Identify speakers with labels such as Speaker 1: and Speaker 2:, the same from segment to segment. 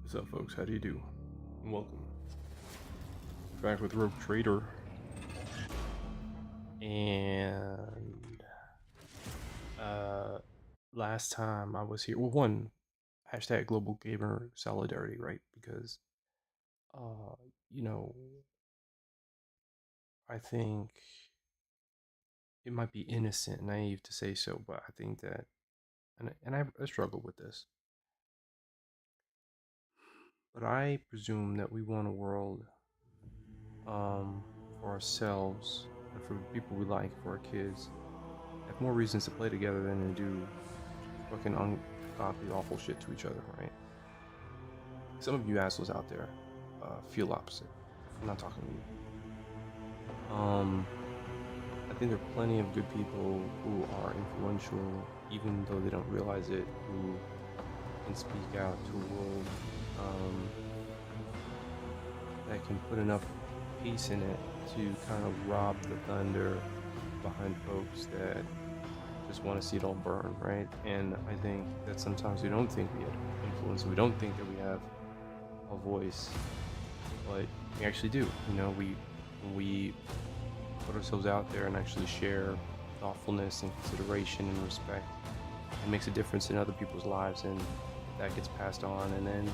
Speaker 1: What's up, folks? How do you do? And welcome back with Rogue Trader. And last time I was here, well, one hashtag Global Gamer Solidarity, right? Because uh, you know, I think it might be innocent, naive to say so, but I think that, and I struggle with this, but I presume that we want a world for ourselves and for the people we like, for our kids, have more reasons to play together than to do fucking ungodly, awful shit to each other, right? Some of you assholes out there feel opposite. I'm not talking to you. I think there are plenty of good people who are influential, even though they don't realize it, who can speak out to a world that can put enough peace in it to kind of rob the thunder behind folks that just want to see it all burn, right? And I think that sometimes we don't think we have influence, we don't think that we have a voice, but we actually do. You know, when we put ourselves out there and actually share thoughtfulness and consideration and respect, it makes a difference in other people's lives, and that gets passed on. And then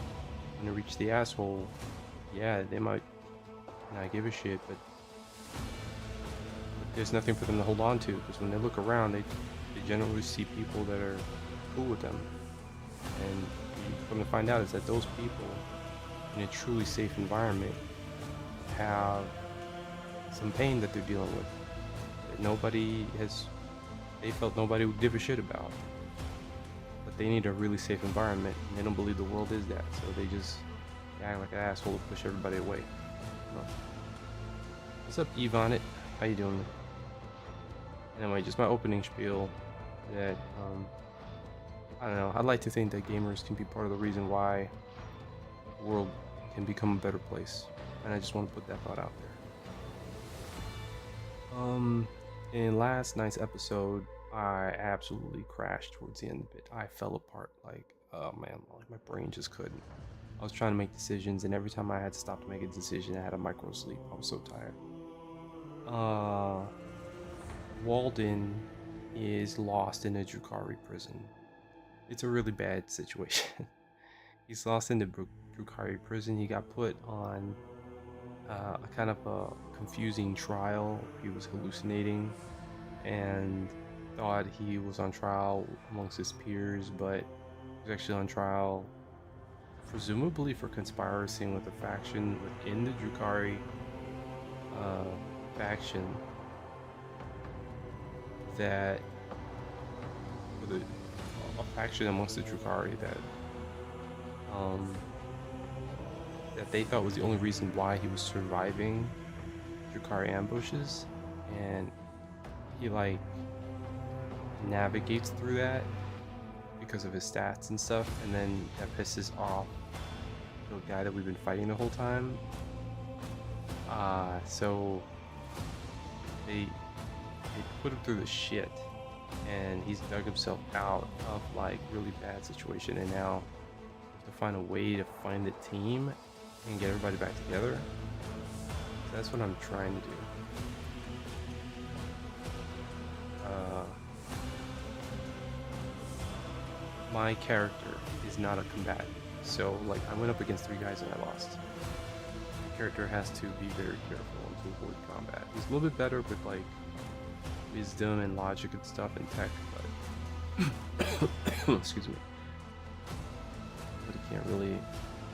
Speaker 1: when they reach the asshole, yeah, they might not give a shit, but there's nothing for them to hold on to, because when they look around, they generally see people that are cool with them. And what you come to find out is that those people in a truly safe environment have some pain that they're dealing with that they felt nobody would give a shit about. But they need a really safe environment, and they don't believe the world is that, so they act like an asshole to push everybody away. You know? What's up, Yvonne? How you doing? Anyway, just my opening spiel that, I don't know, I'd like to think that gamers can be part of the reason why the world can become a better place. And I just want to put that thought out there. In last night's episode, I absolutely crashed towards the end of it. I fell apart, like, oh man, like my brain just couldn't. I was trying to make decisions, and every time I had to stop to make a decision, I had a micro sleep. I was so tired. Walden is lost in a Drukhari prison. It's a really bad situation. He's lost in the Drukhari prison. He got put on a kind of a confusing trial. He was hallucinating and thought he was on trial amongst his peers, but he was actually on trial presumably for conspiracy with a faction within the Drukhari faction that with a faction amongst the Drukhari that they thought was the only reason why he was surviving Drukhari ambushes, and he like navigates through that because of his stats and stuff, and then that pisses off the guy that we've been fighting the whole time. So they put him through the shit, and he's dug himself out of like really bad situation, and now to find a way to find the team and get everybody back together. So that's what I'm trying to do. My character is not a combatant, so like I went up against 3 guys and I lost. The character has to be very careful and to avoid combat. He's a little bit better with like wisdom and logic and stuff and tech, but excuse me. But he can't really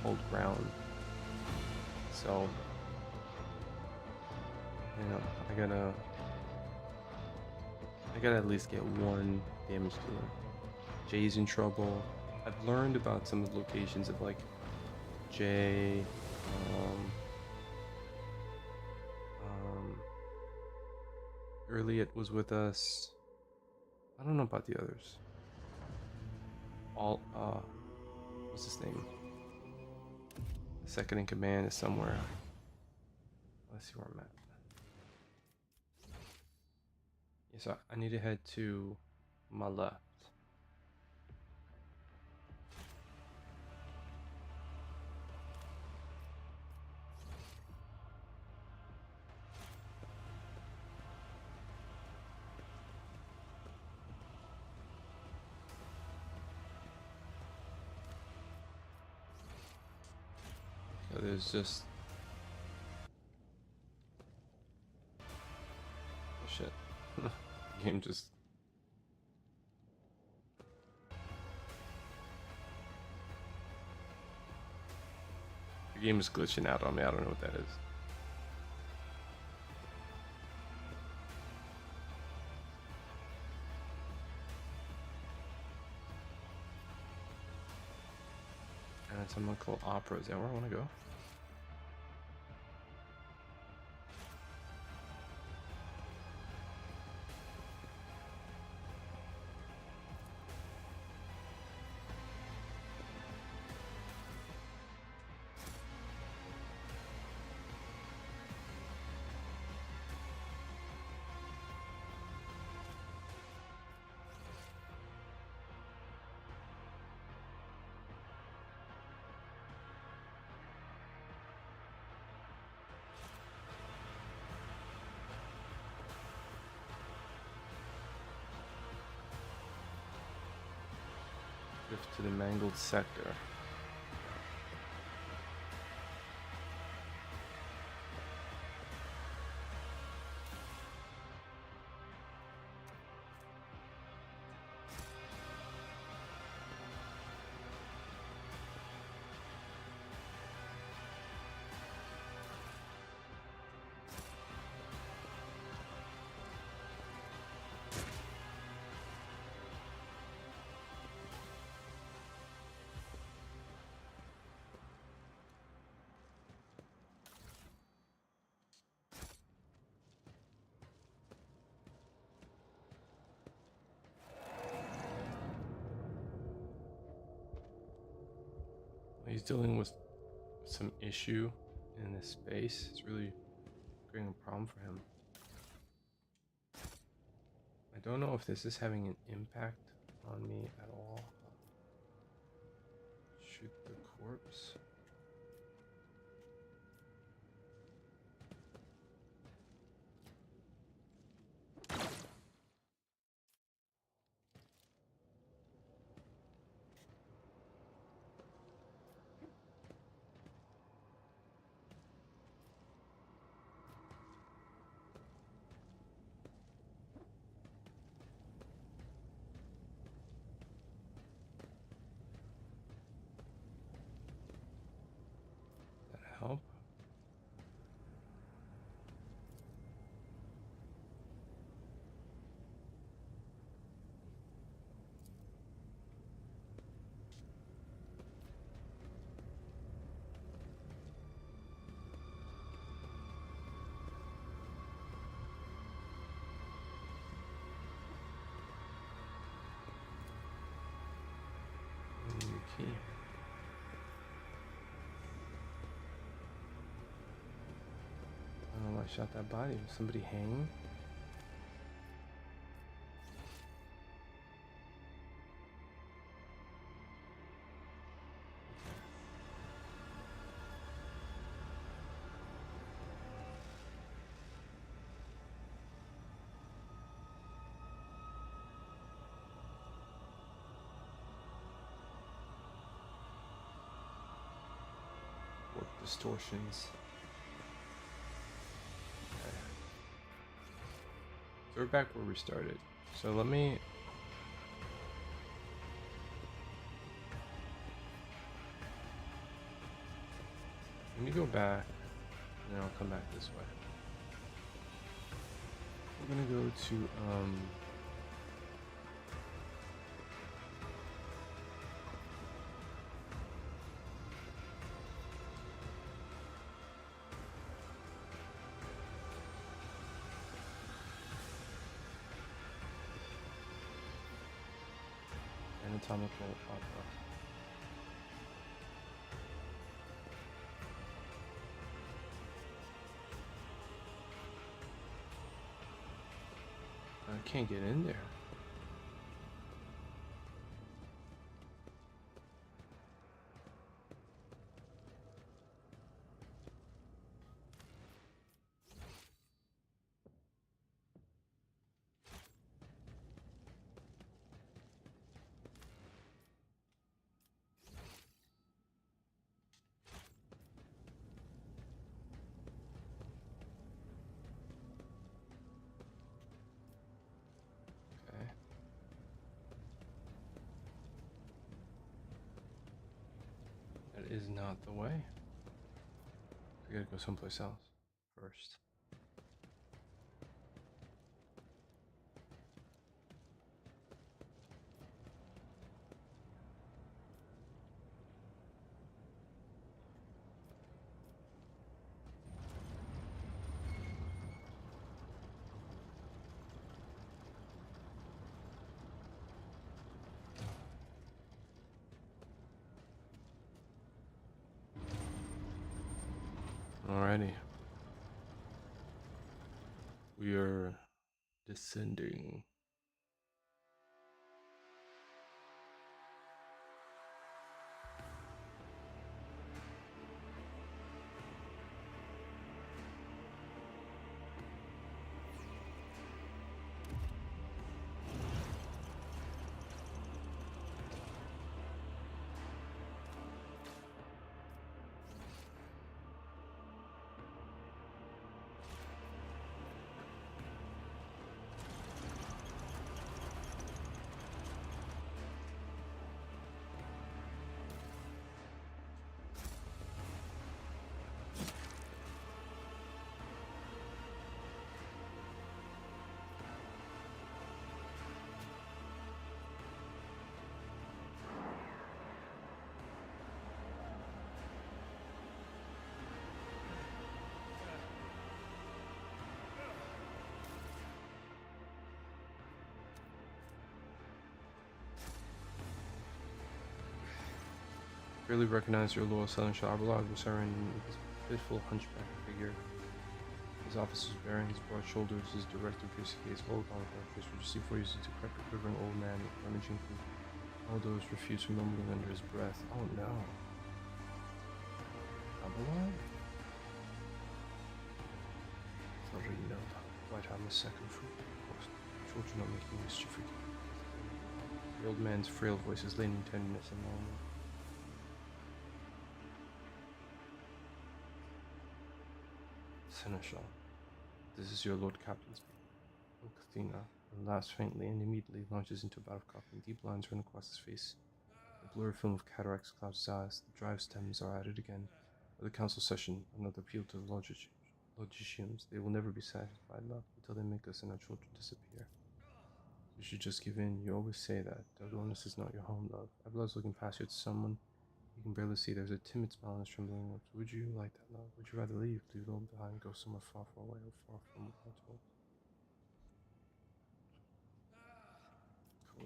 Speaker 1: hold ground. So, you know, I gotta at least get 1 damage dealer. Jay's in trouble. I've learned about some of the locations of like Jay, Earliet was with us. I don't know about the others. What's his name? The second in command is somewhere. Let's see where I'm at. Yeah, so I need to head to my left. But there's just shit. The game just the game is glitching out on me. I don't know what that is. And it's something called Opera. Is that where I want to go? Drift to the mangled sector. He's dealing with some issue in this space. It's really creating a problem for him. I don't know if this is having an impact on me at all. Shoot the corpse. Help. Key. I don't know why I shot that body. Was somebody hanging? Warp distortions. Okay. So we're back where we started. So let me go back, and then I'll come back this way. We're gonna go to anatomical opera. I can't get in there. is not the way. We gotta go someplace else first. Alrighty. We are descending. Barely recognize your loyal Seneschal Abelard was wearing his pitiful hunchback figure. His officer's bearing, his broad shoulders, his direct and piercing gaze, all gone with which received for using to decrepit, quivering old man with rummaging through all those refused from mumbling under his breath. Oh no. Abelard? Farina, white armor second fruit. Of course, children are making mischief again. The old man's frail voice is laden in tenderness and longing. Seneschal, this is your Lord Captain speaking. Look, Athena, laughs faintly and immediately launches into a bout of coughing. Deep lines run across his face. The blurry film of cataracts clouds his eyes. The drive stems are at it again. At the council session, another appeal to the logicians. They will never be satisfied, love, until they make us and our children disappear. You should just give in. You always say that. Dogonis is not your home, love. Abelard's looking past you at someone you can barely see. There's a timid smile on his trembling lips. Would you like that, love? Would you rather leave it all behind, go somewhere far, far away, or far from household?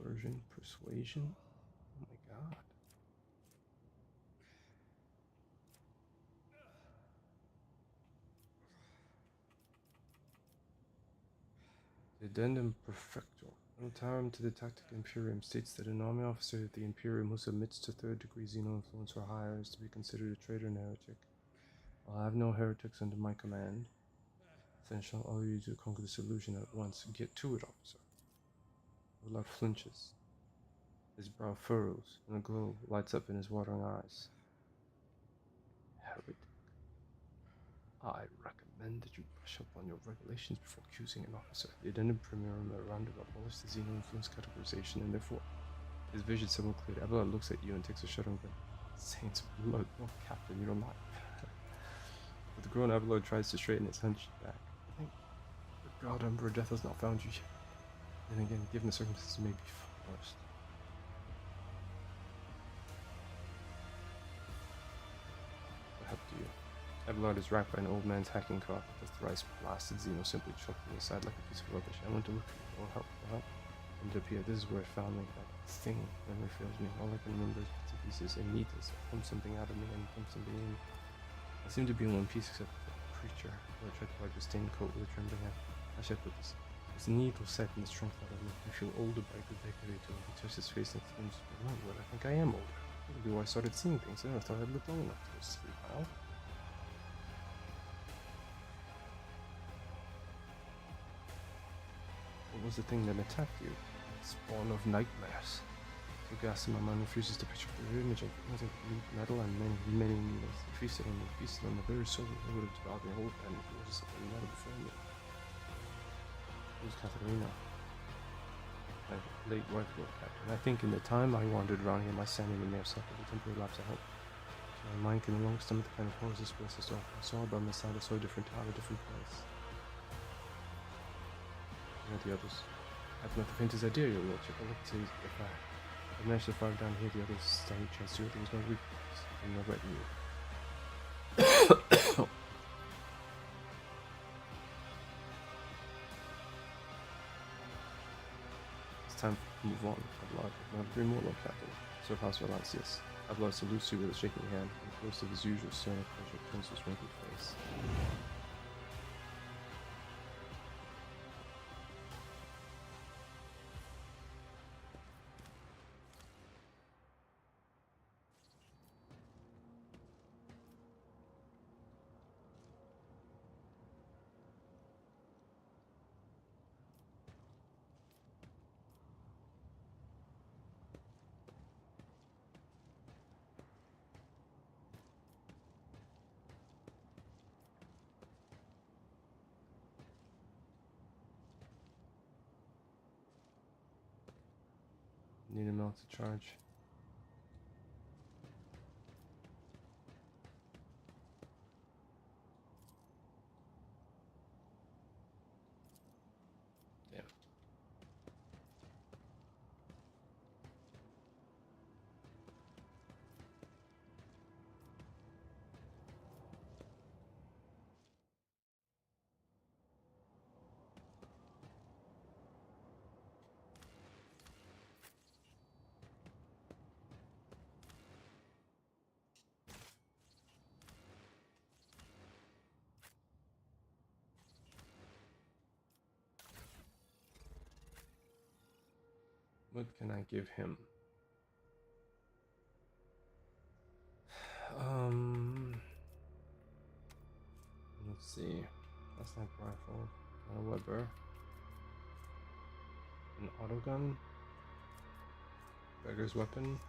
Speaker 1: Coercion, persuasion? Oh my god. The Addendum Perfecto, Notarum to the Tactic Imperium, states that an army officer of the Imperium who submits to third-degree Xeno influence or higher is to be considered a traitor and heretic. I'll have no heretics under my command. Then shall order you to conquer this illusion at once. Get to it, officer. Abelard flinches. His brow furrows, and a glow lights up in his watering eyes. Heretic. I recommend that you brush up on your regulations before accusing an officer. The Addendum Premium Memorandum abolished the Xeno influence categorization, and therefore his vision somewhat cleared. Abelard looks at you and takes a shuddering breath. Saints blood, no captain, you're alive. But the grown Abelard tries to straighten his hunched back. Thank God, Emperor, death has not found you yet. Then again, given the circumstances, may be forced. What happened to you? Abelard is racked by an old man's hacking cough. The thrice blasted Xeno simply chuckling aside like a piece of rubbish. I went to look for you. Help, help. And it appeared. This is where it found me. That thing. Memory fails me. All I can remember is bits and pieces. And needless. It pumped something out of me and pumped something in. I seemed to be in one piece except for the creature. I tried to wipe his stained coat with a trembling hand. I should put this. His need was siphoned the strength out of me. I feel older by a good decade or two. He touched his face and exclaimed, "Oh, well, I think I am older. Maybe I started seeing things. I never thought I'd lived long enough to sleep now." What was the thing that attacked you? Spawn of nightmares. So gas in my mind refuses to picture the image of nothing but metal and many, many needles. It feasted on the very soul. I would have devoured my whole pen if it was something metal before me. It was Katharina, my late wife, Lord Captain. I think in the time I wandered around here, my sanity may have suffered a temporary lapse of hope. My mind can no longer stomach the kind of horrors this place has to offer. I saw by my side, I saw a different town, a different place. Where are the others? I have not the faintest idea, your lordship. I'll look to see if I managed to fire down here, the others stand a chance to it. There was no weakness in the retinue. It's time to move on. I've 3 more, Lord Captain. Sir House Valancius. Abelard salutes you with a shaking hand, and close to his usual stern of pleasure turns his wrinkled face. Need a mount to charge. Damn. What can I give him? Let's see. That's not rifle. A Weber. An autogun. Beggar's weapon.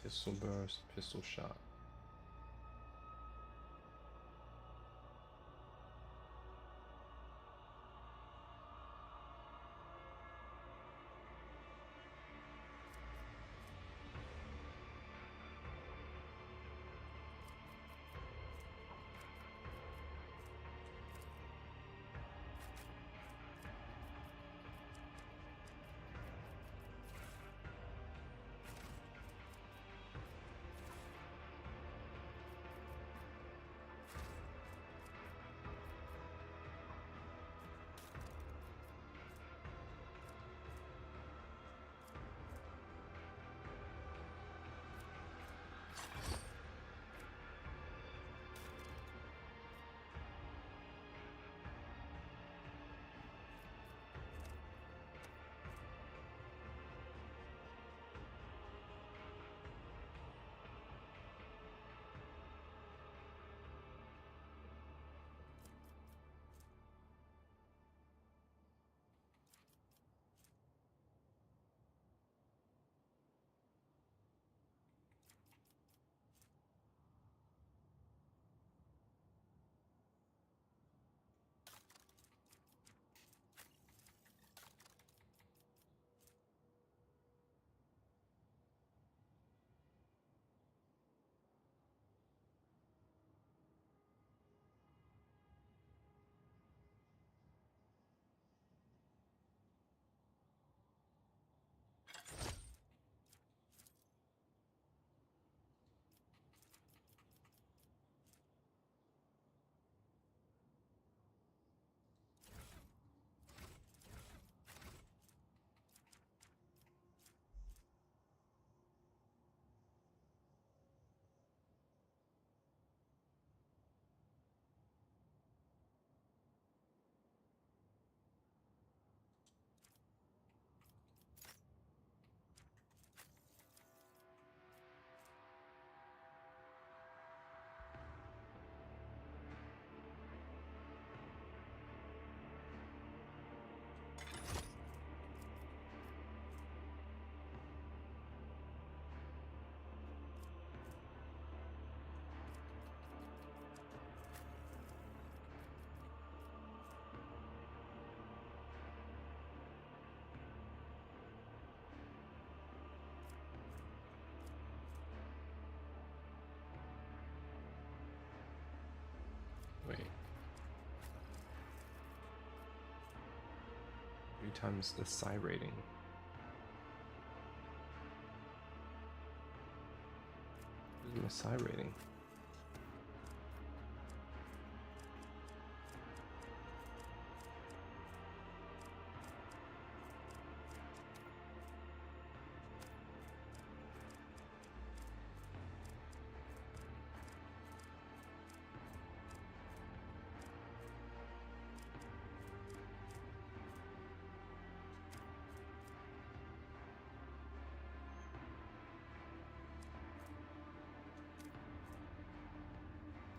Speaker 1: Pistol burst, pistol shot. 3 times the psi rating. This is my psi rating.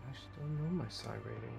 Speaker 1: I just don't know my psi rating.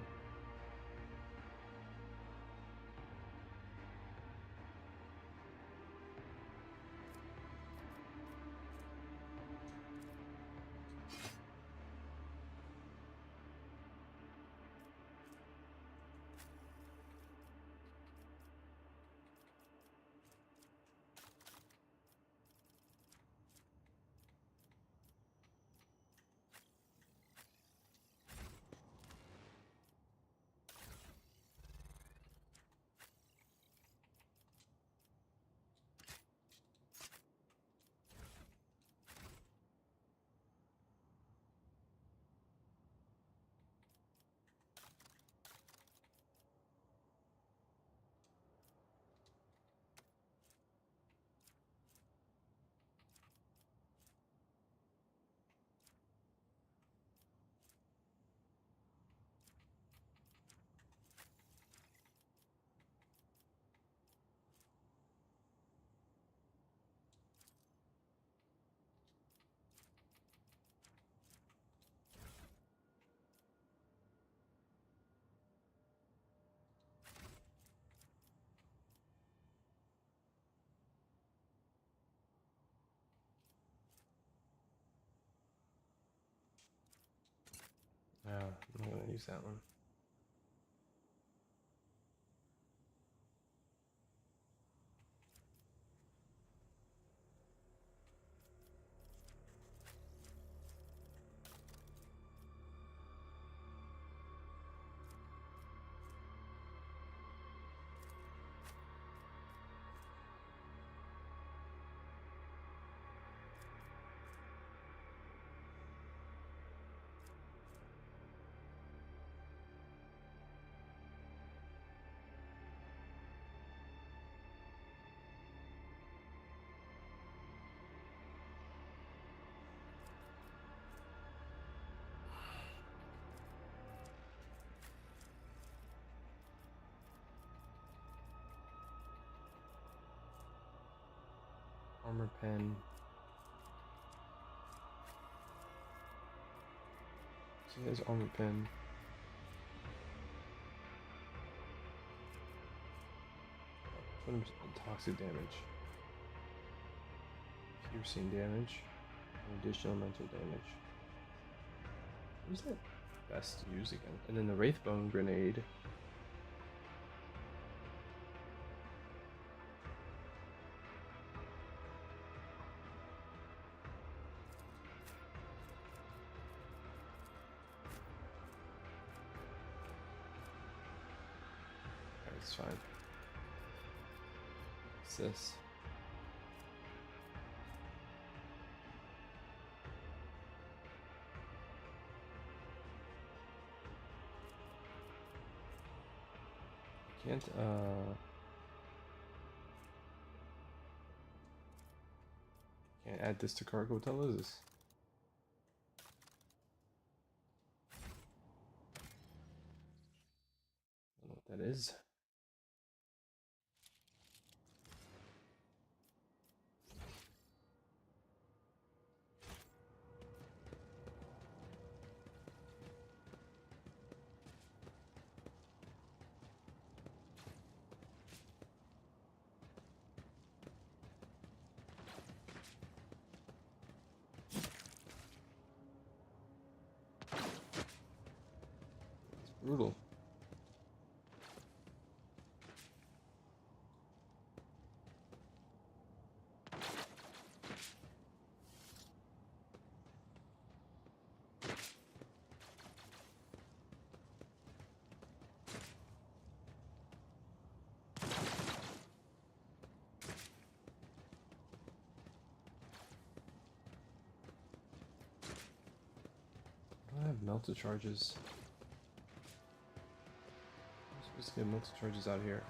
Speaker 1: Yeah, I'm not gonna use that one. Armor pen. See, there's armor pen. Toxic damage. Piercing damage. And additional mental damage. What is that best to use again? And then the Wraithbone grenade. It's fine. What's this? Can't add this to cargo. What the hell is this? I don't know what that is. Brutal. melter charges. I'm supposed to get melter charges out here.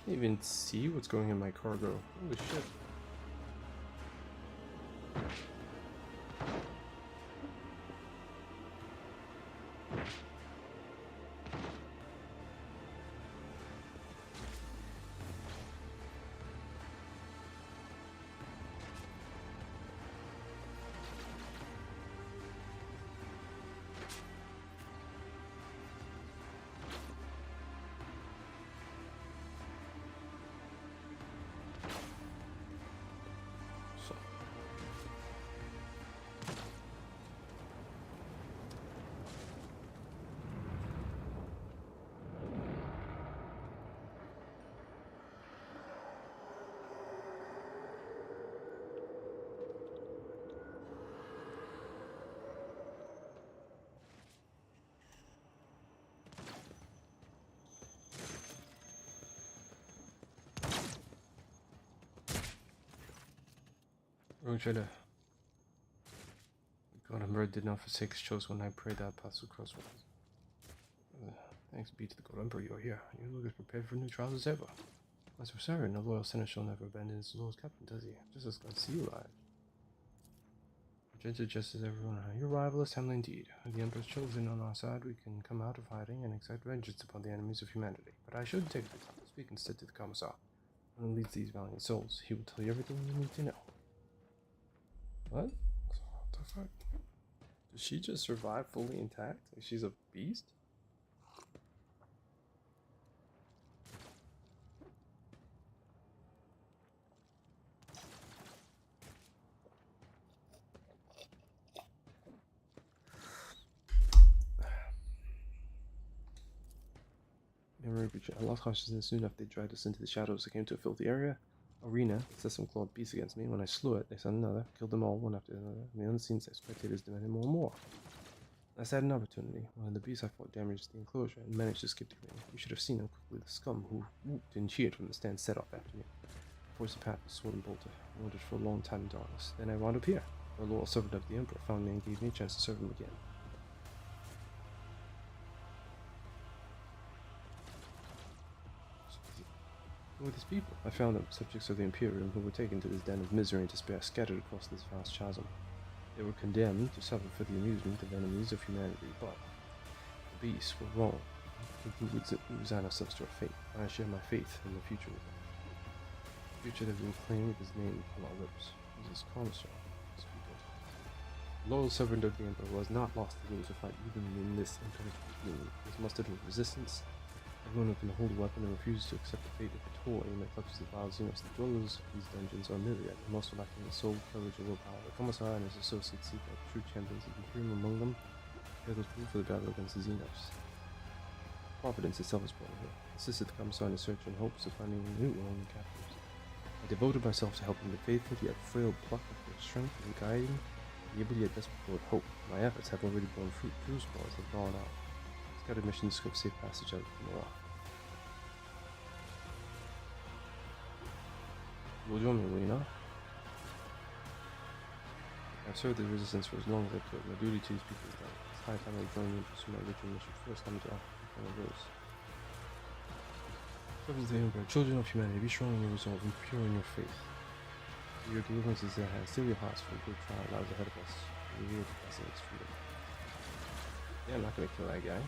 Speaker 1: Can't even see what's going in my cargo. Holy shit. Roger, God and bird did not forsake his chosen when I prayed that pass through crossroads. Thanks be to the God Emperor, you are here. You look as prepared for new trials as ever. As for Saren, a loyal sinner shall never abandon his Lord's captain, does he? Just as God see you alive. Gentle just as everyone. Your arrival is timely indeed. With the Emperor's chosen on our side, we can come out of hiding and exact vengeance upon the enemies of humanity. But I should take the time to speak instead to the Commissar. When he leads these valiant souls, he will tell you everything you need to know. What? What the fuck? Does she just survive fully intact? Like she's a beast? Memory breach. I lost consciousness soon after they dragged us into the shadows. I came to a filthy arena. Set some clawed beasts against me. When I slew it, they sent another, killed them all, one after another. And the unseen spectators demanded more and more. I had an opportunity. One of the beasts I fought damaged the enclosure and managed to escape the ring. You should have seen how quickly the scum who whooped and cheered from the stand set off after me. I forced the path with sword and bolter. I wandered for a long time in darkness. Then I wound up here. A loyal servant of the Emperor found me and gave me a chance to serve him again. Who are these people? I found them, subjects of the Imperium, who were taken to this den of misery and despair scattered across this vast chasm. They were condemned to suffer for the amusement of enemies of humanity, but the beasts were wrong. We resign ourselves to our fate, and I share my faith in the future with them. The future that we claim with his name upon our lips. This is Commissar, loyal servant of the Emperor who has not lost the will to fight even in this impenetrable gloom. He has mustered with resistance. Everyone who can hold a weapon and refuses to accept the fate of a toy that clutches the vile Xenos. The dwellers of these dungeons are myriad, and most are lacking the soul, courage, or willpower. The Commissar and his associates seek out true champions of the Imperium among them, prepare those people for the battle against the Xenos. Providence itself is born here. Assisted the Commissar in his search and hopes of finding new willing captives. I devoted myself to helping the faithful yet frail pluck of their strength and guiding the able yet desperate toward hope. My efforts have already borne fruit. Two squads have gone out. Scouted mission to scope safe passage out of the rock. You'll join me, will you not? I've served the resistance for as long as I could. My duty to these people is done. It's high time I join you and pursue my original mission. First, I'm to offer the final rose. Servants of the Emperor, children of humanity, be strong in your resolve and pure in your faith. Your deliverance is at hand. Seal your hearts for a good trial lies ahead of us. We yield to blessing its freedom. Yeah, I'm not gonna kill that guy.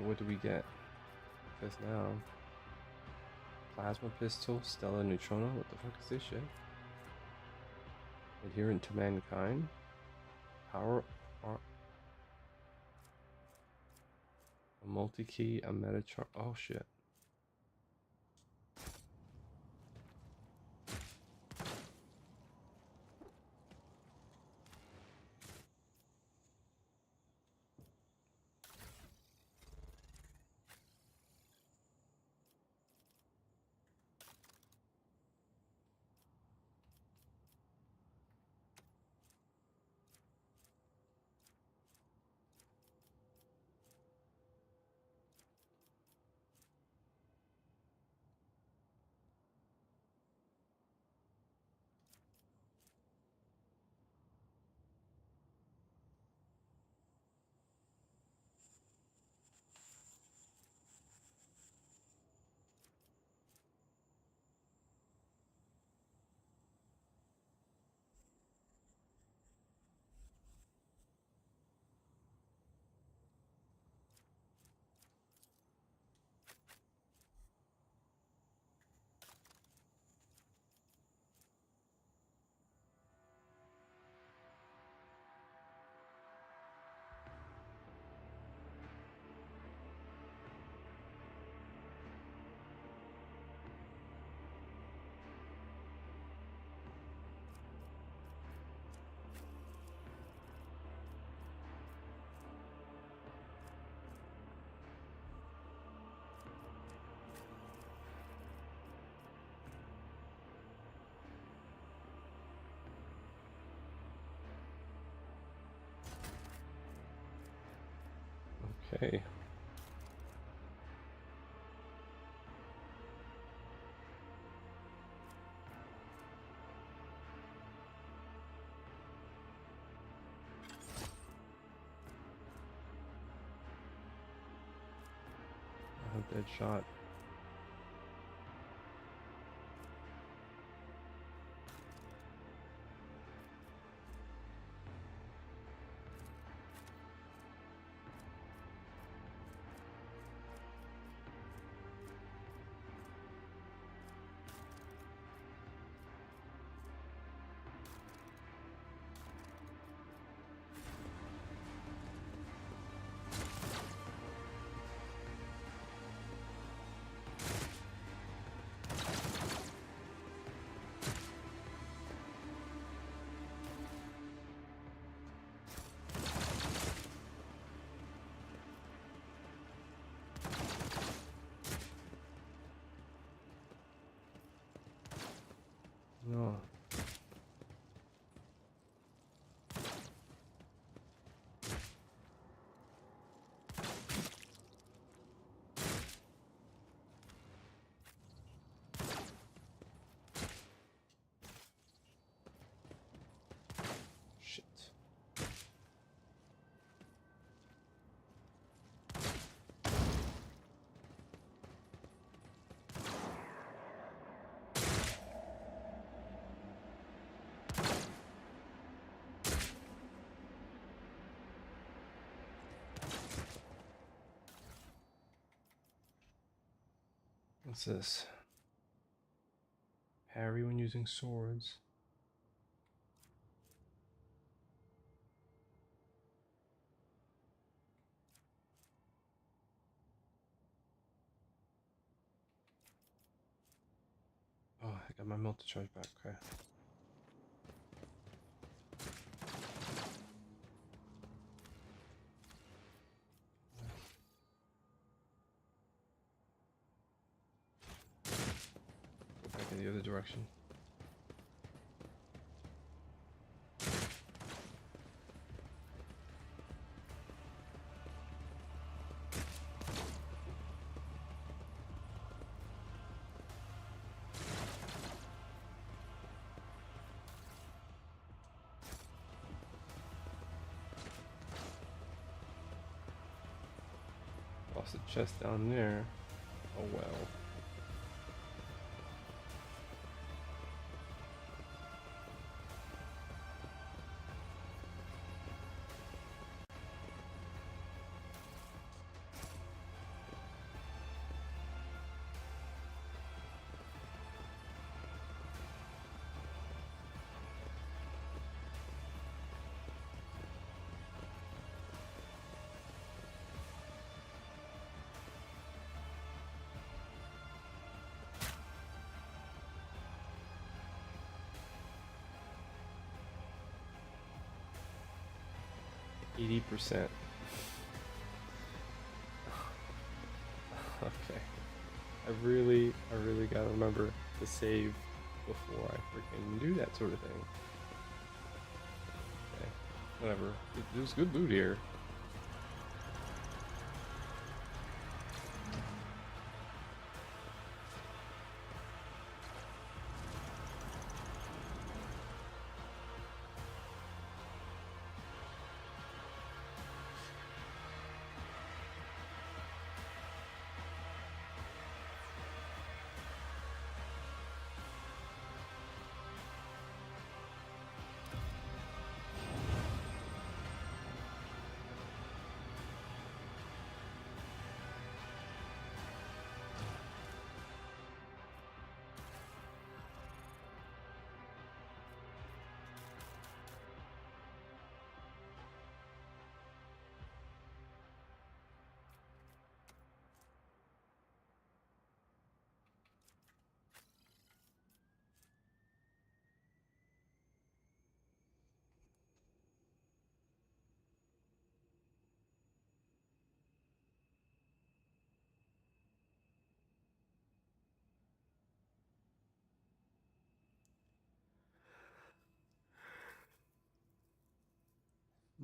Speaker 1: What do we get? Because now Plasma pistol, Stella Neutrona. What the fuck is this shit? Adherent to mankind. Power. A multi-key, a Metatron. Oh shit. Okay. A dead shot. No. Shit. What's this? Parry when using swords. Oh, I got my multi-charge back. Okay. Go back in the other direction. Lost a chest down there. Oh well. 80%. Okay. I really gotta remember to save before I freaking do that sort of thing. Okay. Whatever. There's good loot here.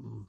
Speaker 1: Mm.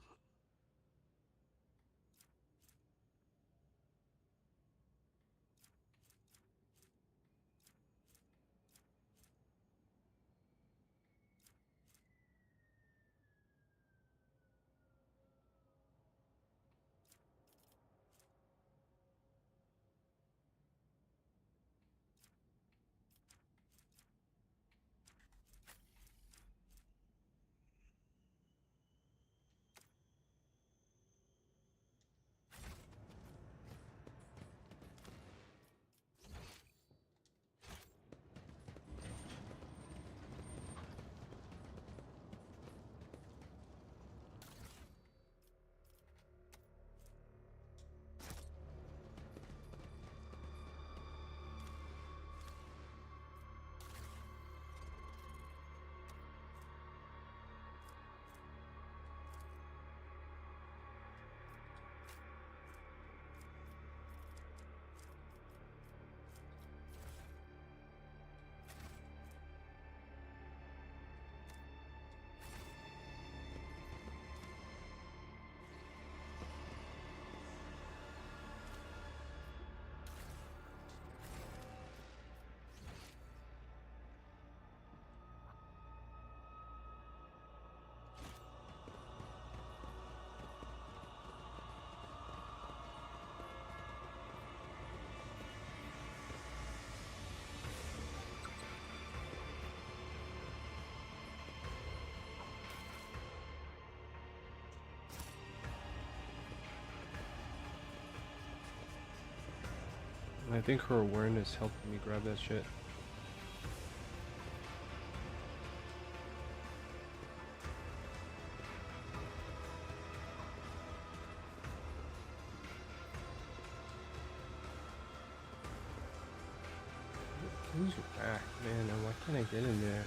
Speaker 1: I think her awareness helped me grab that shit. Who's back, man? And why can't I get in there?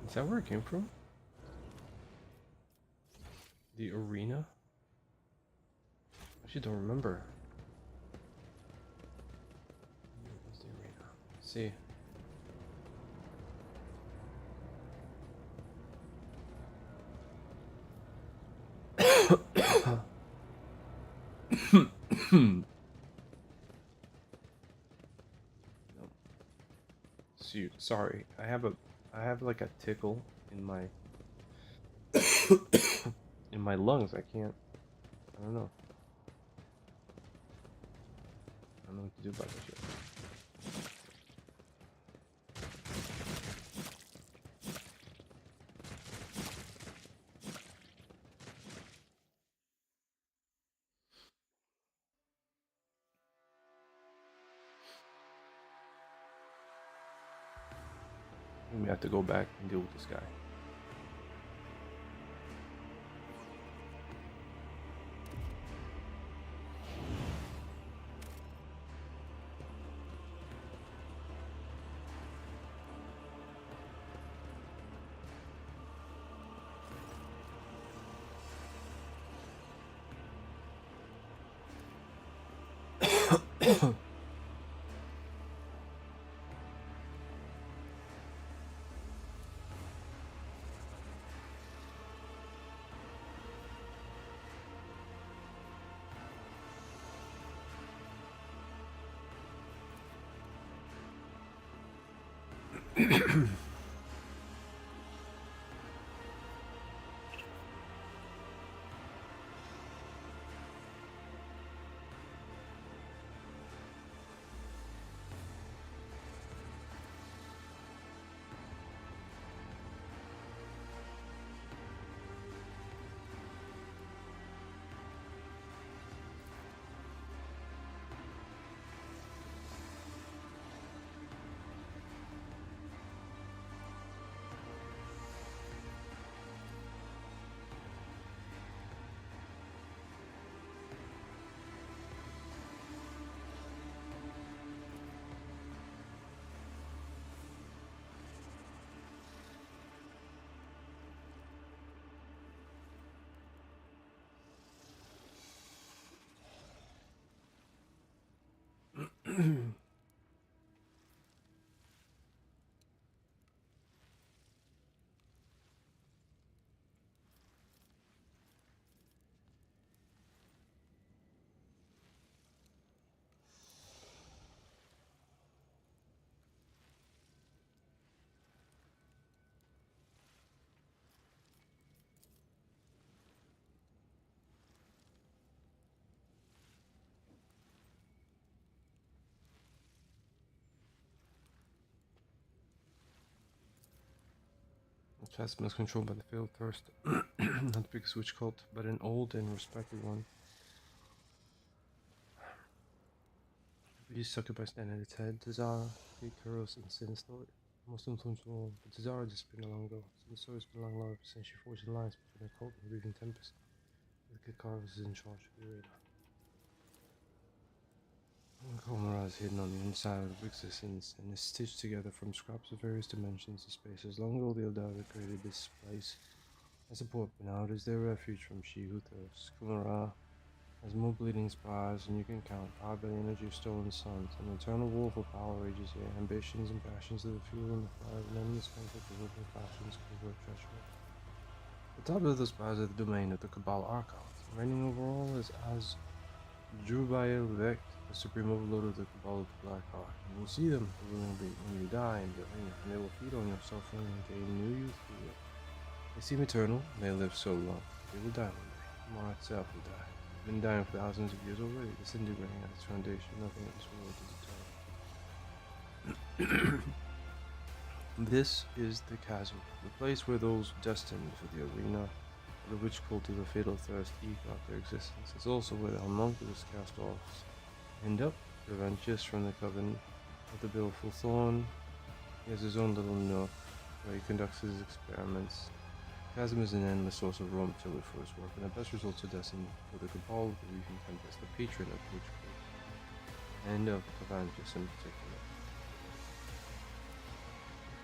Speaker 1: Is that where it came from? The arena? I actually don't remember. Where's the arena? Let's see. Nope. Sorry. I have like a tickle in my in my lungs. I don't know. I don't know what to do about that shit. We may have to go back and deal with this guy. The chasm is controlled by the failed thirst, not the biggest witch cult, but an old and respected one. We succubus stand at its head. Tazara, Greek heroes, and sinister. Most influential, but Tazara disappeared long ago. Sinister has been long loved since she forged an alliance between the cult and the Reaving Tempest. The Kikaros is in charge of the arena. Komara is hidden on the inside of existence and is stitched together from scraps of various dimensions and spaces. Long ago, the Eldar created this place as a port, but now it is their refuge from she who thirsts. Komara has more bleeding spires than you can count, powered by the energy of stolen suns. An eternal war for power rages here. Ambitions and passions are the fuel and the fire of an endless conflict of open factions, covert treachery. The top of the spires are the domain of the Cabal Archons. Reigning over all is as Drubael Vect, the supreme overlord of the Cabal of the Black Heart. You will see them willingly when you die in the arena, and they will feed on your suffering and gain new youth for you. They seem eternal, and they live so long. They will die one day. Mar itself will die. It's been dying for thousands of years already, disintegrating at its foundation. Nothing in this world is eternal. This is the chasm, the place where those destined for the arena of the witch cult of the fatal thirst eke out their existence. It's also where the homunculus cast offs end up, revanchist from the coven of the baleful thorn. He has his own little nook where he conducts his experiments. Chasm is an endless source of raw material for his work, and the best results are destined for the Cabal of the Reaving Tempest, the patron of witch cult, and of Cavanchus in particular.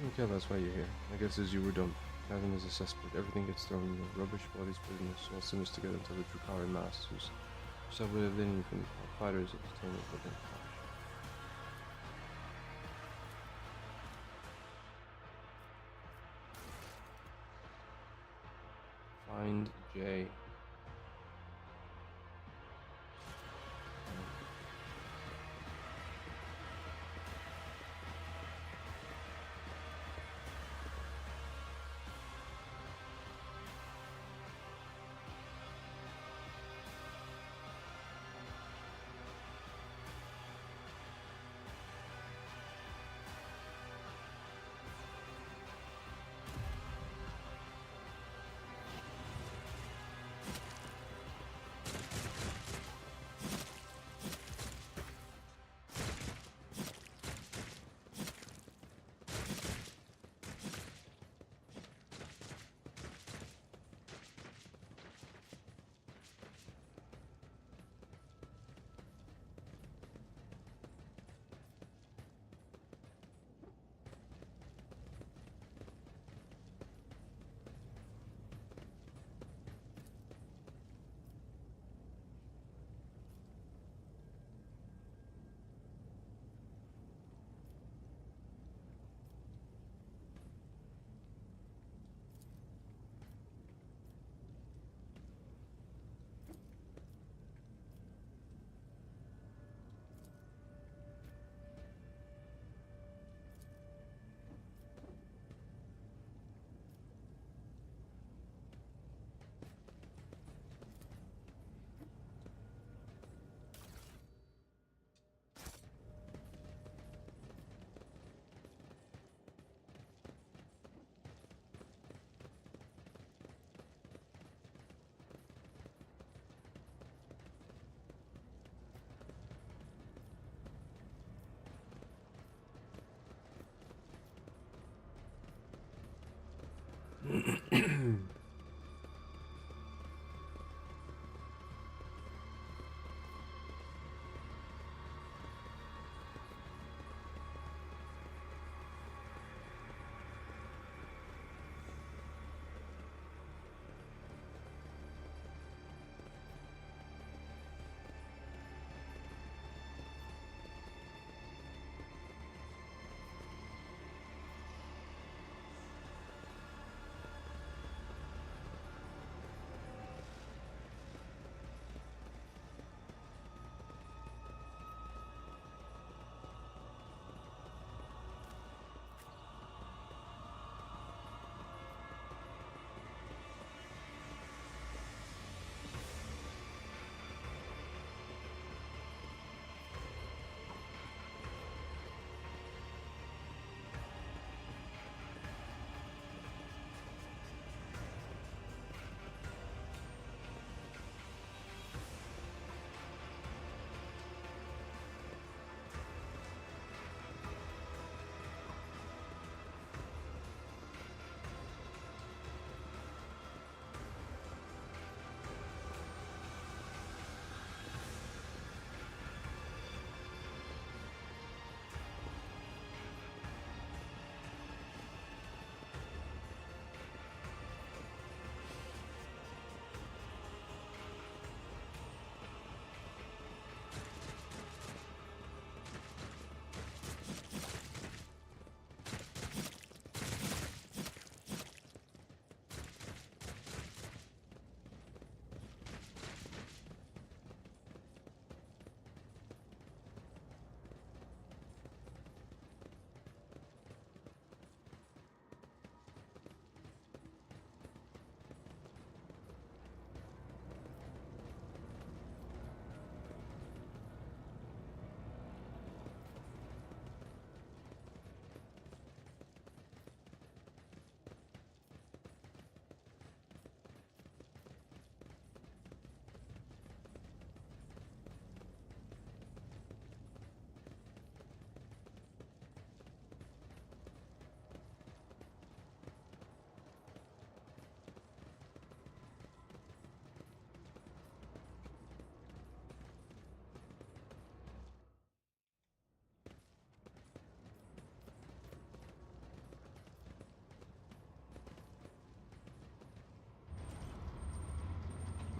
Speaker 1: Okay, that's why you're here. I guess as you were dumped. Chasm is a cesspit. Everything gets thrown in the rubbish, bodies, prisoners, all simmers together until the Drukari masters separate within from fighters, entertainment, living. Find J.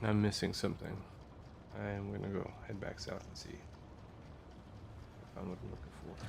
Speaker 1: I'm missing something. I'm gonna go head back south and see if I'm what I'm looking for.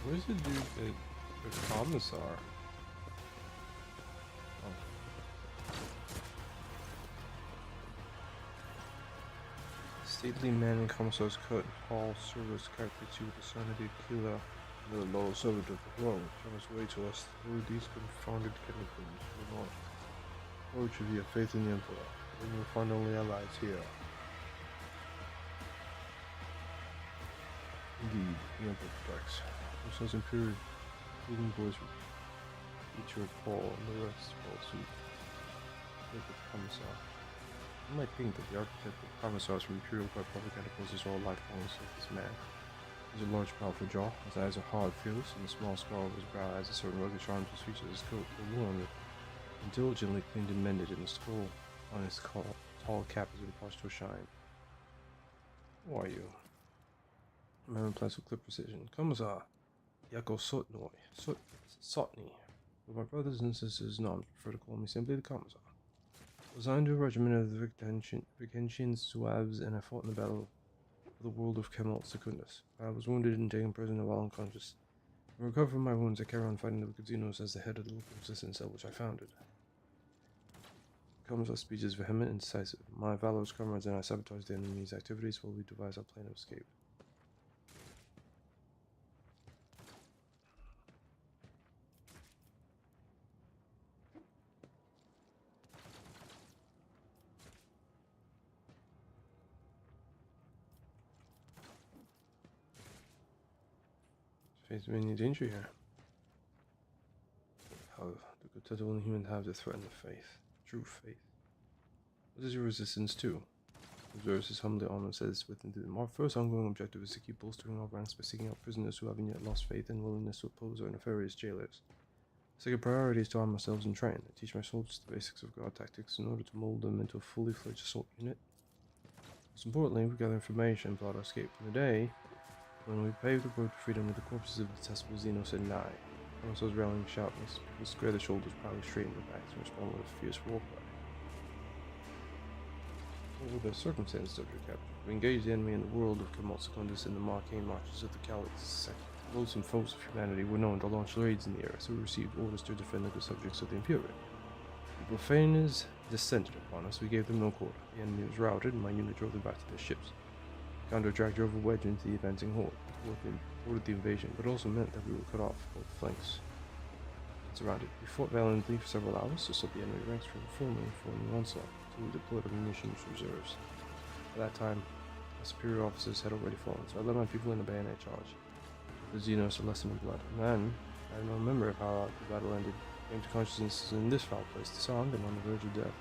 Speaker 1: Where's the dude that the commissar? Oh. Stately man in commissar's coat, Hall service character to the sanity killer, the low servant of the world, on his way to us through these confounded chemicals will not approach of your faith in the Emperor. We will find only allies here. Indeed, the Emperor protects. Themselves imperial cooling boys feature of Paul and the rest fall suit. Look at the commissar. You might think that the architect of commissars from Imperial Guard propaganda poses all life forms of this man. He has a large, powerful jaw, his eyes are hard, fierce, and the small scar over his brow has a certain rugged charm to his features. His coat, though worn and diligently cleaned and mended, and the skull on his tall cap has been polished to a shine. Who are you? The man replies with clear precision. Commissar Yako Sotny. For my brothers and sisters, no, I prefer to call me simply the Commissar. I was assigned to a regiment of the Vicentian Zouaves, and I fought in the battle for the world of Kemal Secundus. I was wounded and taken prisoner while unconscious. I recovered from my wounds. I carried on fighting the Vicazinos as the head of the local resistance cell which I founded. The Commissar's speech is vehement and decisive. My valorous comrades and I sabotaged the enemy's activities while we devised our plan of escape. Face many danger here. How the good that only humans have to threaten the faith. True faith. What is your resistance to? Observes his humbly arm and says within the first ongoing objective is to keep bolstering our ranks by seeking out prisoners who haven't yet lost faith and willingness to oppose our nefarious jailers. Second priority is to arm ourselves and train. I teach my soldiers the basics of guard tactics in order to mold them into a fully fledged assault unit. Most importantly, we gather information and plot our escape from the day when we pave the road to freedom with the corpses of the detestable Xenos and I. Commissar's rallying shout makes people square their shoulders, proudly straighten their backs, and respond with a fierce war cry. What were the circumstances of your capture? We engaged the enemy in the world of Kemal Secundus in the Marcane marches of the Caliph's sect. Loathsome foes of humanity were known to launch raids in the area, so we received orders to defend the good subjects of the Imperium. The profaners descended upon us, we gave them no quarter. The enemy was routed, and my unit drove them back to their ships. Counter drove a wedge into the advancing horde. Ordered the invasion, but also meant that we were cut off both flanks. Surrounded, we fought valiantly for several hours to stop the enemy ranks from forming for an onslaught until we deployed our munitions reserves. By that time, our superior officers had already fallen, so I led my people in a bayonet charge. The Xenos are lessened in blood, and then I have no memory of how the battle ended. Came to consciousness in this foul place, disarmed and on the verge of death.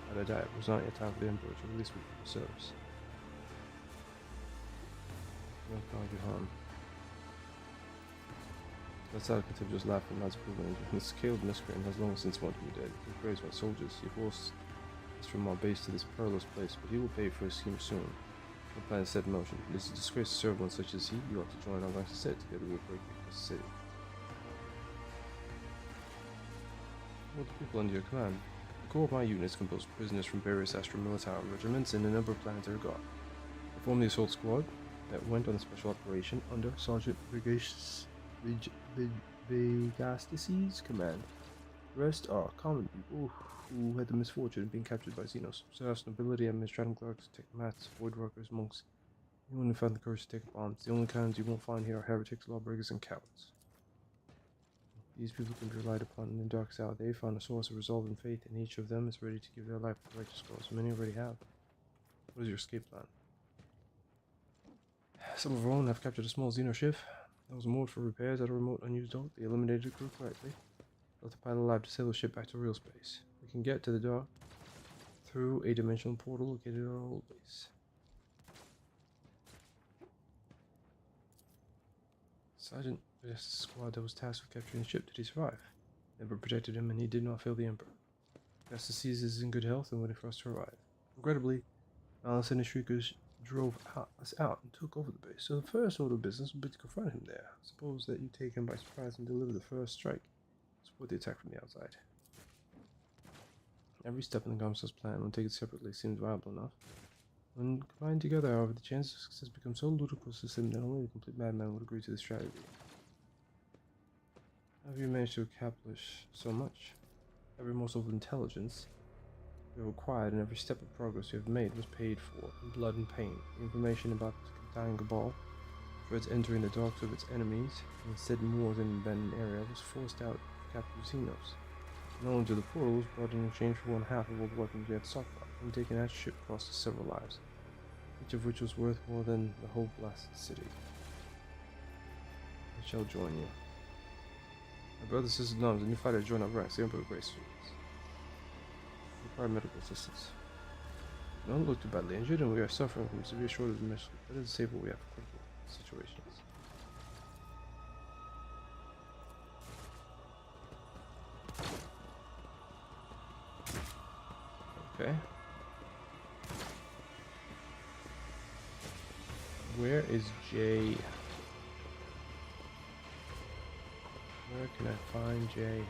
Speaker 1: Had I died, it was not yet time for the Emperor to release me from service. No cause you harm. That's how Kativ just laughed in Lad's approval. The scaled miscreant has long since wanted me dead. He praised my soldiers. He forced us from our base to this perilous place, but he will pay for his scheme soon. The plan is set in motion. It is a disgrace to serve one such as he. You ought to join our ranks instead. Together we will break the city. What are the people under your command? The core of my unit is composed of prisoners from various Astro military regiments and a number of planetary guard. They form the assault squad that went on a special operation under Sergeant Brigacius Vegastices command. The rest are common people who had the misfortune of being captured by Xenos. Serfs, nobility, administrative clerks, technomats, void workers, monks, anyone who found the courage to take bombs. The only kinds you won't find here are heretics, lawbreakers, and cowards. These people can be relied upon in the dark hour. They found a source of resolve and faith, and each of them is ready to give their life for the righteous cause. Many already have. What is your escape plan? Some of our own have captured a small Xeno ship that was moored for repairs at a remote unused dock. They eliminated the crew quietly. Left the pilot alive to sail the ship back to real space. We can get to the dock through a dimensional portal located at our old base. Sergeant possessed a squad that was tasked with capturing the ship. Did he survive? Emperor protected him, and he did not fail the Emperor. Justice is in good health and waiting for us to arrive. Regrettably, Malice and his Shriekers drove us out and took over the base, so the first order of business will be to confront him there. Suppose that you take him by surprise and deliver the first strike. Support the attack from the outside. Every step in the Gamsa's plan, when taken separately, seems viable enough. When combined together, however, the chances of success become so ludicrous that only a complete madman would agree to this strategy. How have you managed to accomplish so much? Every morsel of intelligence you have acquired and every step of progress you have made was paid for in blood and pain. The information about the dying cabal, for its entering the darks of its enemies, and instead more than abandoned area, was forced out of captive Xenos. Knowledge to the portal was brought in exchange for one half of all the weapons we had stockpiled, and taken as ship cost us several lives, each of which was worth more than the whole blasted city. I shall join you. My brother, sisters, and nuns, a new fighter join our ranks. The Emperor graces us. Require medical assistance. We don't look too badly injured, and we are suffering from severe shortage of medicine. Better to save what we have for critical situations. Okay. Where is Jay? Where can I find Jay?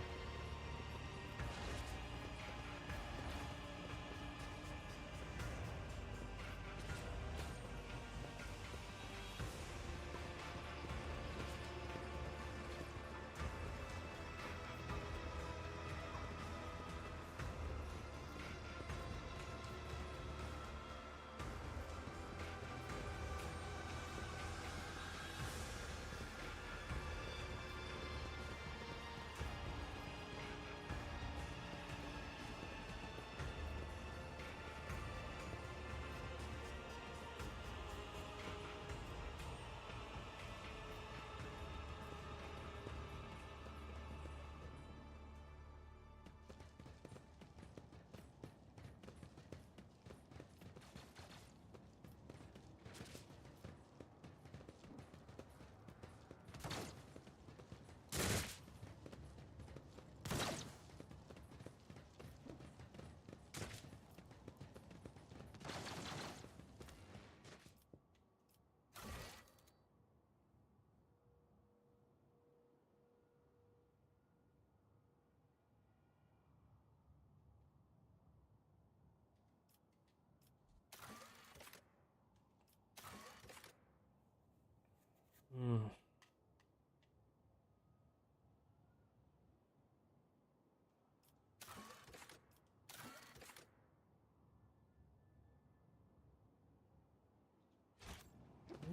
Speaker 1: Hmm.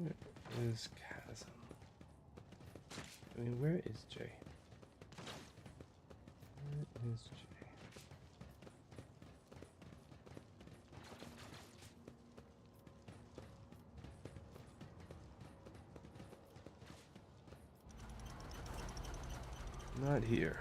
Speaker 1: Where is Chasm? I mean, where is Jay? Where is Jay? Not here.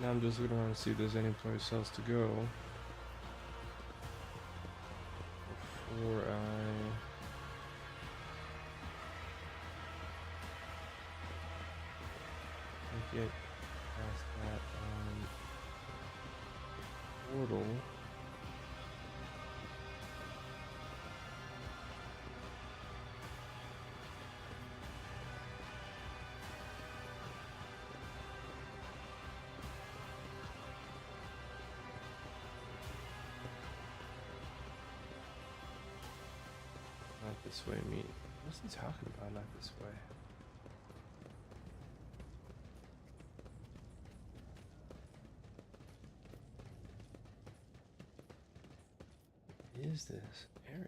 Speaker 1: Now I'm just looking around to see if there's any place else to go before I get past that portal. Not this way, me. What's he talking about? Not this way. What is this area?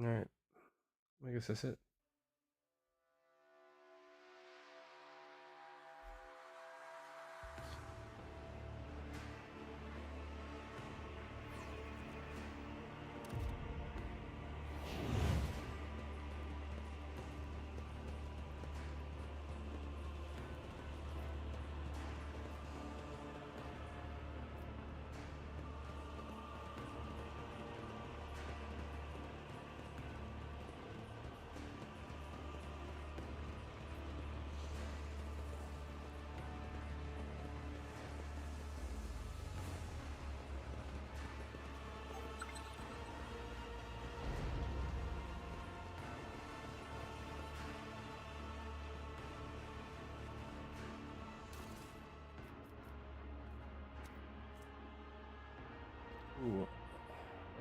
Speaker 1: Alright, I guess that's it. Ooh,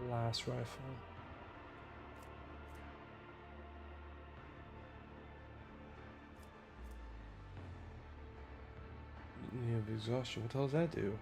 Speaker 1: last rifle. You have exhaustion. What the hell does that do?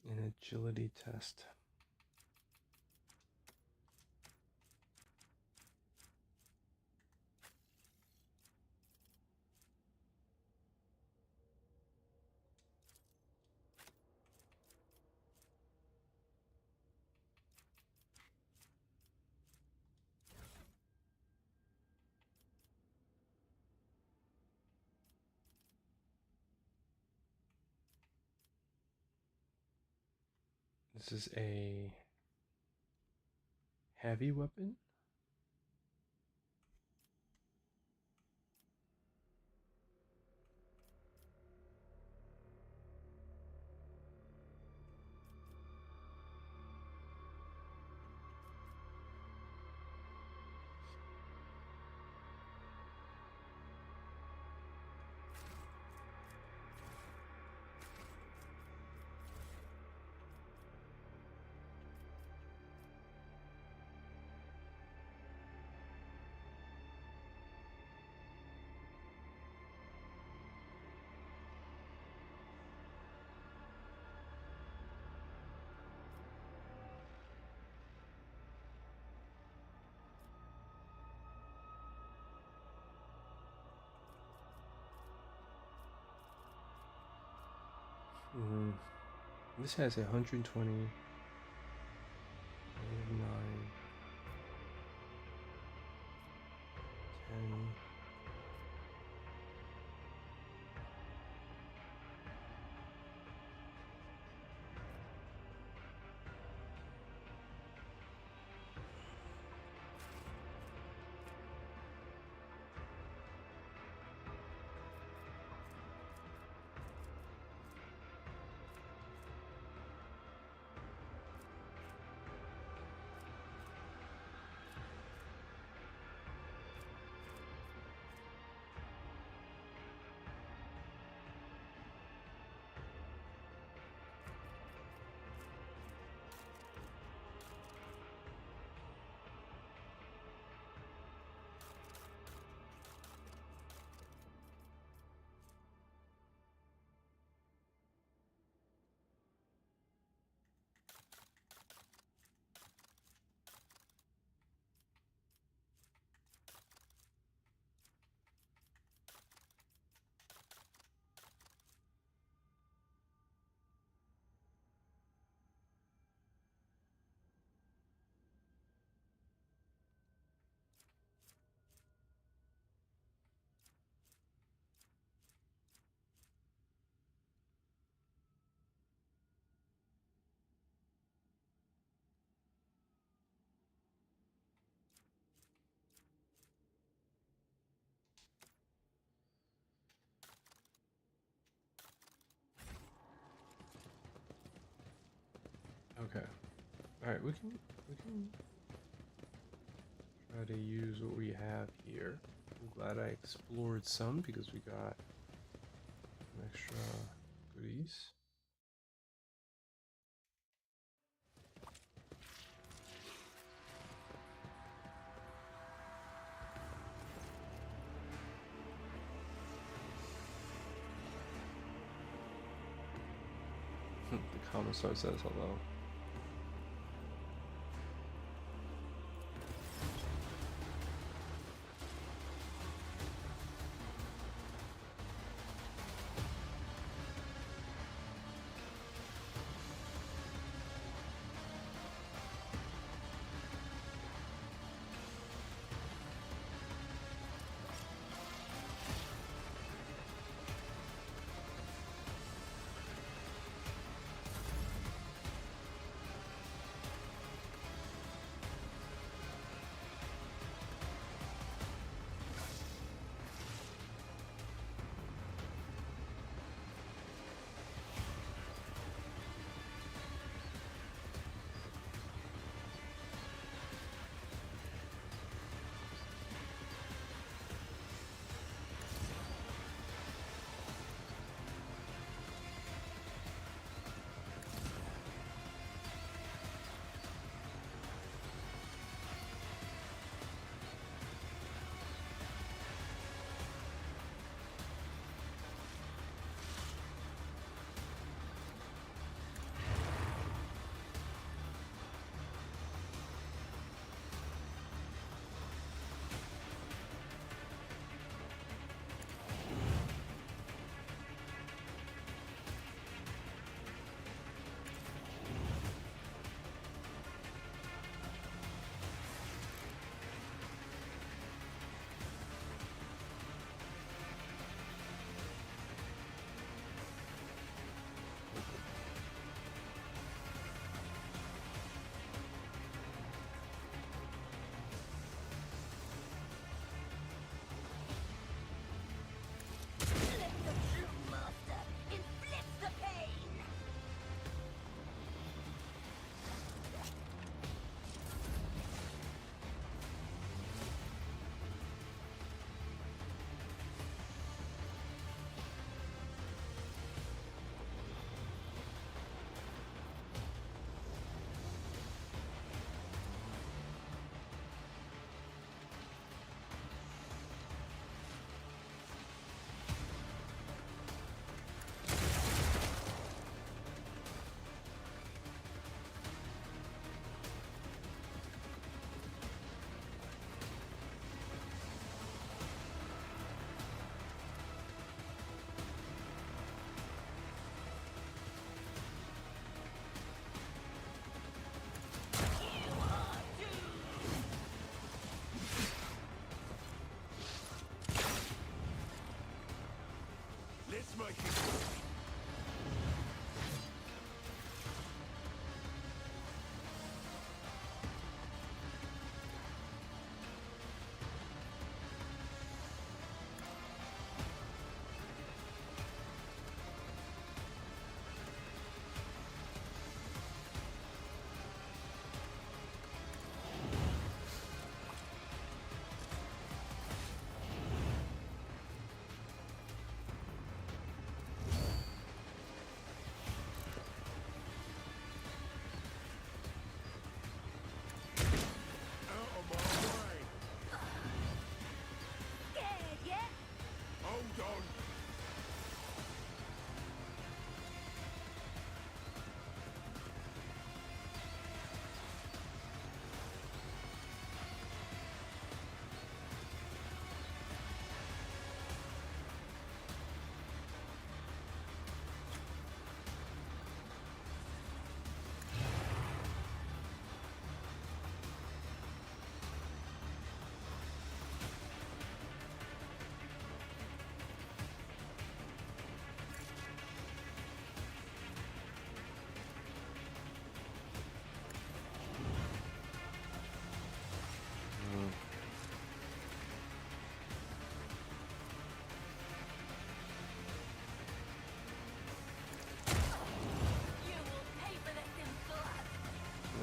Speaker 1: An agility test. This is a heavy weapon. Mm, this has 120, 9, 10. Okay. All right, we can try to use what we have here. I'm glad I explored some because we got some extra goodies. The commissar says hello.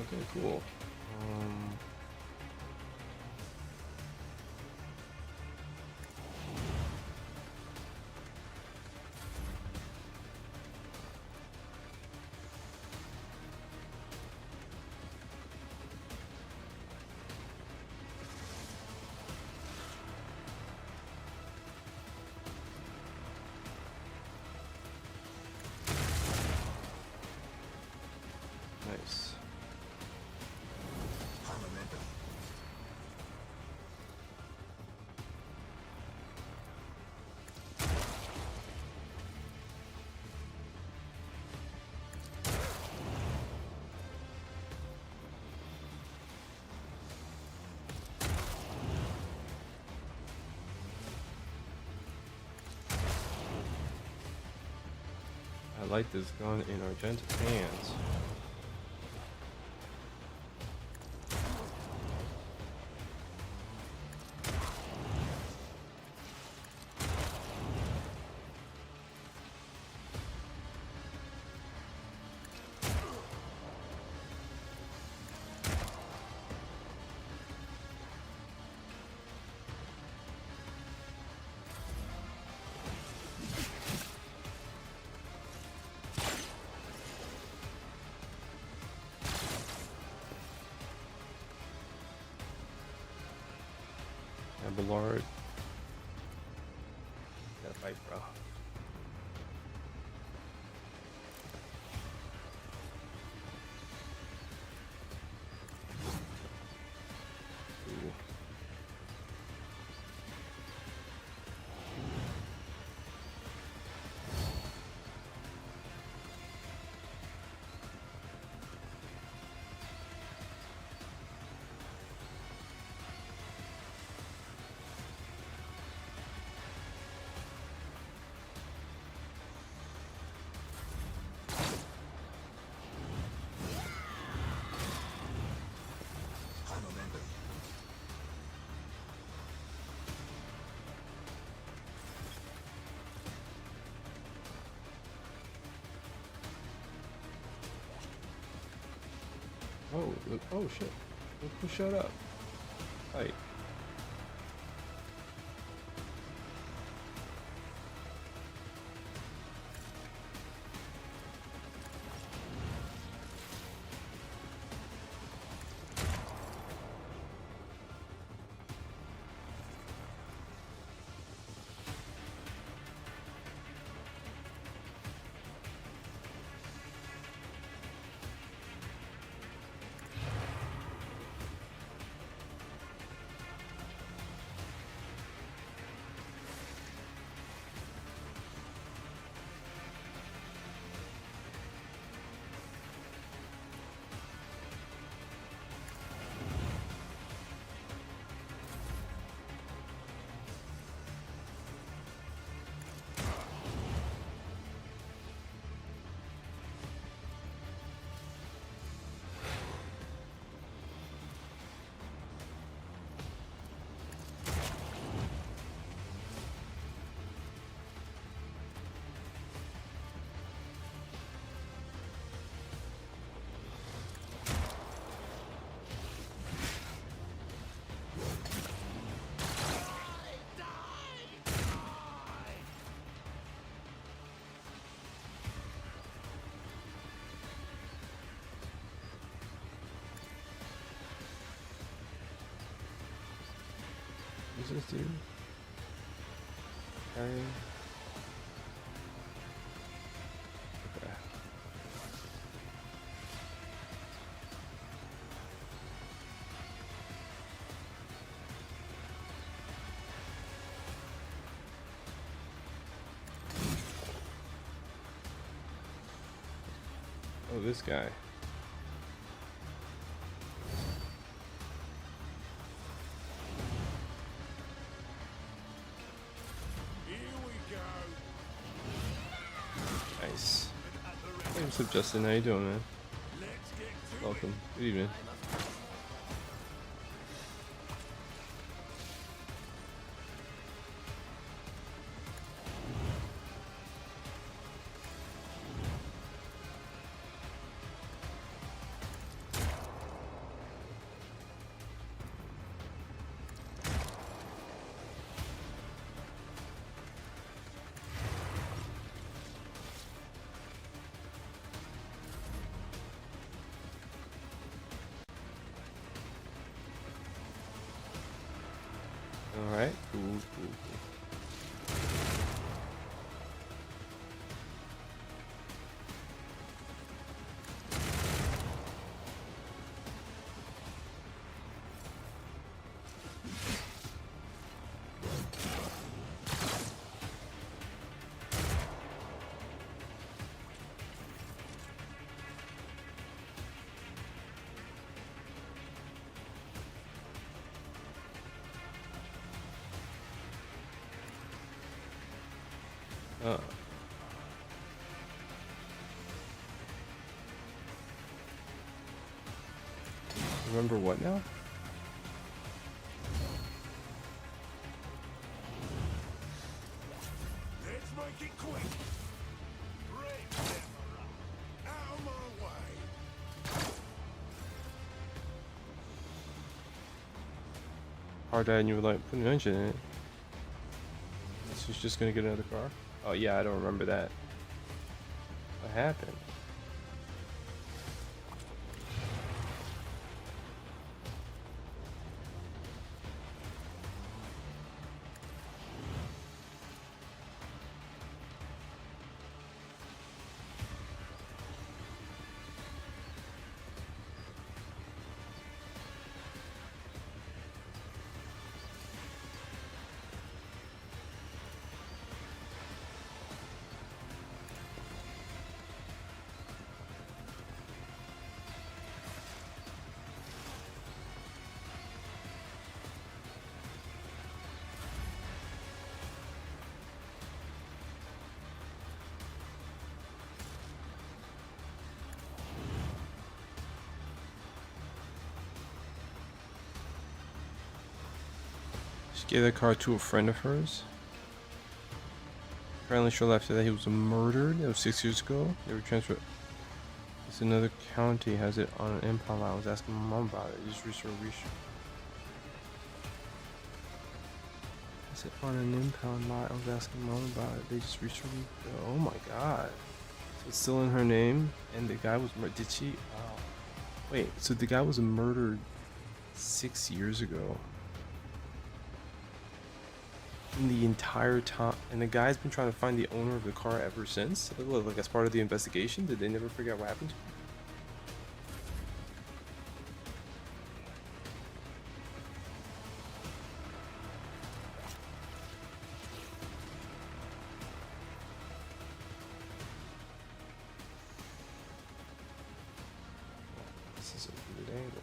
Speaker 1: Okay, cool. Nice. I like this gun in Argenta's hands. Abelard. Gotta fight, bro. Ooh. Oh, look, oh shit. Look who showed up. Fight. Who's this dude? Okay. Okay. Oh, this guy. Nice. Hey, what's up, Justin? How you doing, man? Welcome. Good evening. Alright, cool, cool, cool. Remember what now?
Speaker 2: Let's make it quick. Brave samurai, out of my way.
Speaker 1: Hard that and you were like, put an engine in it. So she's just gonna get another car? Oh yeah, I don't remember that. What happened? She gave that car to a friend of hers. Apparently shortly after that he was murdered. That was 6 years ago. They were transferred. It's another county has it on an Impala. I was asking my mom about it. Just research. Is it on an impound lot? I was asking mom about it. They just recently. Oh my god. So it's still in her name, and the guy was murdered. Did she? Wow. Wait. So the guy was murdered 6 years ago. In the entire time, and the guy's been trying to find the owner of the car ever since. Like as part of the investigation, did they never figure out what happened? This is a weird angle.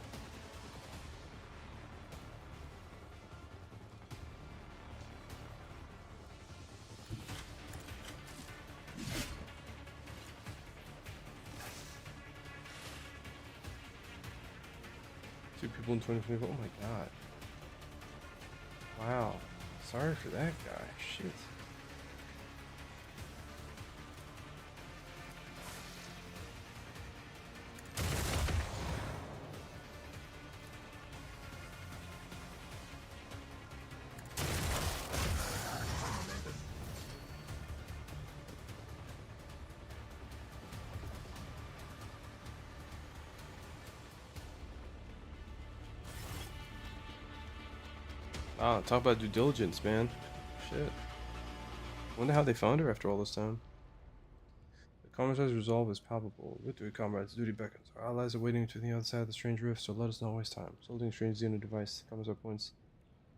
Speaker 1: Two people in 2024. Oh my god. Wow. Sorry for that guy. Shit. Wow, talk about due diligence, man. Shit. Wonder how they found her after all this time. The comrade's resolve is palpable. Victory, comrades. Duty beckons. Our allies are waiting to the other side of the strange rift, so let us not waste time. Holding strange xeno device. Comrade points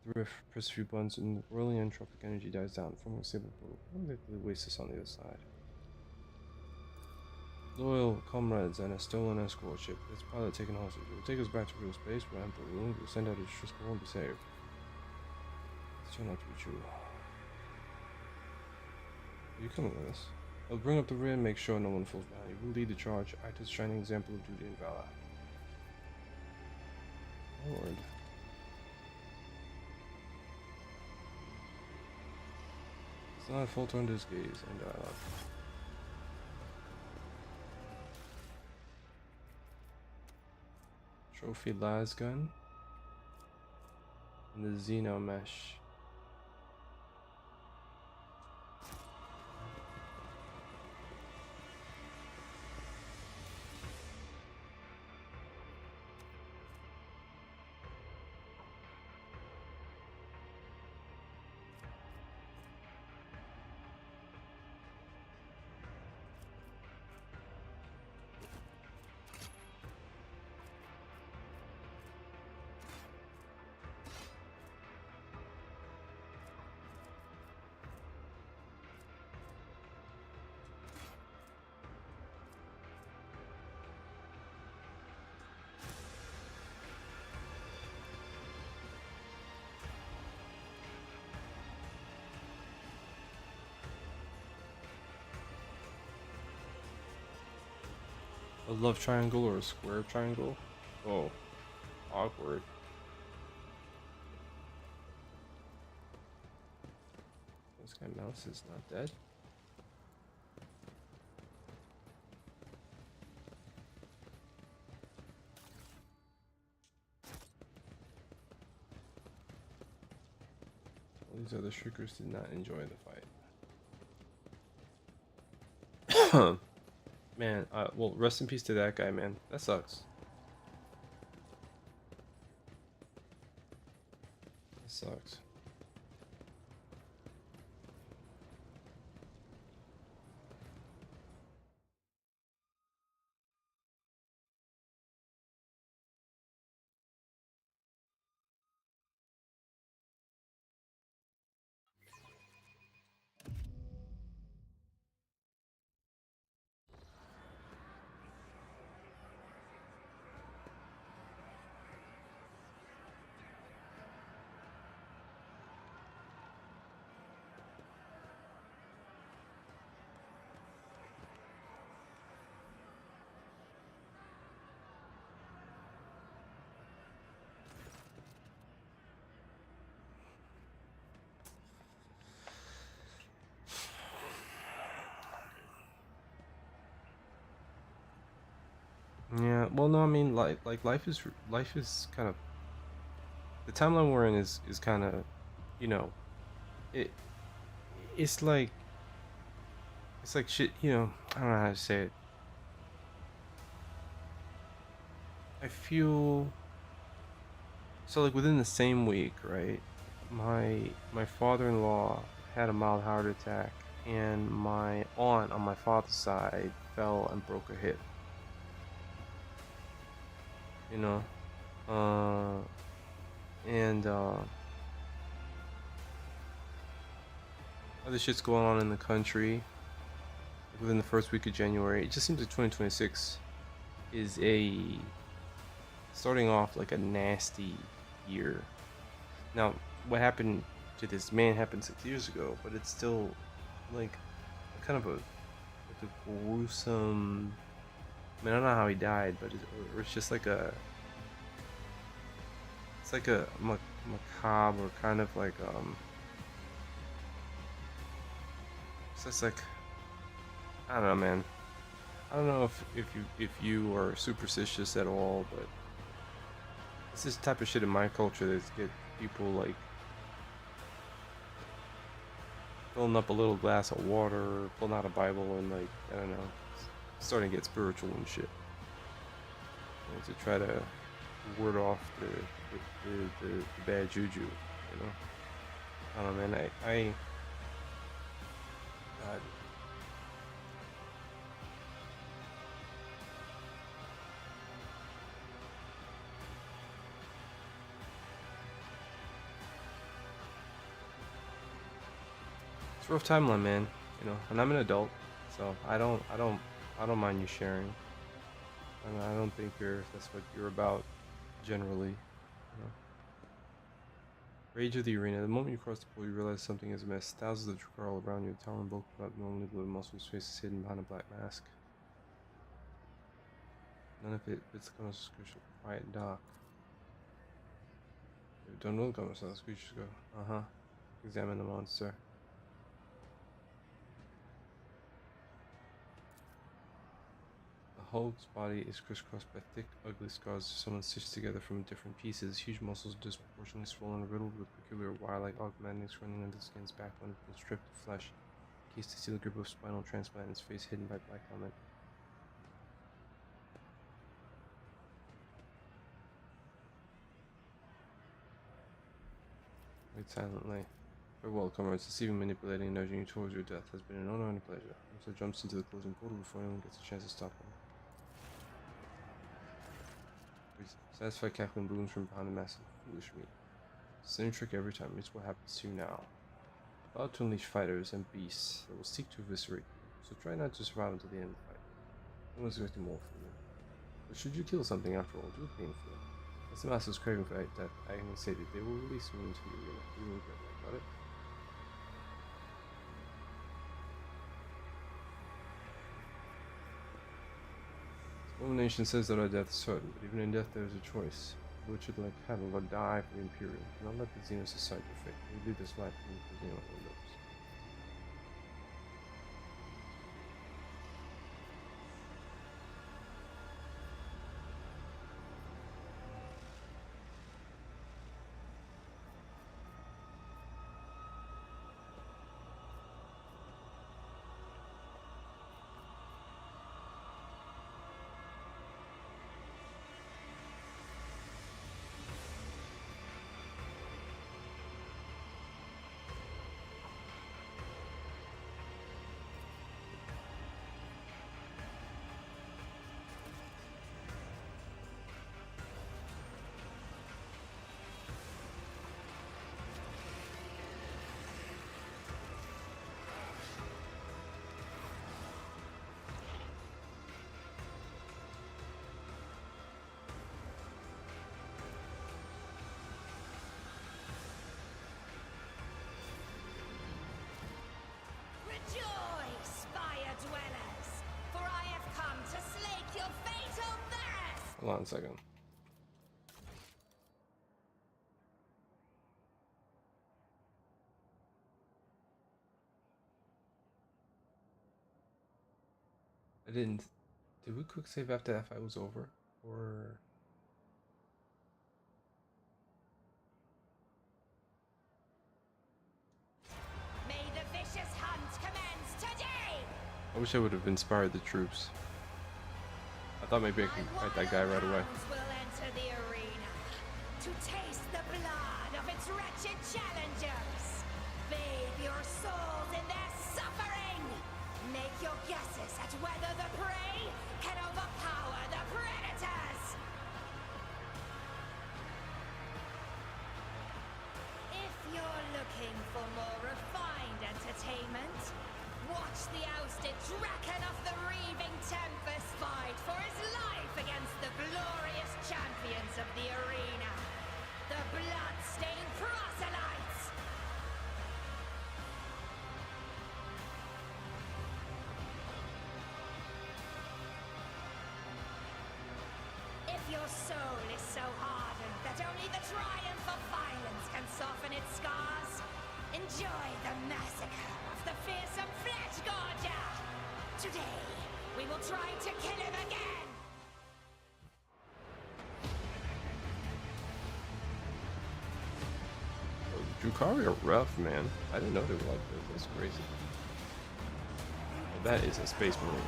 Speaker 1: the rift. Press a few buttons, and whirling entropic energy dies down, forming a stable portal. Why would they waste this on the other side? Loyal comrades and a stolen escort ship. Its pilot taken hostage. It will take us back to real space, where Emperor willing to send out a distress call and be saved. This turned out to be true. Are you coming with us? I'll bring up the rear and make sure no one falls behind you. We'll lead the charge, act as a shining example of duty and valor. Lord. It's not a falter under his gaze and dialogue. Trophy las gun. And the Xeno mesh. A love triangle or a square triangle? Oh, awkward. This guy mouse is not dead. All these other shriekers did not enjoy the fight. Man, well, rest in peace to that guy, man. That sucks. That sucks. Yeah, well, no, I mean, like life is kind of the timeline we're in is kind of, you know, it it's like it's like shit. You know, I don't know how to say it. I feel so like within the same week, right? My father-in-law had a mild heart attack, and my aunt on my father's side fell and broke her hip. You know, uh, and other shit's going on in the country within the first week of January. It just seems like 2026 is a starting off like a nasty year. Now, what happened to this man happened 6 years ago, but it's still like kind of a gruesome. I mean, I don't know how he died, but or it's just like it's like a macabre or kind of like it's just like I don't know, man. I don't know if you are superstitious at all, but it's this type of shit in my culture that get people like filling up a little glass of water, pulling out a Bible, and like I don't know, starting to get spiritual and shit, to try to ward off the bad juju, you know. I don't know, man. God, it's a rough timeline, man. You know, and I'm an adult, so I don't mind you sharing. And I don't think that's what you're about generally. You know. Rage of the arena. The moment you cross the pool, you realize something is amiss. Thousands of trick are all around you. A talon bulk about normally blue muscles, faces hidden behind a black mask. None of it fits the description. Quiet and dark. Don't know the comments. Creatures go. Examine the monster. The Hulk's body is crisscrossed by thick, ugly scars someone stitched together from different pieces. Huge muscles disproportionately swollen, riddled with peculiar wire-like augmentics running under the skin's backbone, been stripped of flesh. Cased to seal a grip of spinal transplant, his face hidden by black helmet. Wait silently. Farewell, comrades. Deceiving, manipulating, and nudging you towards your death has been an honor and a pleasure. So jumps into the closing portal before anyone gets a chance to stop him. Satisfied cackling booms from behind the mask of foolish meat. Same trick every time. It's what happens to you now. About to unleash fighters and beasts that will seek to eviscerate you. So try not to survive until the end of the fight. No one's expecting more from you. But should you kill something after all, do it painfully. As the master's craving for death, I can say that they will release you into the arena. You will regret that. Got it? Illumination says that our death is certain, but even in death there is a choice. We should like Cattle or die for the Imperium. Do not let the Xenos decide your fate. We leave this life beneath the Xenos windows.
Speaker 3: Rejoice, fire dwellers, for I have come to slake your fatal thirst!
Speaker 1: Hold on a second. I didn't. Did we quick save after that fight was over? Or.
Speaker 3: May the vicious hunt commence today!
Speaker 1: I wish I would have inspired the troops. I thought maybe I could fight that guy right away.
Speaker 3: Hounds will enter the arena to taste the blood of its wretched challengers. Bathe your souls in their suffering. Make your guesses at whether the prey can overpower the predators. If you're looking for more refined entertainment, watch the ousted Draken of the Reaving Tempest fight for his life against the glorious champions of the arena, the blood-stained proselytes! If your soul is so hardened that only the triumph of violence can soften its scars, enjoy the massacre of the fearsome flesh gorger! Today, we will try to kill him again!
Speaker 1: Drukhari are rough, man. I didn't know they were like this. That's crazy. That is a Space Marine.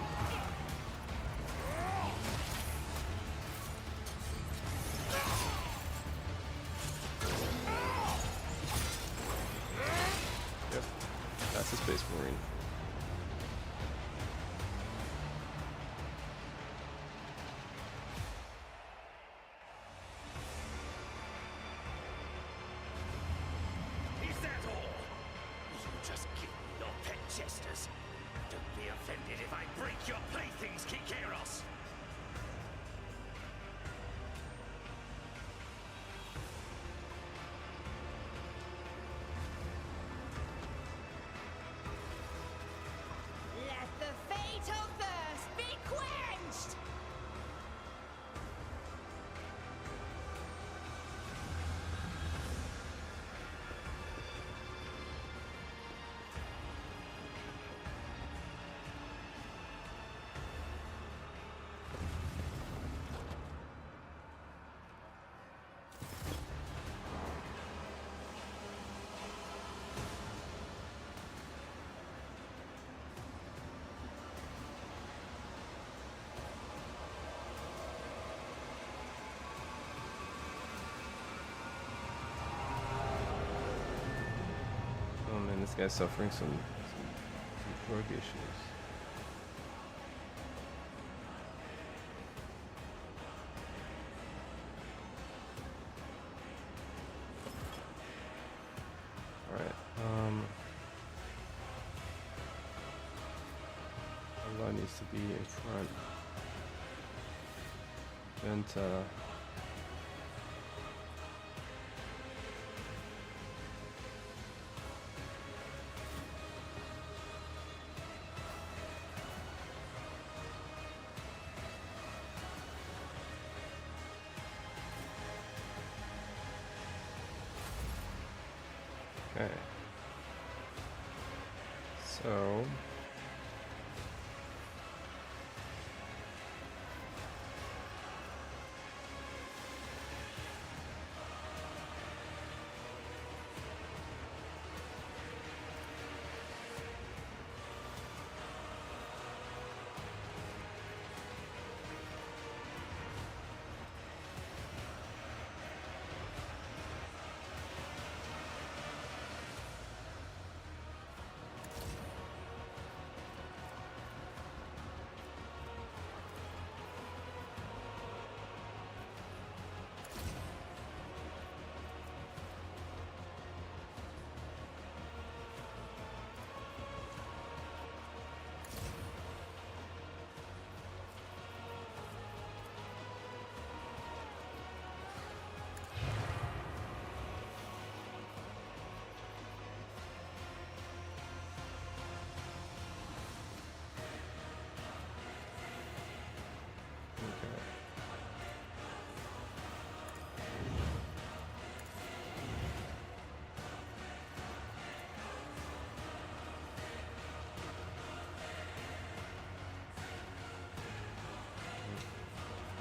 Speaker 1: Yep, that's a Space Marine.
Speaker 2: Is that all? You just give me your pet jesters. Don't be offended if I break your playthings, Kikeros.
Speaker 3: Let the fatal thirst be quenched!
Speaker 1: Oh man, this guy's suffering some drug issues. Alright, Allah needs to be in front. Venta. Okay. So. Okay.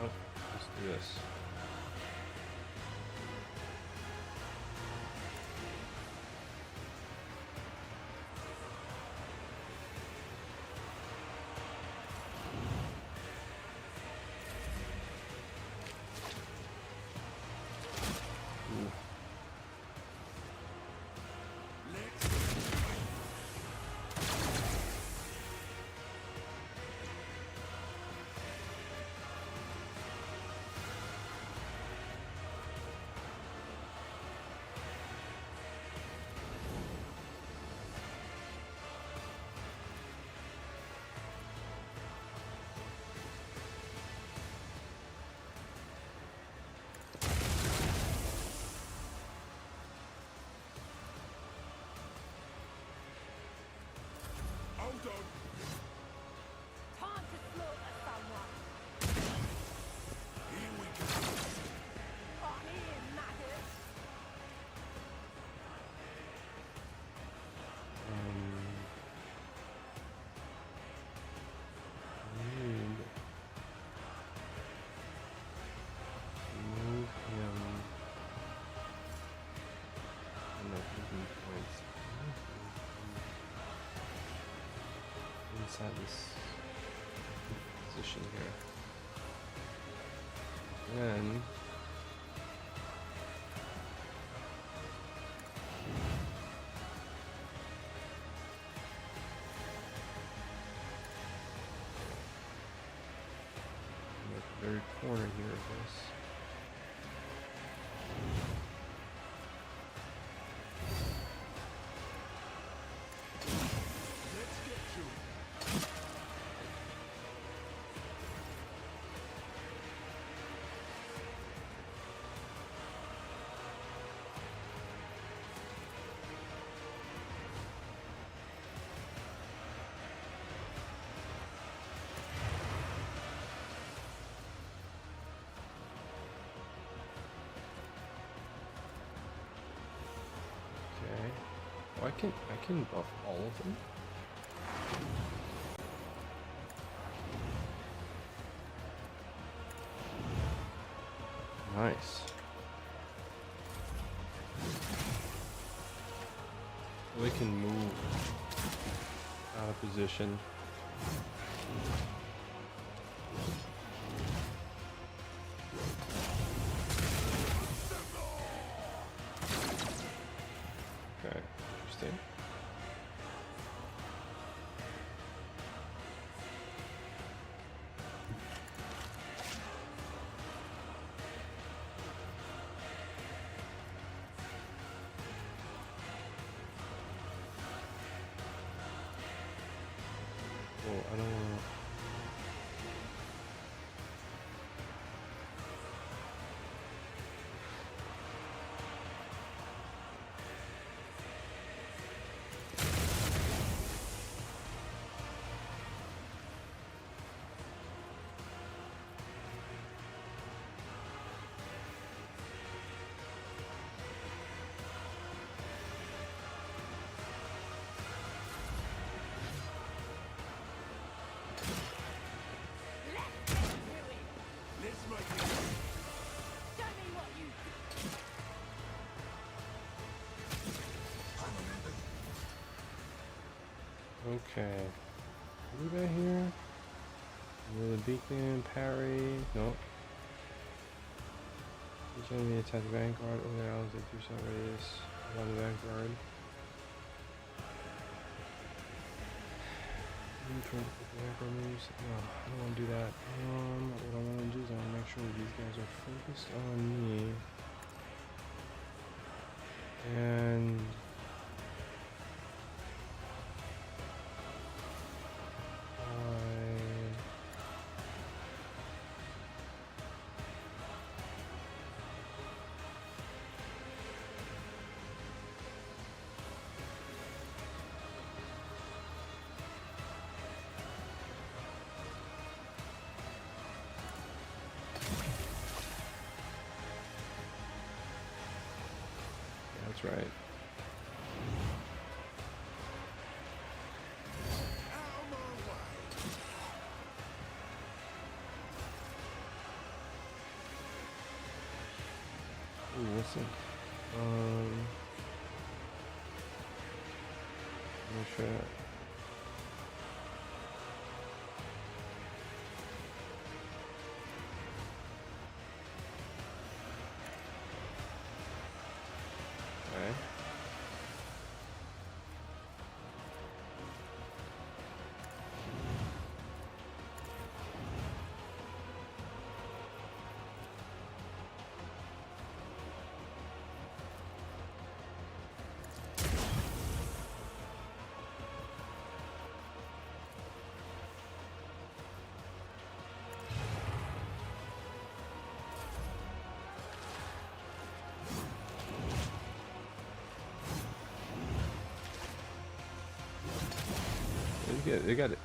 Speaker 1: Oh, let's do this. Ooh.
Speaker 2: Hold on.
Speaker 3: Time to slaughter someone.
Speaker 2: Here we go.
Speaker 3: I'm here, maggot.
Speaker 1: Need to move him. No moving points. Inside this position here. Then in the very corner here of this.
Speaker 2: Let's get to it.
Speaker 1: Okay. Oh, I can buff all of them. Nice. We can move out of position. Okay, interesting. Well, I don't want to. Okay. What do we got here? The beacon, parry. Nope. Each enemy attack the vanguard. Oh, there, I'll do some radius around the vanguard. Trying to put the vanguard moves. No, I don't want to do that. What I want to do is I want to make sure that these guys are focused on me. And that's right. Ooh, let's see. Let me try that. Okay. They got it.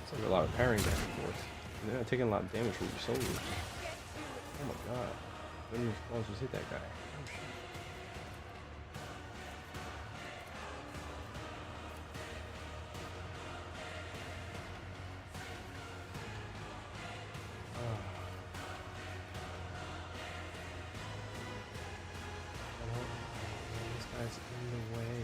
Speaker 1: It's like a lot of parrying back and forth. And they're not taking a lot of damage from your soldiers. Oh my god. Let me just hit that guy. Oh shit. This guy's in the way.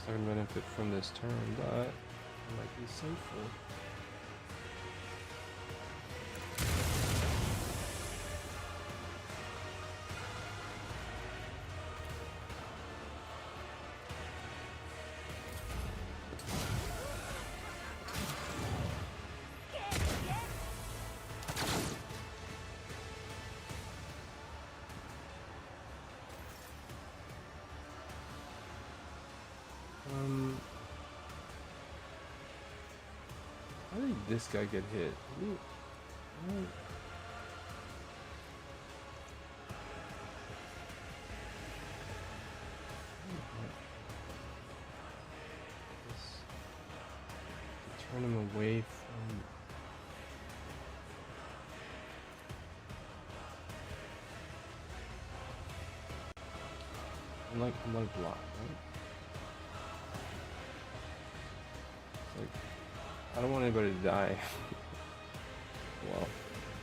Speaker 1: Starting to benefit from this turn, but it might be safer. How did this guy get hit? Turn him away from. I'm like block, right? It's like I don't want anybody to die. Well, I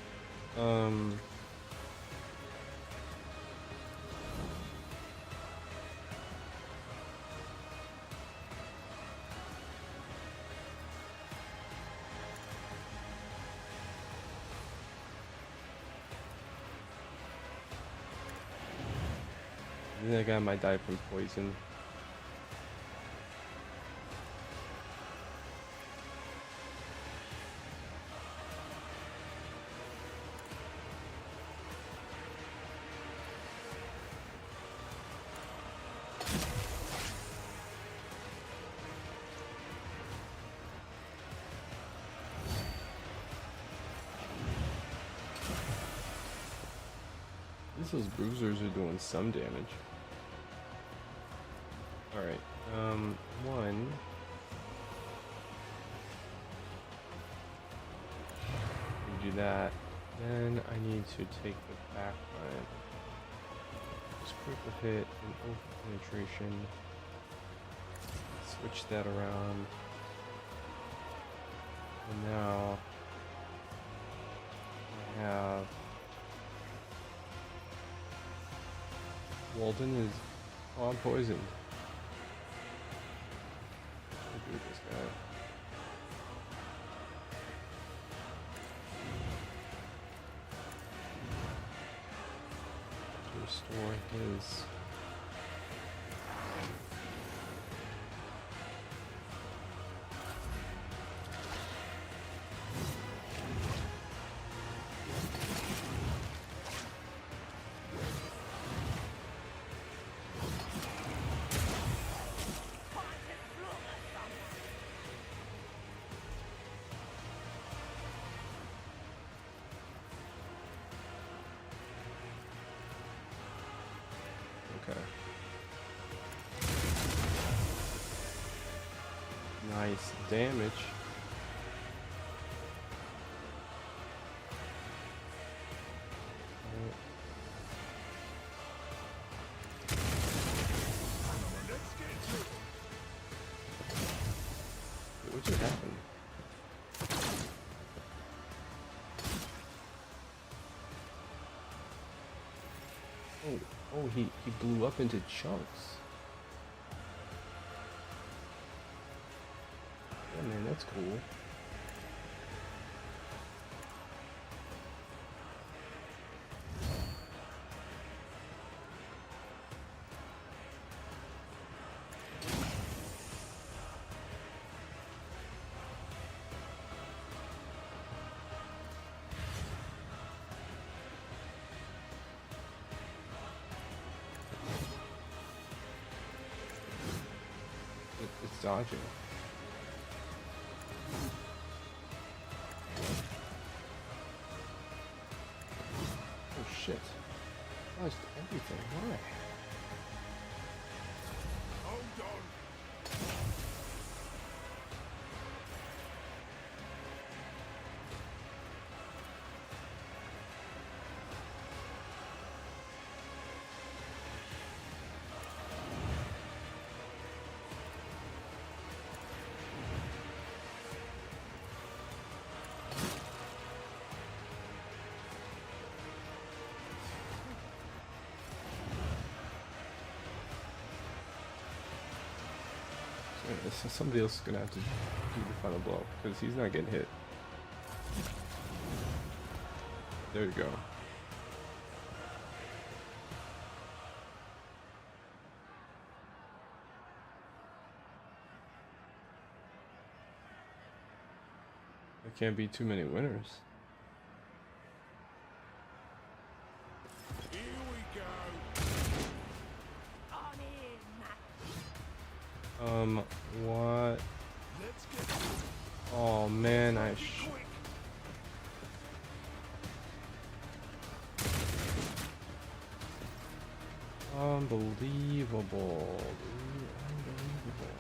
Speaker 1: think that guy might die from poison. At least those bruisers are doing some damage. Alright, one. Do that. Then I need to take the back line. Just critical hit and open penetration. Switch that around. And now I have Walden is poisoned. What do I do with this guy? To restore his. Okay. Nice damage. Wait, what just happened? Oh, he blew up into chunks. Yeah, man, that's cool. It's dodging. Oh shit. Dodged everything. Why?
Speaker 2: Hold on.
Speaker 1: So somebody else is gonna have to do the final blow because he's not getting hit. There you go. There can't be too many winners.
Speaker 2: Here we go.
Speaker 3: On in.
Speaker 1: What?
Speaker 2: Let's get
Speaker 1: Oh man,
Speaker 2: quick.
Speaker 1: Unbelievable, dude. Unbelievable.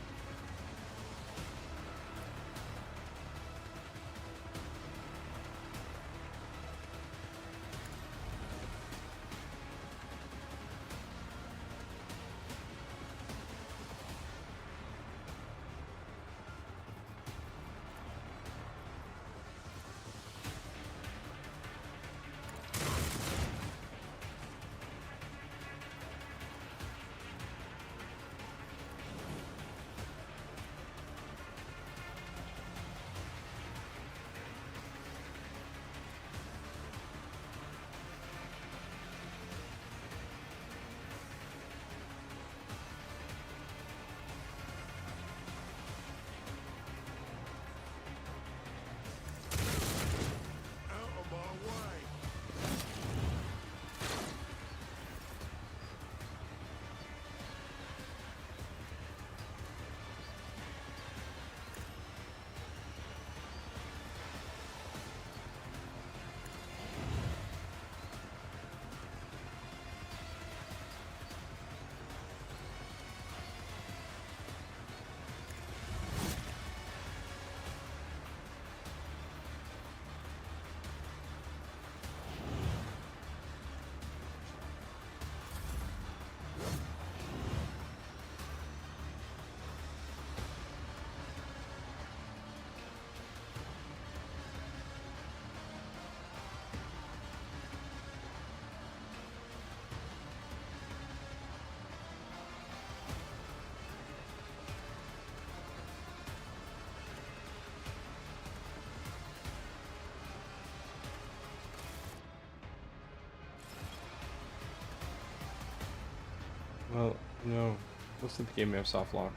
Speaker 1: Well, no. Most of the game we have soft lock.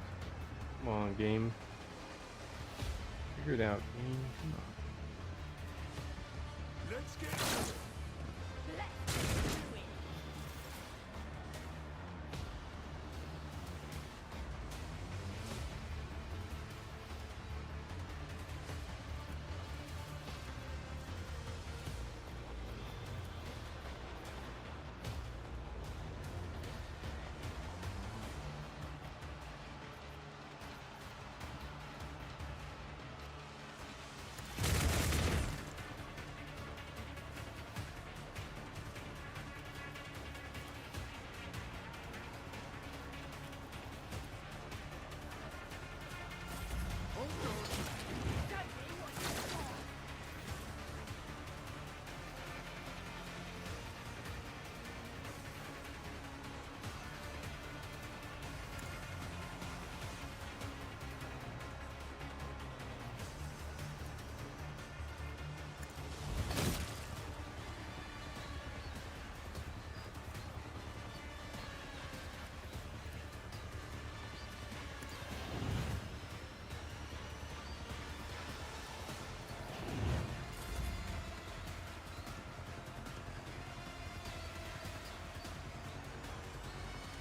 Speaker 1: Come on, game. Figure it out, game. Come on.
Speaker 2: Let's get
Speaker 3: Let's do it.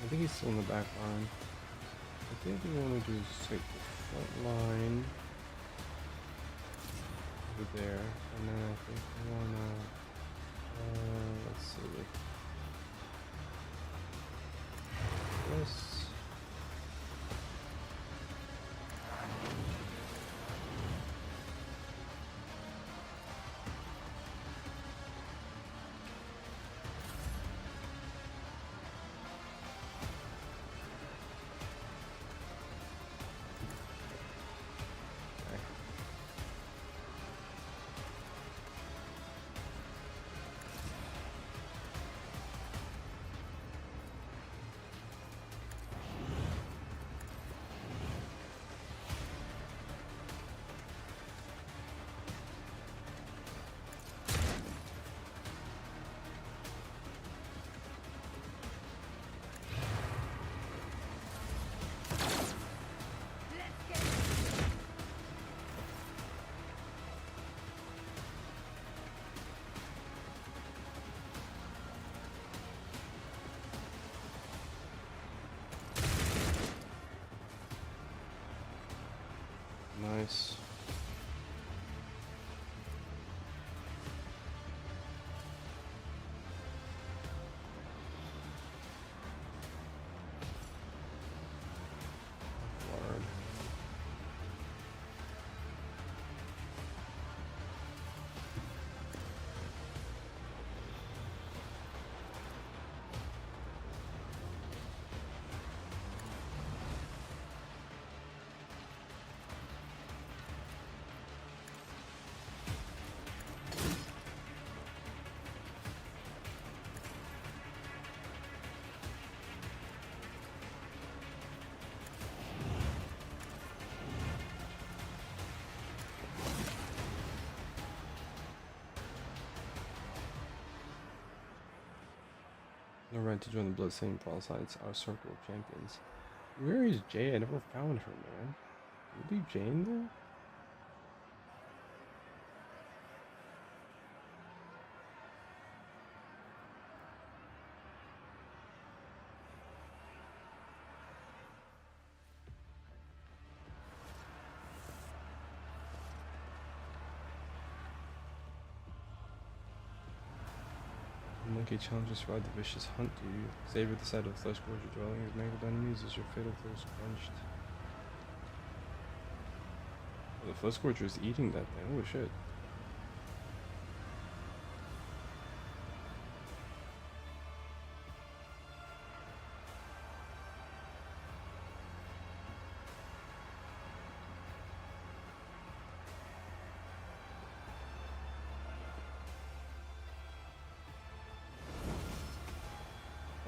Speaker 1: I think he's still in the back line. I think we want to do is take the front line over there, and then I think we want to, let's see, this. Nice. Forward. No right to join the Bloodstained Sides, our circle of champions. Where is Jay? I never found her, man. Did you leave Jay in there? Monkey challenges survive the vicious hunt. Do you savor the sight of the flesh gorge your dwelling? As mangled enemies as your fatal thirst quenched. Oh, the flesh gorger is eating that thing. Holy shit.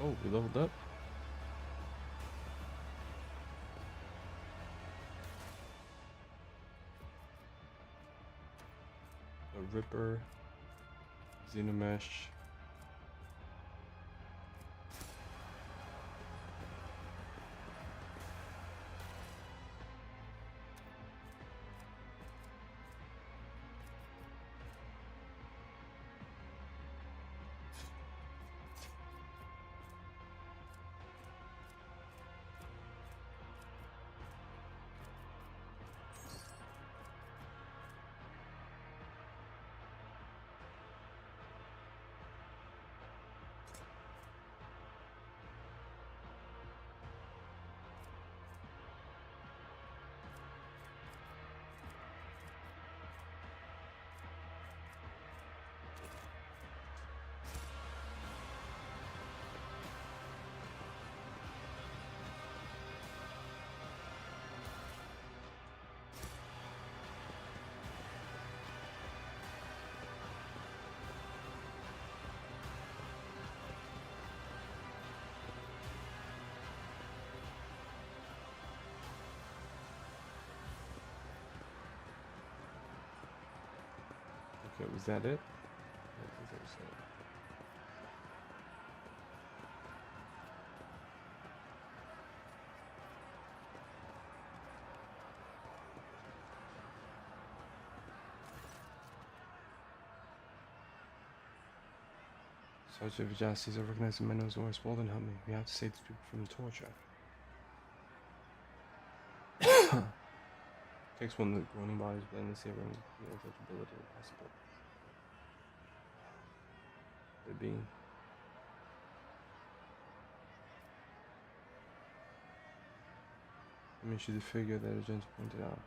Speaker 1: Oh, we leveled up. A Ripper, Xenomesh. Wait, was that it? I think so. Sergeant Vajasi's are recognizing my nose or Walden help me. We have to save these people from the torture. Takes one that groaning bodies blending severing the untouchability impossible. They're being. I mean, she's a figure that agents pointed out.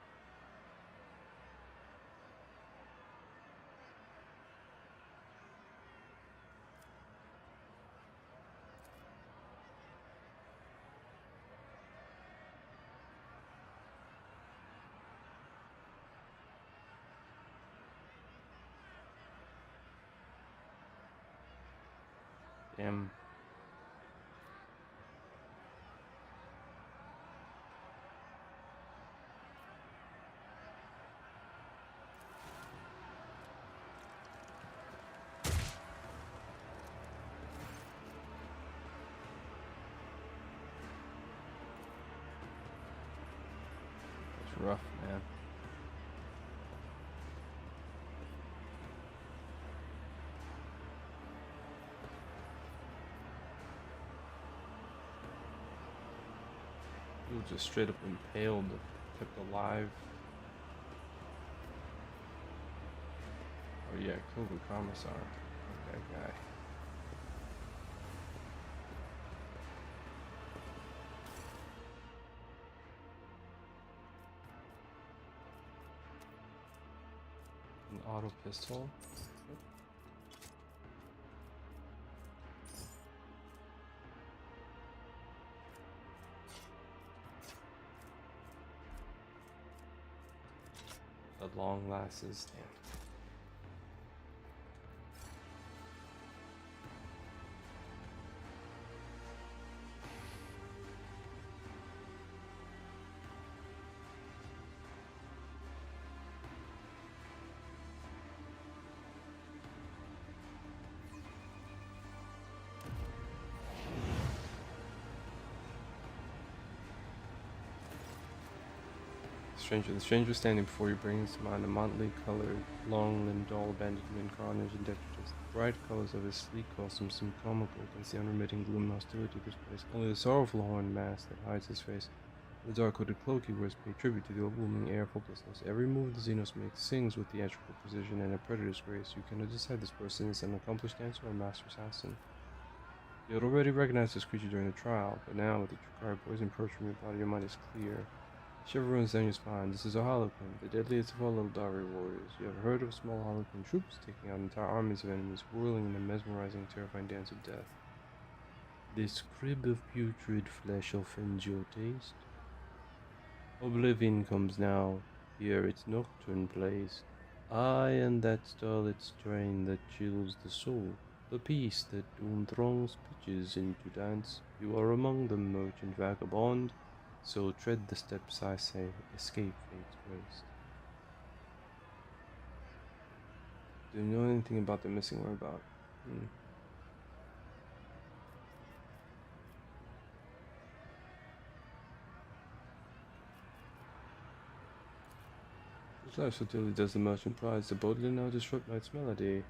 Speaker 1: Damn. It's rough, man. He was just straight up impaled, kept alive. Oh yeah, killed the commissar. Fuck that guy. An auto pistol. The long lasses. Damn. The stranger standing before you brings to mind a motley colored, long-limbed, all-banded human carnage and detritus. The bright colors of his sleek costume seem comical against the unremitting gloom and hostility of this place. Only the sorrowful horned mask that hides his face, the dark-hooded cloak he wears, pay tribute to the overwhelming air of hopelessness. Every move the Xenos makes sings with theatrical precision and a predator's grace. You cannot decide this person is an accomplished dancer or a master assassin. You had already recognized this creature during the trial, but now, with the Tricari poison purged from your body, your mind is clear. Shiver runs down your spine. This is a Holocron, the deadliest of all Eldari warriors. You have heard of small Holocron troops taking out entire armies of enemies, whirling in a mesmerizing, terrifying dance of death. This crib of putrid flesh offends your taste. Oblivion comes now. Hear its nocturne plays. I and that starlit strain that chills the soul. The peace that doom throngs pitches into dance. You are among them, merchant vagabond. So tread the steps I say, escape fate's grace. Do you know anything about the missing whereabouts? Whose life so dearly does the merchant prize, the boldly now disrupt night's melody.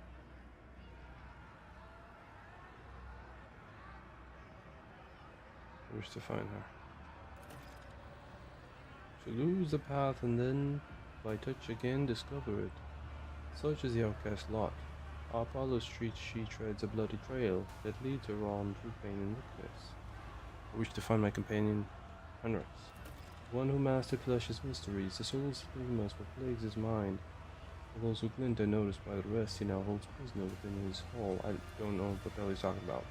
Speaker 1: I wish to find her. To lose the path and then, by touch again, discover it. Such is the outcast lot. Up Apollo Street she treads a bloody trail that leads her on through pain and weakness. I wish to find my companion, Henrix, one who mastered flesh's mysteries, the soul's gleamers what plagues his mind. Of those who glint are noticed by the rest, he now holds prisoner within his hall. I don't know what the hell he's talking about.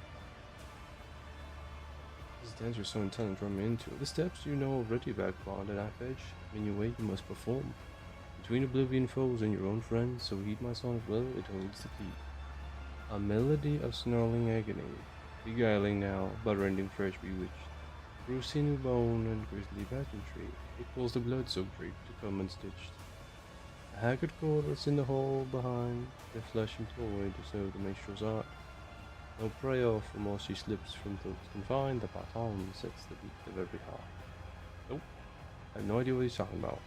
Speaker 1: This dance you're so intent draw me into. The steps you know already, vagabond, at knife edge. When you wait, you must perform. Between oblivion foes and your own friends, so heed my song well, it holds the key. A melody of snarling agony, beguiling now, but rending fresh bewitched. Through sinew bone and grisly pageantry, it calls the blood-soaked drape to come unstitched. A haggard corpse in the hole behind, their flesh employed to serve the minstrel's art. No prayer from all she slips from throats confined, the baton sets the beat of every heart. Nope, I have no idea what he's talking about.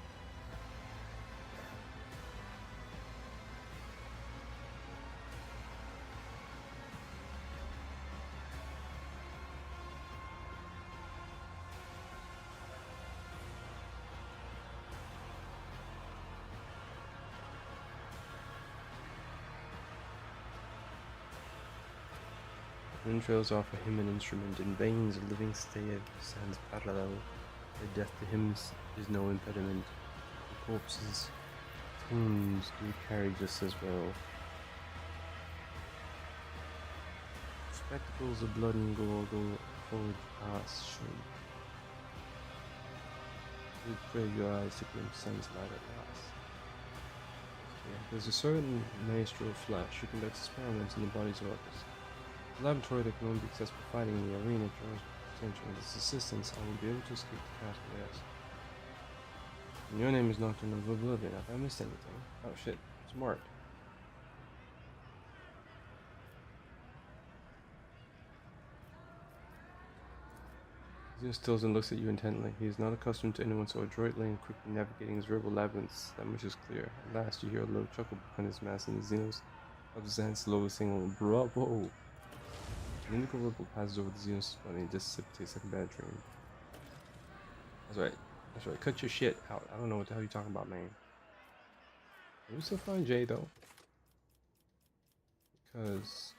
Speaker 1: Then trails offer him an instrument, in veins a living stave stands parallel. The death to him is no impediment. The corpse's tombs do carry just as well. Spectacles of blood and gorgle forge past shriek. We pray your eyes to glimpse sun's light at last. Yeah, there's a certain maestro of flesh who conducts experiments in the bodies of others. The laboratory that can only be accessed by fighting in the arena draws attention. With its assistance, I will be able to escape the cast players. And your name is Nocturne of Oblivion. Have I missed anything? Oh shit, smart. Zeus stills and looks at you intently. He is not accustomed to anyone so adroitly and quickly navigating his verbal labyrinths. That much is clear. At last, you hear a low chuckle behind his mask, and Zeus rubs his hand slowly, saying, "Bravo!" An indigo ripple passes over the Xenos' body and dissipates like a bad dream. That's right. That's right. Cut your shit out. I don't know what the hell you're talking about, man. Can we still find Jay, though? Because...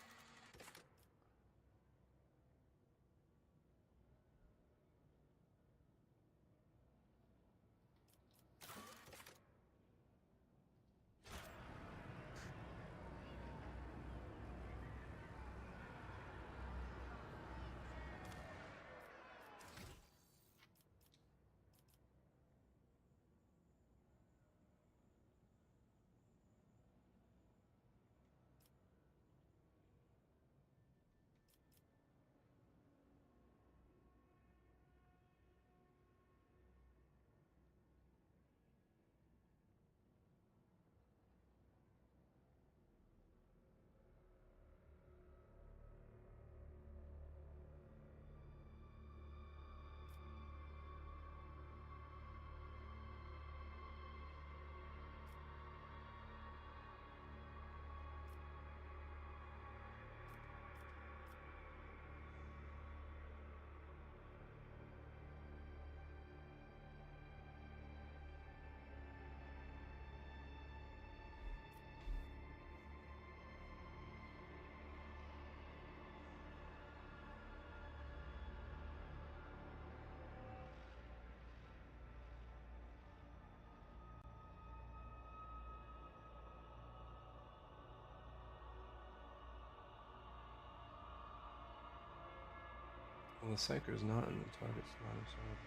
Speaker 1: Well, the Psyker is not in the target's line of sight.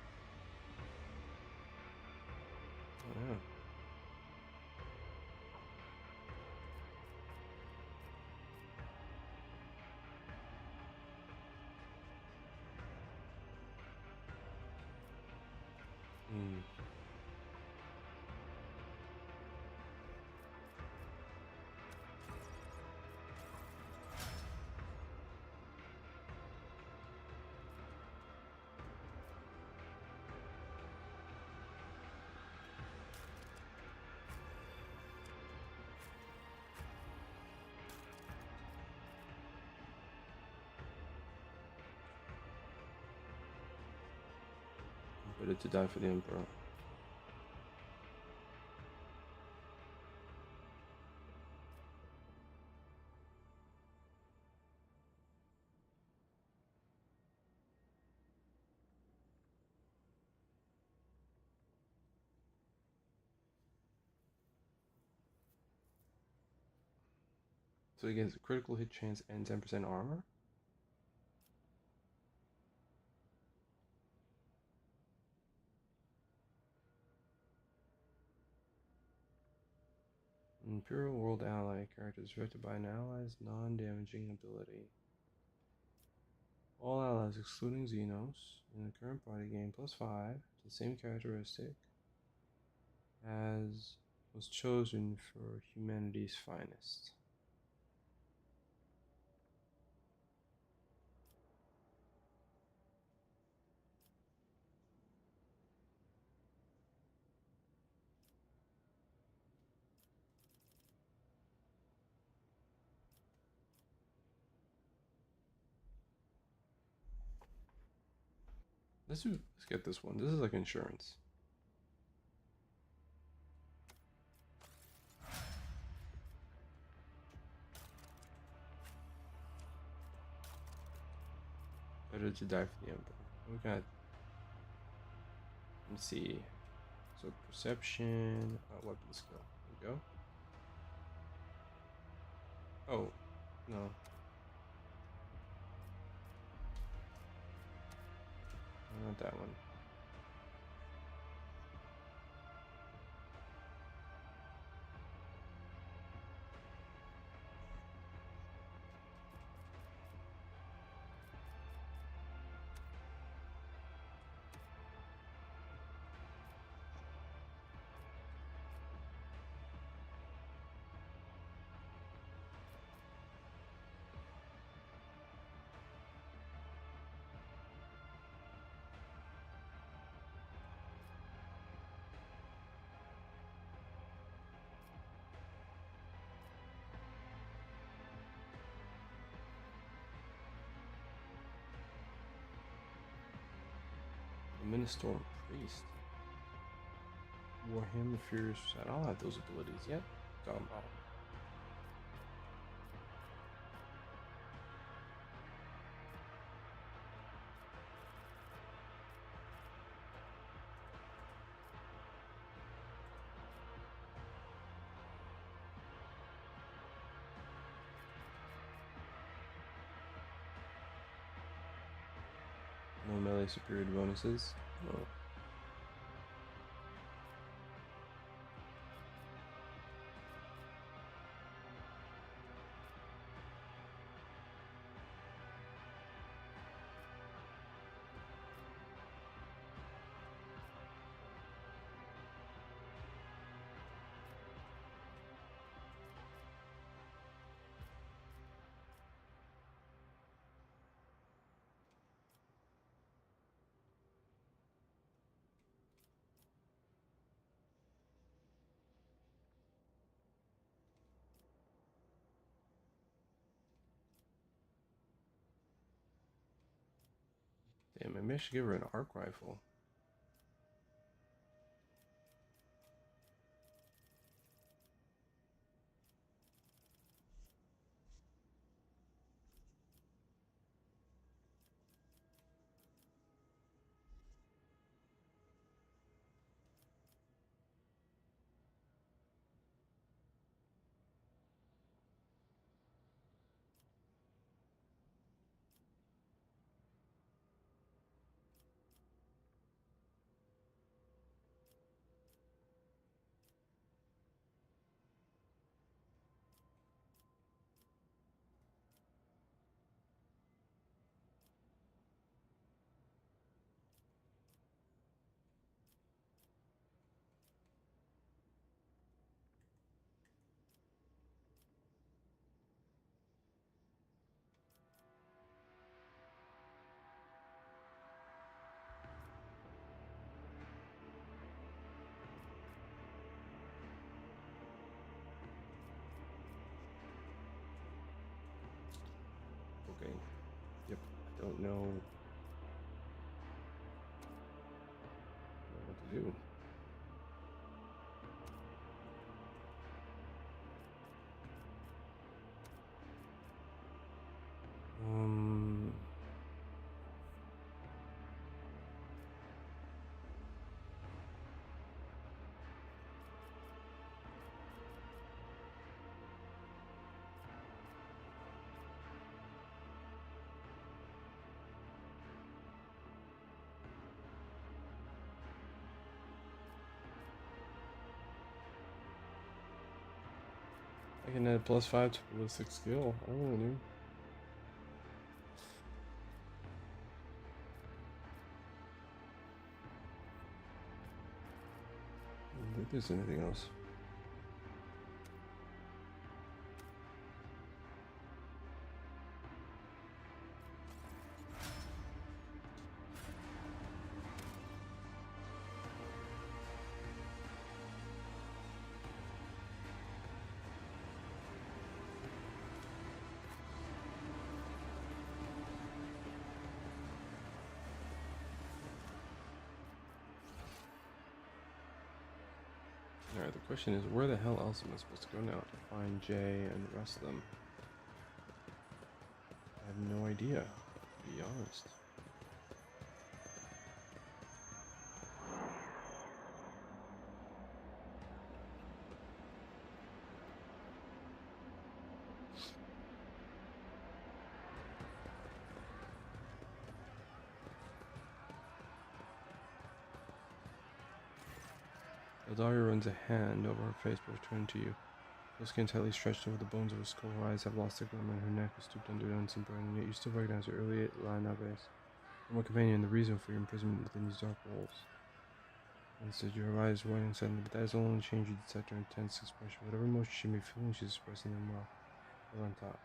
Speaker 1: Oh, yeah. Hmm. Better to die for the Emperor. So he gets a critical hit chance and 10% armor? Imperial World Ally character is directed by an ally's non-damaging ability. All allies excluding Xenos in the current party gain +5 to the same characteristic as was chosen for humanity's finest. Let's get this one. This is like insurance. Better to die for the emperor. We got. Let's see. So perception, weapon skill. There we go. Oh, no. Not that one. The Ministorm Priest. Warhammer Furious. I don't have those abilities yet. Talking about. No melee superiority bonuses. Oh. Damn, maybe I should give her an arc rifle. Okay. Yep. I don't know what to do. Um. I can add +5 to ballistic skill. I don't know. I don't think there's anything else. Alright, the question is, where the hell else am I supposed to go now to find Jay and the rest of them? I have no idea, to be honest. Eldaria runs a hand over her face before turning to you. Her skin tightly stretched over the bones of her skull. Her eyes have lost their glimmer, and her neck is stooped under an unseen burden, and yet you still recognize her early line of base. I'm a companion, the reason for your imprisonment within these dark walls. Instead, your eyes widening suddenly, but that is the only change you detect her intense expression. Whatever emotion she may be feeling, she's expressing them well. Well on top.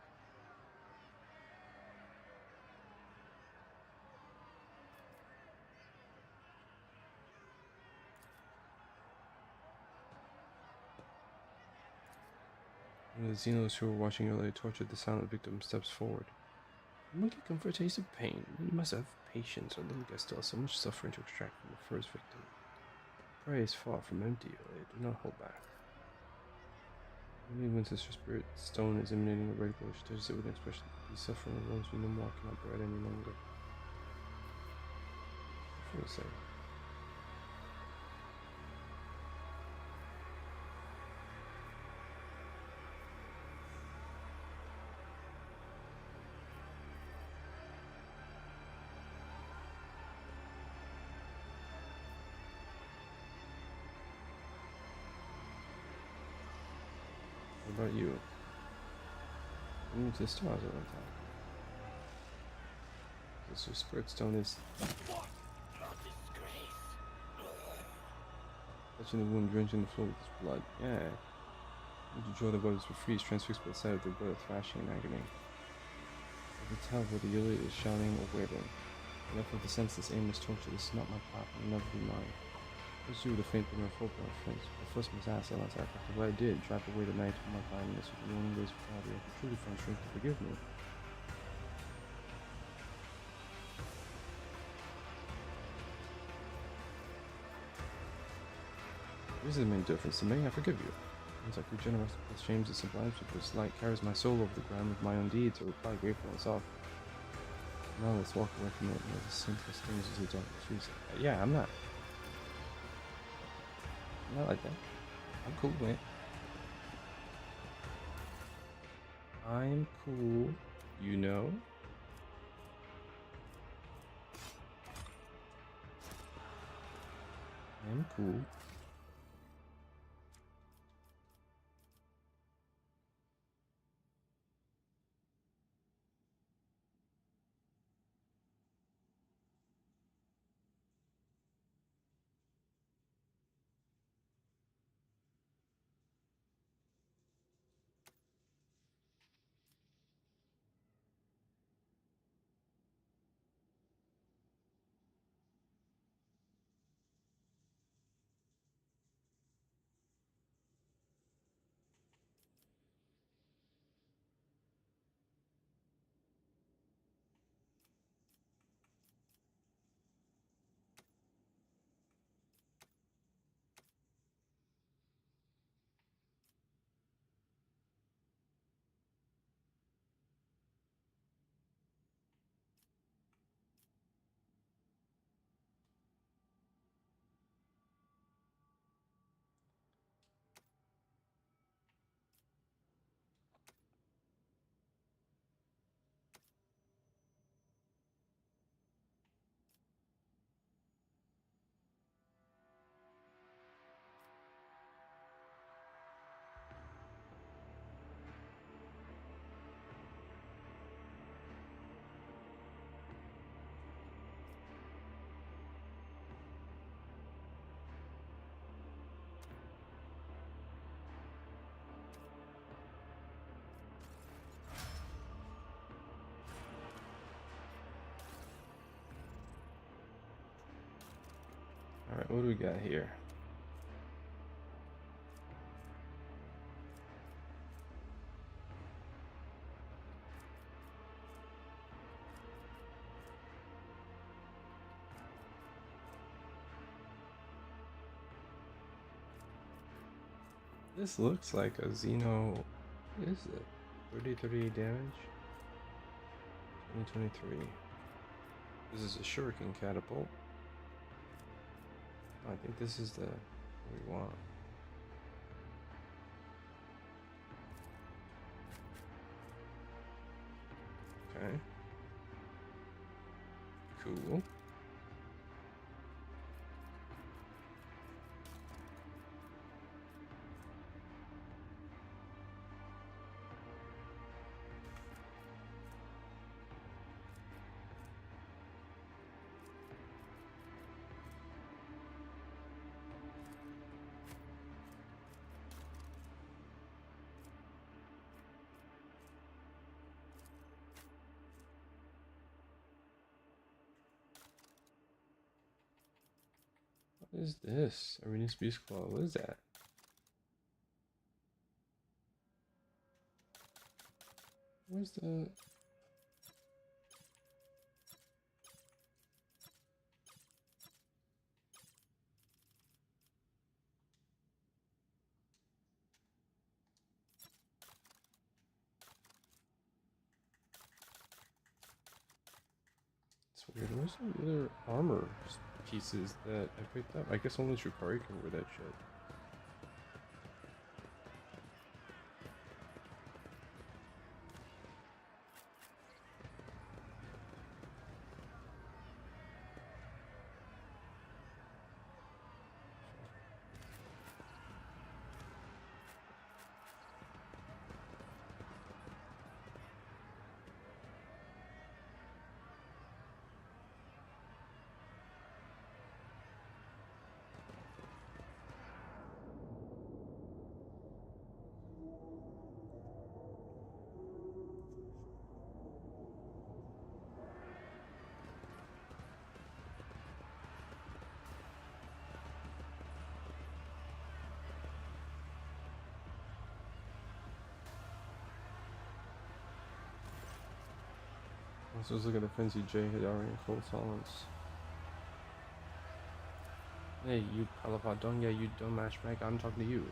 Speaker 1: One of the Xenos who were watching earlier tortured the silent victim steps forward. A monkey come for a taste of pain. You must have patience, or little guy still has so much suffering to extract from the first victim. Prey is far from empty, Elia. Do not hold back. Only when Sister Spirit Stone is emanating a red glow, she touches it with an expression. The suffering of those we no more cannot bear it any longer. What should I say? What about you? The stars are on top. Sister Spirit Stone is
Speaker 2: What a disgrace!
Speaker 1: touching the wound, drenching the floor with his blood. Yeah. When you draw the webs for freeze, transfixed by the sight of their brother thrashing in agony. I can tell whether Yulia is shouting or wavering. Enough of the senseless, aimless torture. This is not my path, and will never be mine. Let's do with a faint glimmer of hope in our friends. I first must ask, I must act after what I did, drive away the night of my blindness with the only ways of reality. I can truly find strength to forgive me. This is the main difference to me. I forgive you. Once I prove generosity plus shames the sublime people's light carries my soul over the ground with my own deeds, I reply grateful and soft. Now let's walk away from it and the simplest things as the darkness. Yeah, I'm not like that. I'm cool with it. I'm cool, you know. I'm cool. Alright, what do we got here? This looks like a Xeno. What is it? 38 damage? 2023. This is a shuriken catapult. I think this is the what we want. Okay. Cool. What is this? Arena's Beast Claw. What is that? Where's the... It's weird. Where's the other armor pieces that I picked up? I guess only Shikari can wear that shit. Let's just look at the fancy J Hidari and Cold Silence. Hey, you Palavadon, yeah, you dumb matchmaker, I'm talking to you.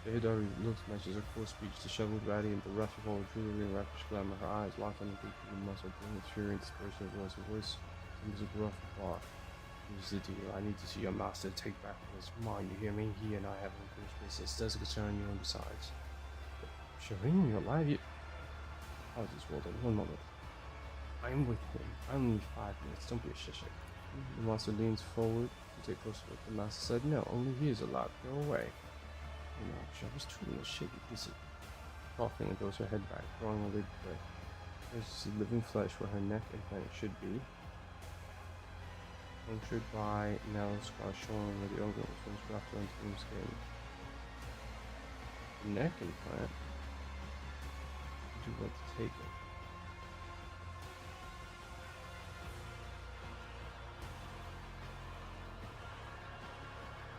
Speaker 1: J Hidari looks matches her cool speech, disheveled body, and the rush of all jewelry and rapish glamour. Her eyes locked on the big muscle, bringing its fury and dispersion of voice. Her voice seems a gruff bark. Use the deal. I need to see your master take back what is mine. You hear me? He and I have unfinished business. Does concern you, and besides. Shireen, you're alive. I'll just roll in 1 moment. I'm with him. I only need 5 minutes. Don't be a shishik. The monster leans forward to take a closer look. The master said, no, only he is alive. Go away. You know, I was tooling the shit, you piece of... Coughing and throws her head back, drawing a big breath. There's to see living flesh where her neck and planet should be. Punctured by narrow scars showing where the organ was once grafted onto the skin. The neck implant? Do what to take it.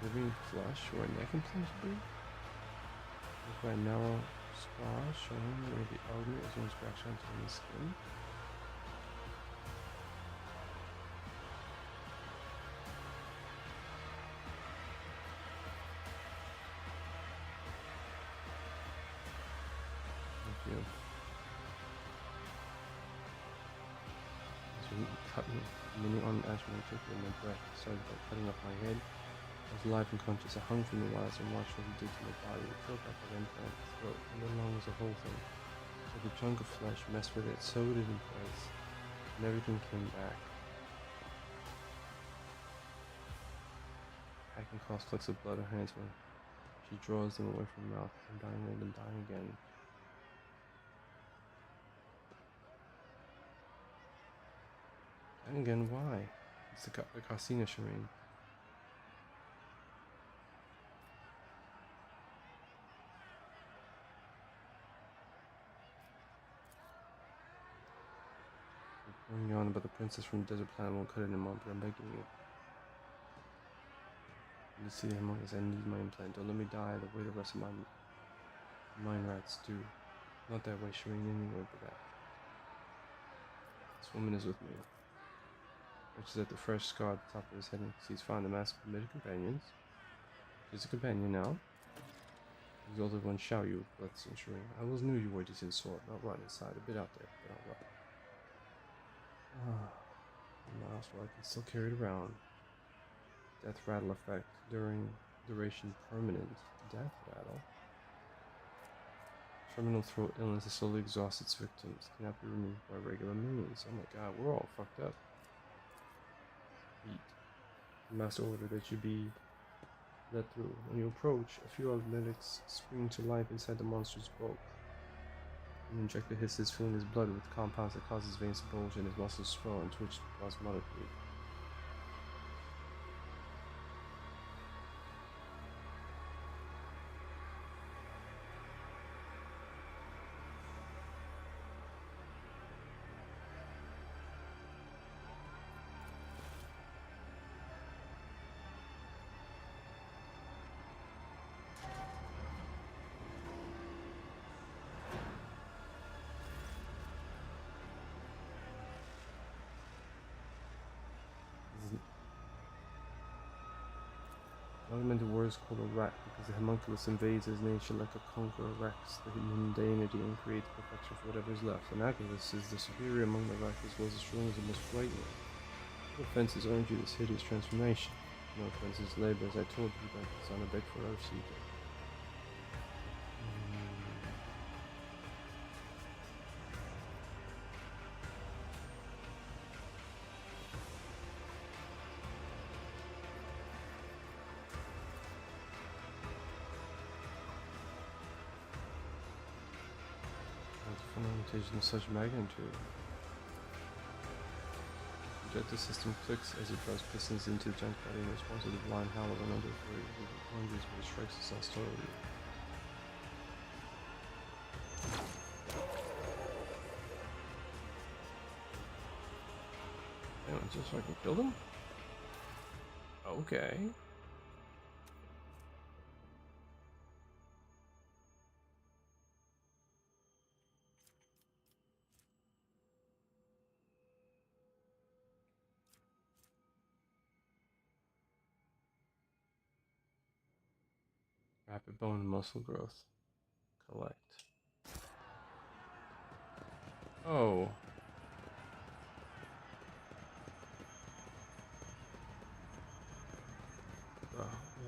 Speaker 1: Living flesh where neck implants should be? By narrow scars showing where the organ was once grafted onto the skin. You. So he cut me. Many on Ashman took in my breath. Started by cutting off my head. I was alive and conscious. I hung from the wires and watched what he did to my body. It felt like an implant, the throat, and the lung was a whole thing. Like a chunk of flesh messed with it, sewed it in place, and everything came back. Hacking coughs flecks of blood her hands when she draws them away from her mouth. I'm dying and then dying again. And again, why? It's the Casina Shireen. I'm going on about the princess from the desert planet won't cut it in a month, but I'm begging you. You see the humongous, I need my implant. Don't let me die the way the rest of my mind rats do. Not that way, Shireen, anyway, but that. This woman is with me. Which is at the fresh scar at the top of his head and sees found a mask of committed companions. She's a companion now. Exalted one, shout you with breath censuring. I always knew you were just in sword, not run inside, a bit out there, but I'll run. Ah, the mouse I can still carry it around. Death rattle effect duration permanent. Death rattle? Terminal throat illness is slowly exhausts its victims. Cannot be removed by regular means. Oh my god, we're all fucked up. Eat. The master ordered that you be let through. When you approach, a few automatics spring to life inside the monster's bulk. An injector hisses, filling his blood with compounds that cause his veins to bulge and his muscles swell and twitch spasmodically. Augmented word is called a rat because the homunculus invades his nature like a conqueror wrecks the mundanity and creates perfection for whatever is left. An activist is the superior among the wreck as well as the strongest and most frightening. No offenses earned you this hideous transformation. No offenses labor, as I told you back the son of beg for our seeker. Phenomenation of such magnitude. The projector system clicks as it drives pistons into the giant body in response to the blind howl of another fury who plunges when it strikes its austerity. Damn, just so I can kill them? Okay. Rapid bone and muscle growth. Collect. Oh.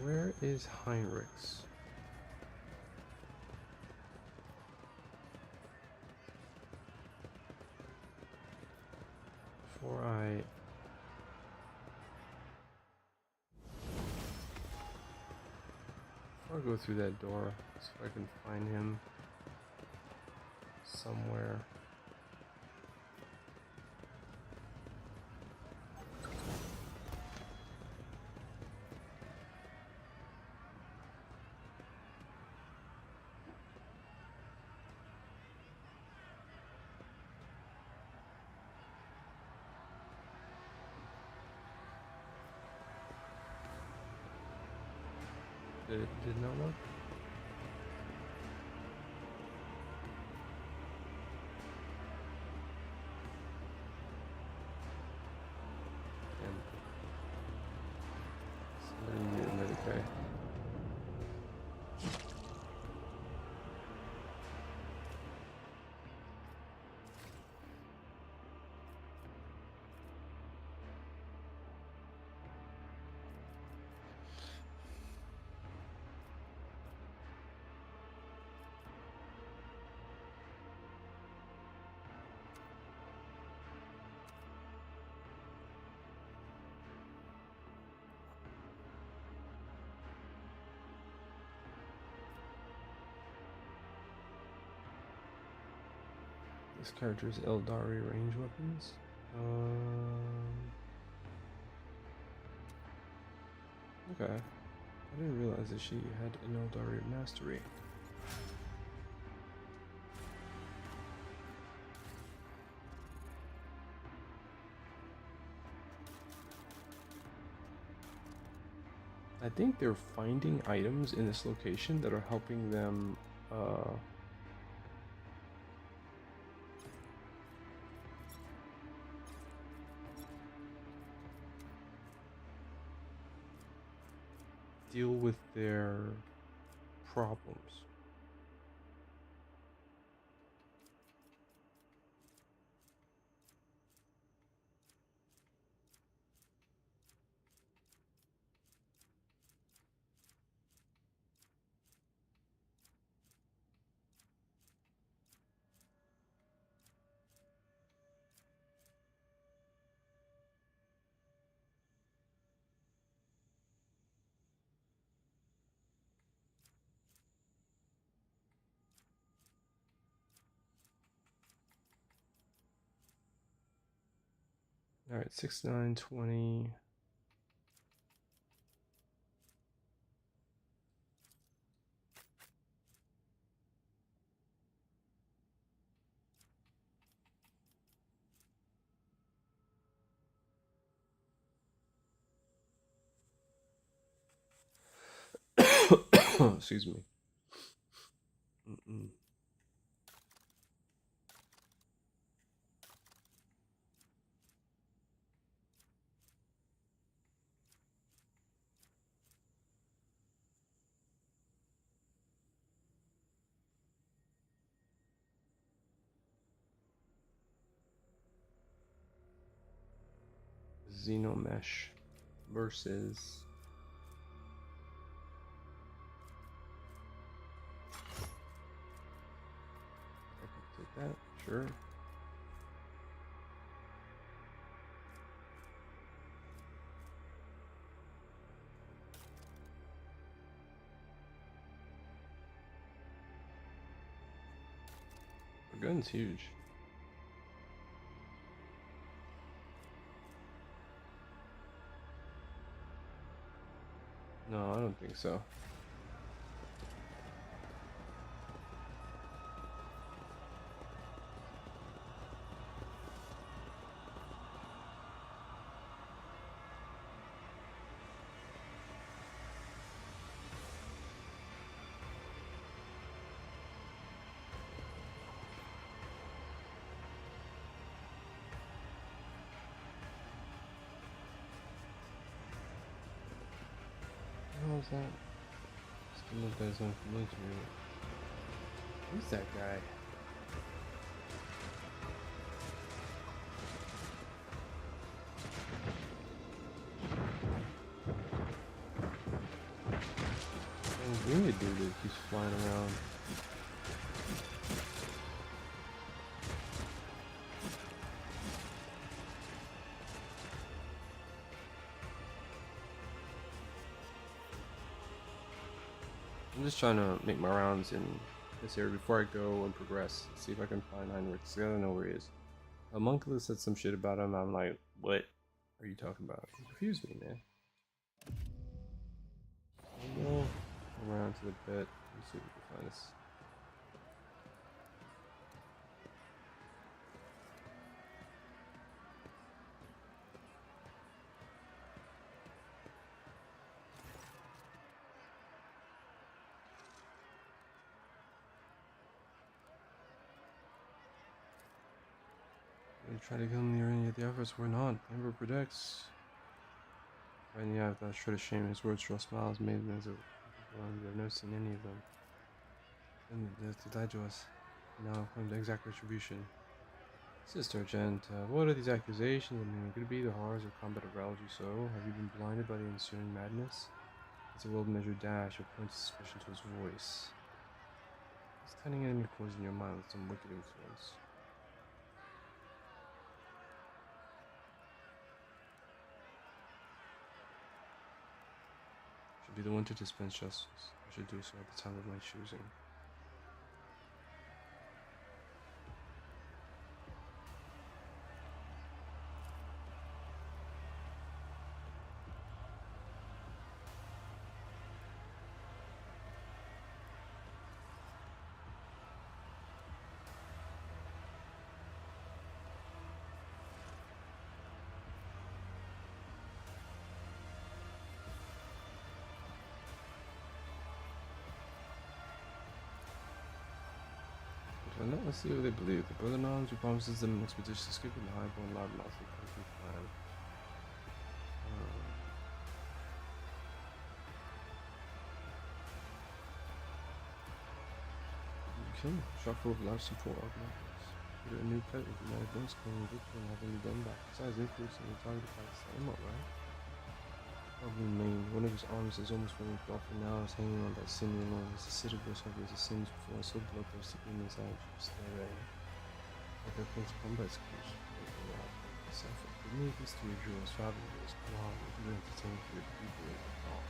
Speaker 1: Where is Heinrichs? Before I go through that door, see if I can find him somewhere. Did not work? Damn. Somebody need a Medicaid. This character's Eldari range weapons. Okay. I didn't realize that she had an Eldari mastery. I think they're finding items in this location that are helping them deal with their problems. All right, 6, 9, 20. Excuse me. Xenomesh versus I can take that, sure. The gun's huge. No, I don't think so. What was that? Still look that is unfamiliar to me. Who's that guy? That winged dude that keeps flying around. I'm just trying to make my rounds in this area before I go and progress. See if I can find Heinrich. I gotta know where he is. A Homunculus said some shit about him. I'm like, what are you talking about? You confused me, man. I'll go around to the pit. Let's see if we can find this. We try to kill him near any of the efforts. We're not. Amber predicts. Right in the eye, without a shred of shame, his words draw smiles, made him as a we have never seen any of them. And they lied to us. Now come to exact retribution. Sister Gent, what are these accusations? I mean, could it be the horrors of combat aroused you so? Have you been blinded by the ensuing madness? It's a well-measured dash of pointed suspicion to his voice. This cunning enemy poisoned your mind with some wicked influence. Should be the one to dispense justice. I should do so at the time of my choosing. Well, now let's see what they believe. The brother Noms who promises them an expeditious escape from the high-born loudmouth country plan. him. Shot full of life support augments. Get a new pet with dramatic noise claiming victory and having you done back. Besides influencing the target by the same up, right? Probably main. One of his arms is almost running off, and now is hanging on by sinew alone. His acidic was heavy as the sins before, so bloodthirsty in his eyes. Stare at like a close combat skills. The new history of yours, fabulous. Come on, if you entertain for your people as a call.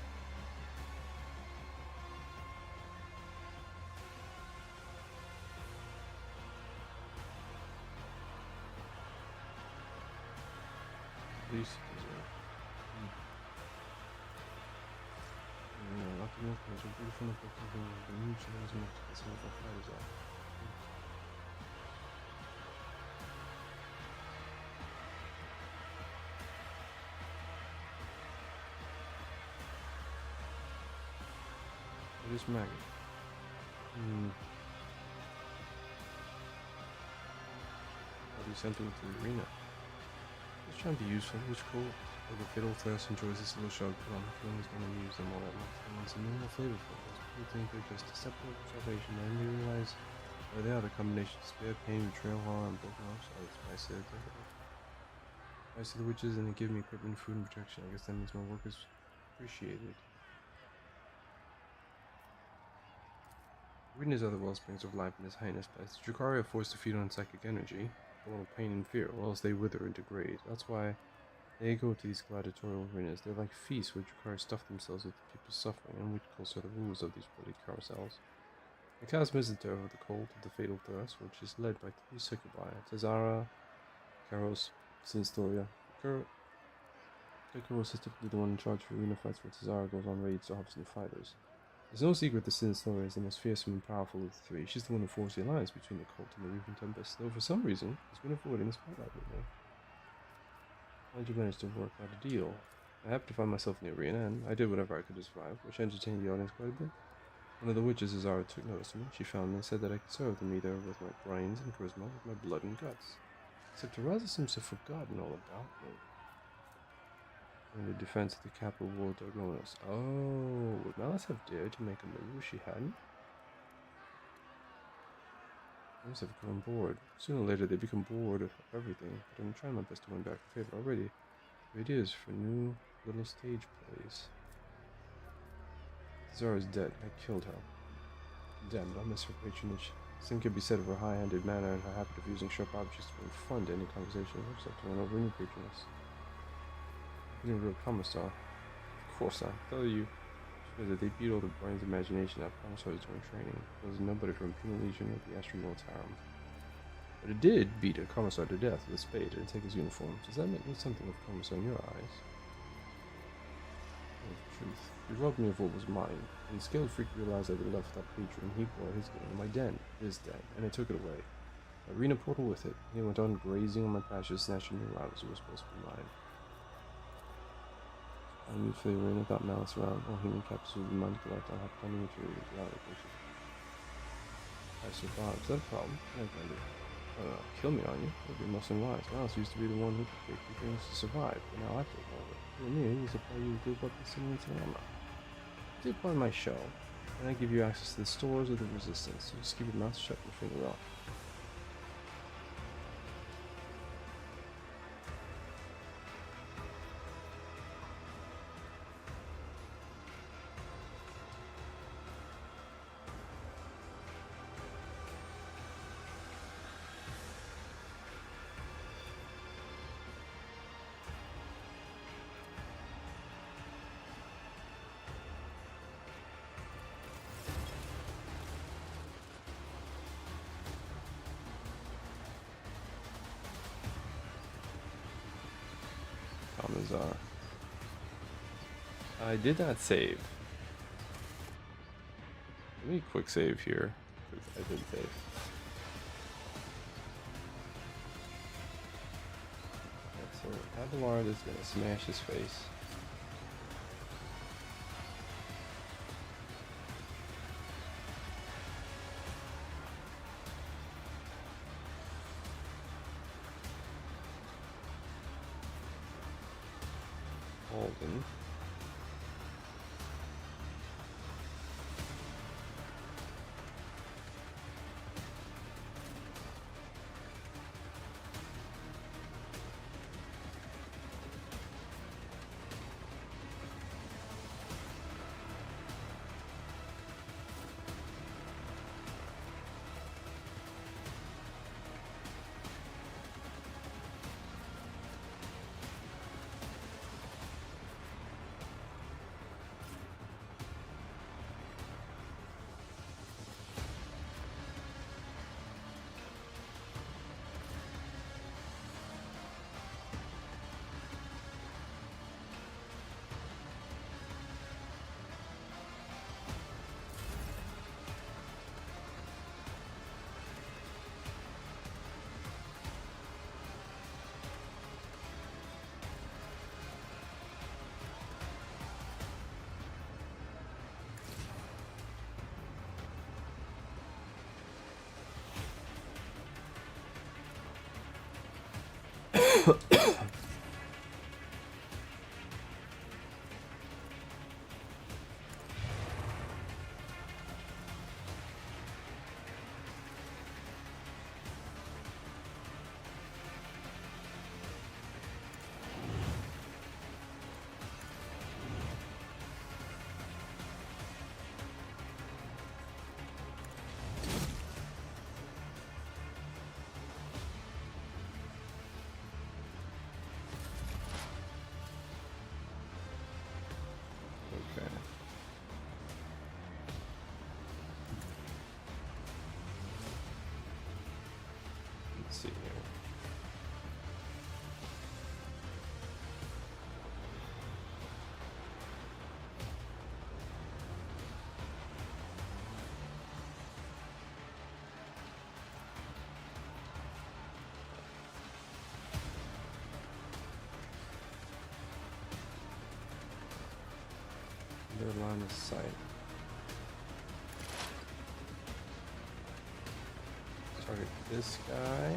Speaker 1: Please, not the milk was a beautiful and perfect thing. The new channel is much as some of our fighters are. What is maggot? I'll do something to the arena. Just trying to be useful, which cool. Like a fiddle thirst enjoys this little show put on. Feelings don't amuse them all that much. They want some more flavorful. People think they're just a separate salvation, and they realize they are the combination of despair, pain, betrayal, horror, and broken hearts. Oh, it's my set. I see the witches and they give me equipment, food, and protection. I guess that means my work is appreciated. Reading his other wellsprings of life in his highness place, the Drukhari are forced to feed on psychic energy, born of pain and fear, or else they wither and degrade. That's why they go to these gladiatorial arenas. They're like feasts where Drukhari stuff themselves with the people's suffering, and which also are the rules of these bloody carousels. The chasm is the terror of the cold, of the fatal thirst, which is led by three succubi, Tazara, Karos, Sinstoria. Karos is typically the one in charge for arena fights, where Tazara goes on raids to harvest new fighters. There's no secret that Sinstoria is the most fearsome and powerful of the three. She's the one who forged the alliance between the cult and the Reaping Tempest, though for some reason has been avoiding the spotlight lately. How did you manage to work out a deal? I happened to find myself in the arena, and I did whatever I could to survive, which entertained the audience quite a bit. One of the witches, Zara, took notice of me. She found me and said that I could serve them either with my brains and charisma or with my blood and guts. Except Taraza seems to have forgotten all about me. In the defense of the capital war Dargonos. Oh, would Malice have dared to make a move if she hadn't? I must have grown bored. Sooner or later they become bored of everything, but I'm trying my best to win back her favor already. The idea is for new little stage plays. Zara's dead. I killed her. Damn it, I'll miss her patronage. Same could be said of her high-handed manner and her habit of using sharp objects to bring fun to any conversation. I just have to run over new patroness. You're a real commissar. Of course not. I tell you, that they beat all the brain's imagination out of commissars during training. It was nobody from Penal Legion or the Astral Militarum. But it did beat a commissar to death with a spade and take his uniform. Does that make me something of a commissar in your eyes? Truth. You robbed me of what was mine. And the Scaled Freak realized I'd been left without patron. He brought his game, my den, his den, and I took it away. My arena portal with it. And he went on grazing on my pastures, snatching new rivals who were supposed to be mine. I moved for the arena without Malice around. All human captives would be mine to collect. I'll have plenty of material without it. I survived. Is that a problem? I'm gonna do. Kill me, aren't you? That would be most unwise. Malice used to be the one who could take the things to survive, but now I take all of it. For me, he was supply you with weapons similar to armor. Take part in my show, and I give you access to the stores of the resistance. So just keep your mouth shut and finger off. Commissar. I did not save. Let me quick save here, because I did save. So Abelard is gonna smash his face. Alden. their line of sight. Target this guy.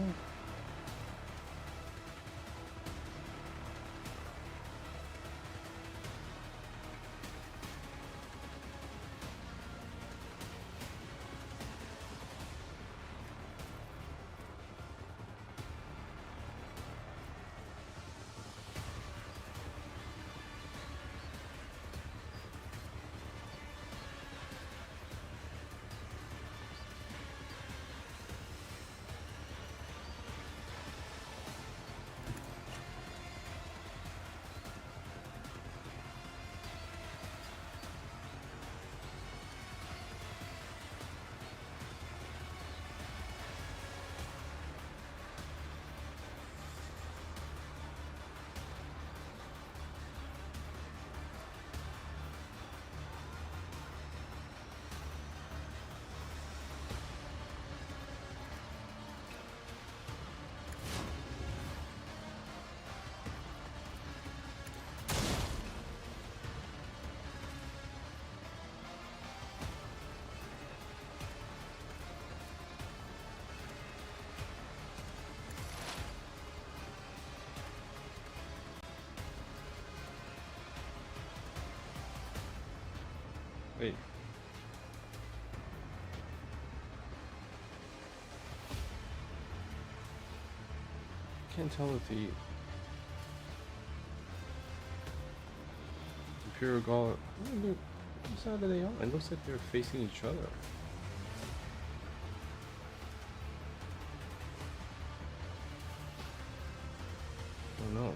Speaker 1: Wait. Can't tell if the Imperial Guard. Which side are they on? It looks like they're facing each other. I don't know.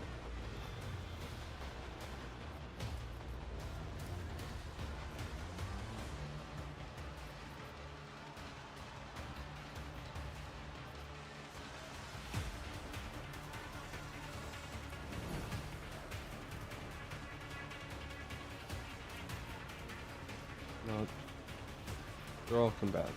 Speaker 1: No, they're all combatants.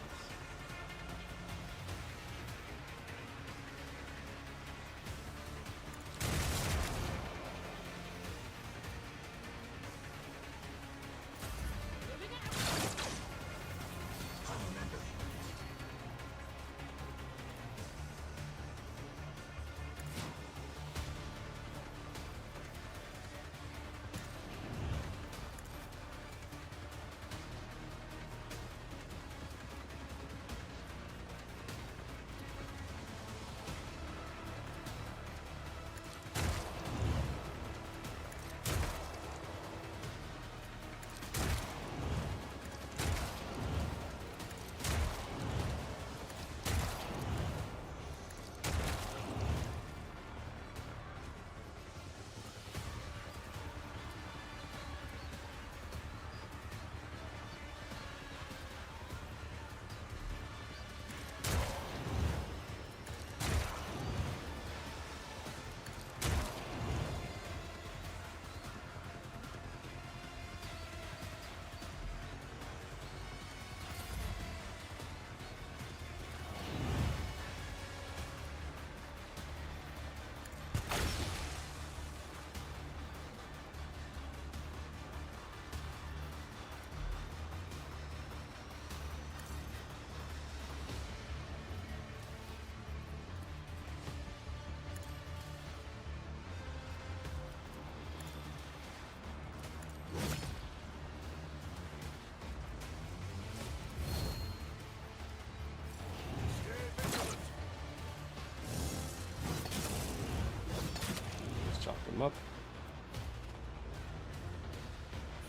Speaker 1: Chop them up.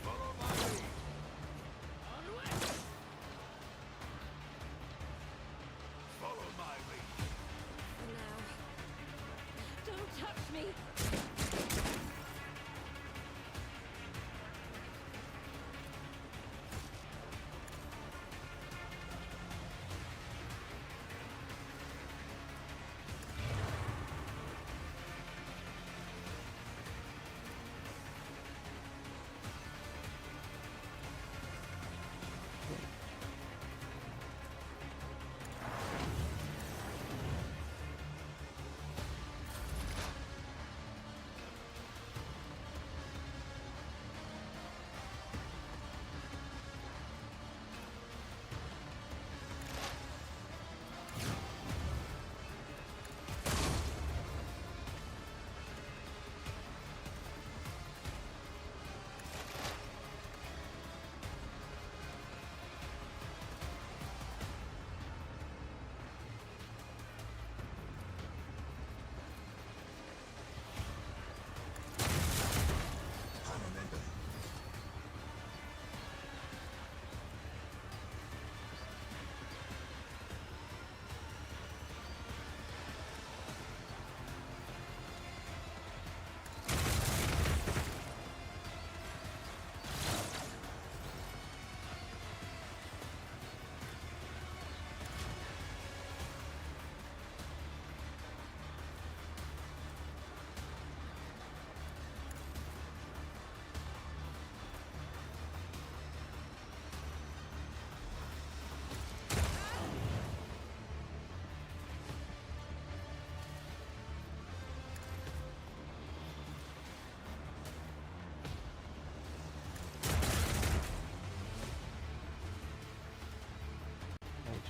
Speaker 2: Follow my lead. Onward! Follow my lead.
Speaker 3: For now. Don't touch me!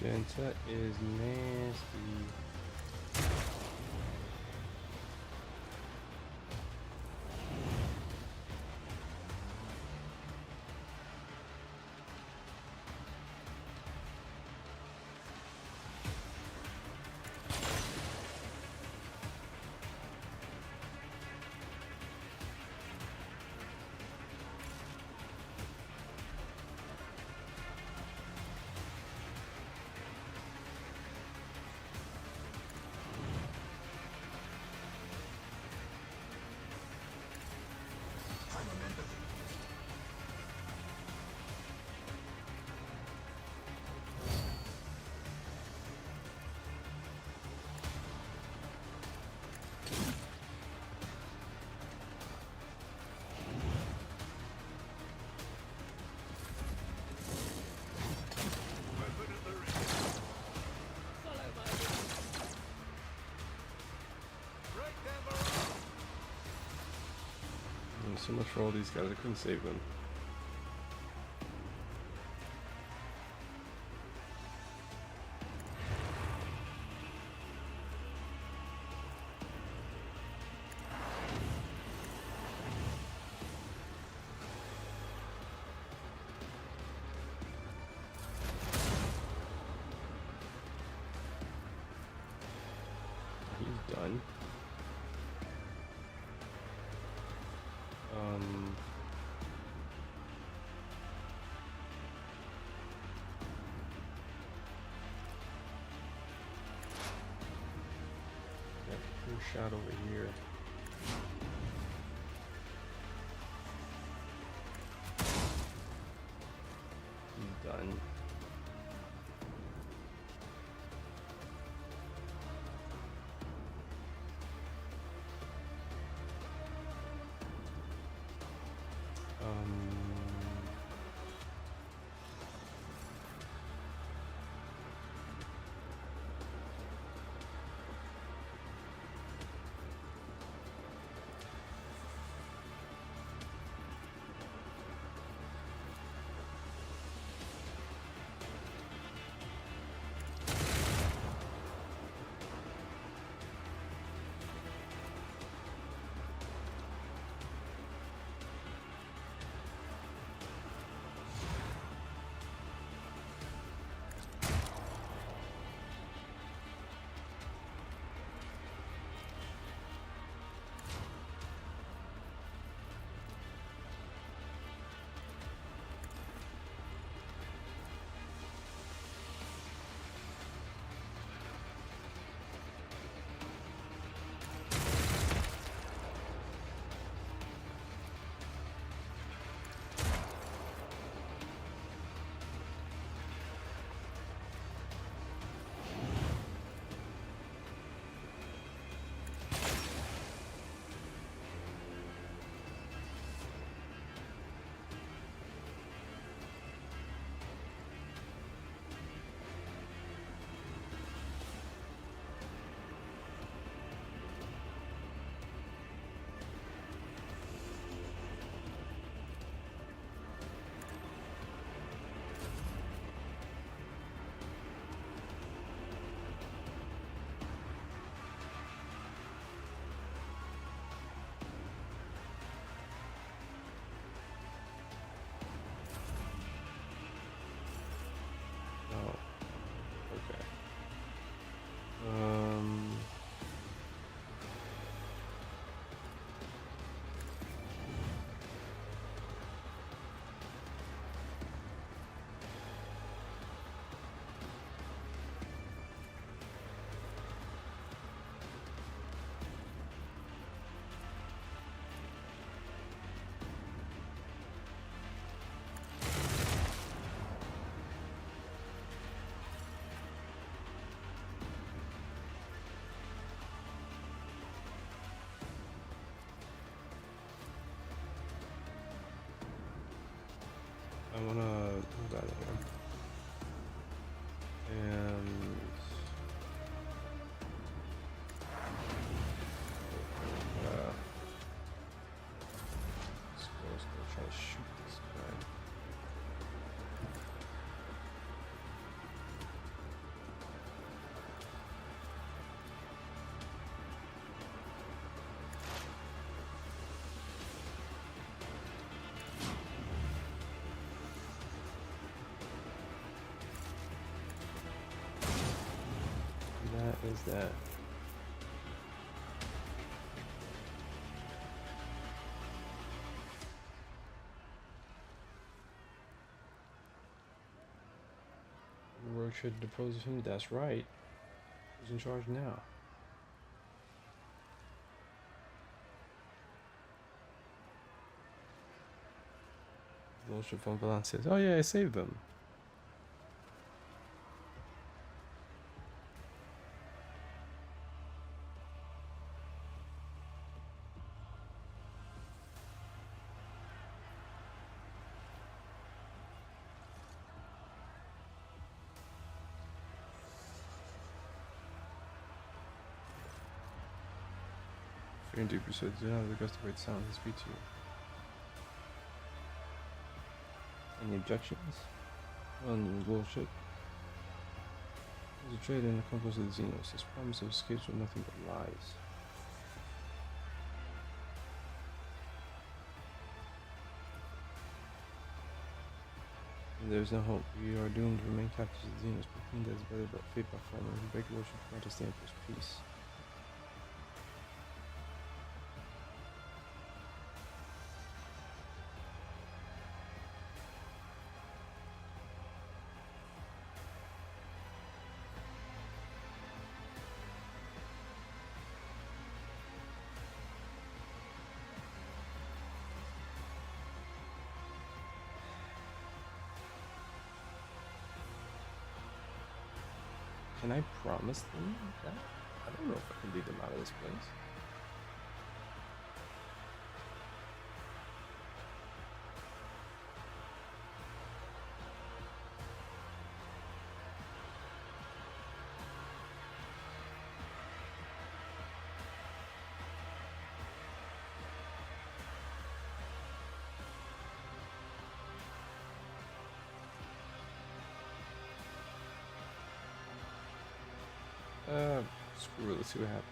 Speaker 1: Magenta is nasty. So much for all these guys, I couldn't save them. He's done. Shot over here. He's done. I wanna move out of here. And let's go try to shoot this guy. is that? The world should depose him. That's right. Who's in charge now? Lordship von Valance says, "Oh yeah, I saved them." Fearing to persuade do not request the right sound to speak to you. Any objections? Well, your lordship. There's a trade in the conquest of the Xenos. His promise of escapes were nothing but lies. And there is no hope. We are doomed to remain captives of the Xenos, but he that is better but fate by falling. We beg your lordship not to stand for his peace. Can I promise them that? I don't know if I can lead them out of this place. Screw it, let's see what happens.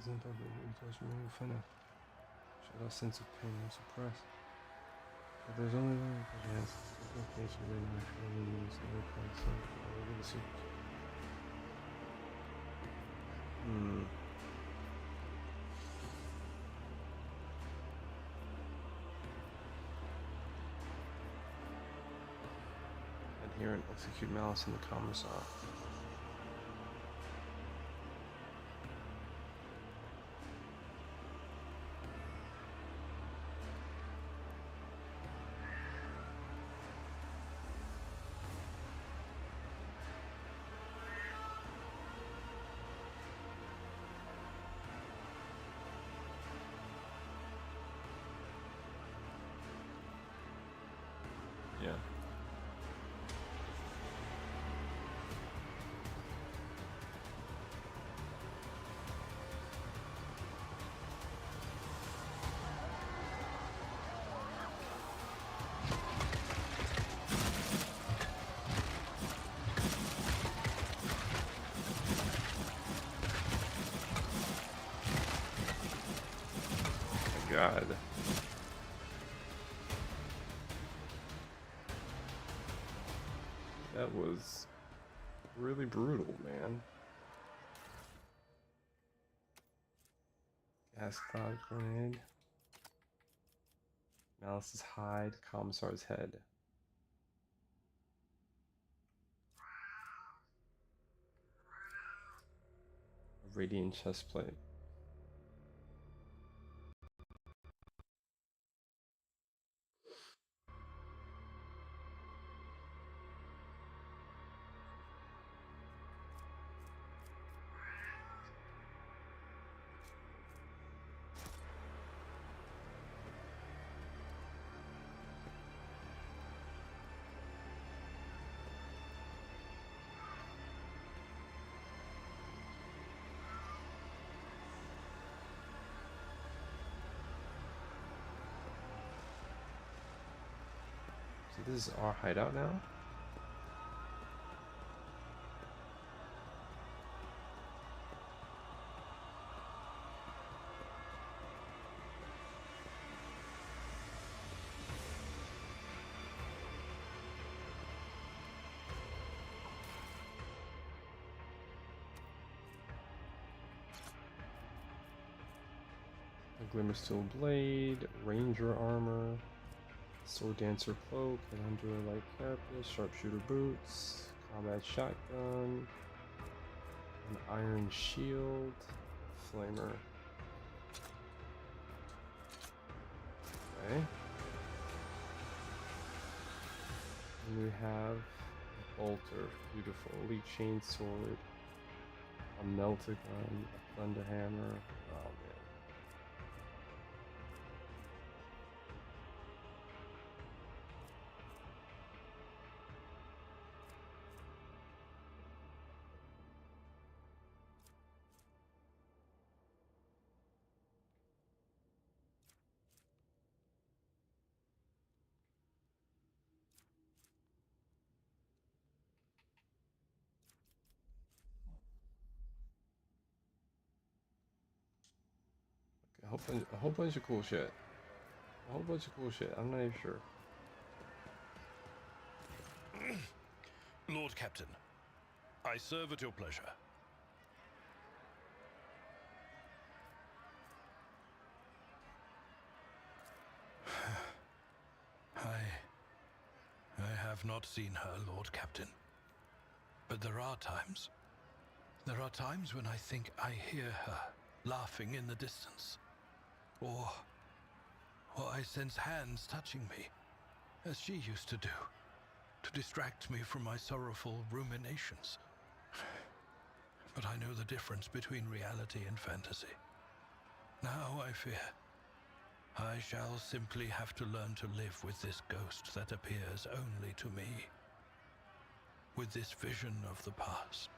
Speaker 1: Isn't that what we touch me finna? Should our sense of pain and suppress? But there's only one chance. There's no case where they're not actually use the whole concept of the secret. Adherent, execute malice in the commissar. Yeah. My God. That was really brutal, man. Gas cloud grenade. Malice's hide, Commissar's head. A radiant chestplate. So this is our hideout now? A Glimmersteel blade, ranger armor, sword dancer cloak, an enduro light carapace, sharpshooter boots, combat shotgun, an iron shield, flamer. Okay. And we have a bolter, beautiful, elite chain sword, a meltagun, a thunder hammer. Oh man. A whole bunch of cool shit. A whole bunch of cool shit. I'm not even sure.
Speaker 4: Lord Captain, I serve at your pleasure. I have not seen her, Lord Captain. But there are times when I think I hear her laughing in the distance. Or I sense hands touching me, as she used to do, to distract me from my sorrowful ruminations. But I know the difference between reality and fantasy. Now I fear I shall simply have to learn to live with this ghost that appears only to me, with this vision of the past.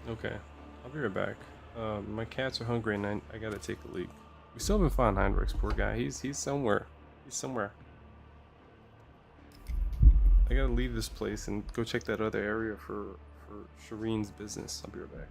Speaker 1: Okay, I'll be right back. My cats are hungry and I gotta take a leak. We still haven't found Heinrich's, poor guy. He's somewhere. He's somewhere. I gotta leave this place and go check that other area for Shireen's business. I'll be right back.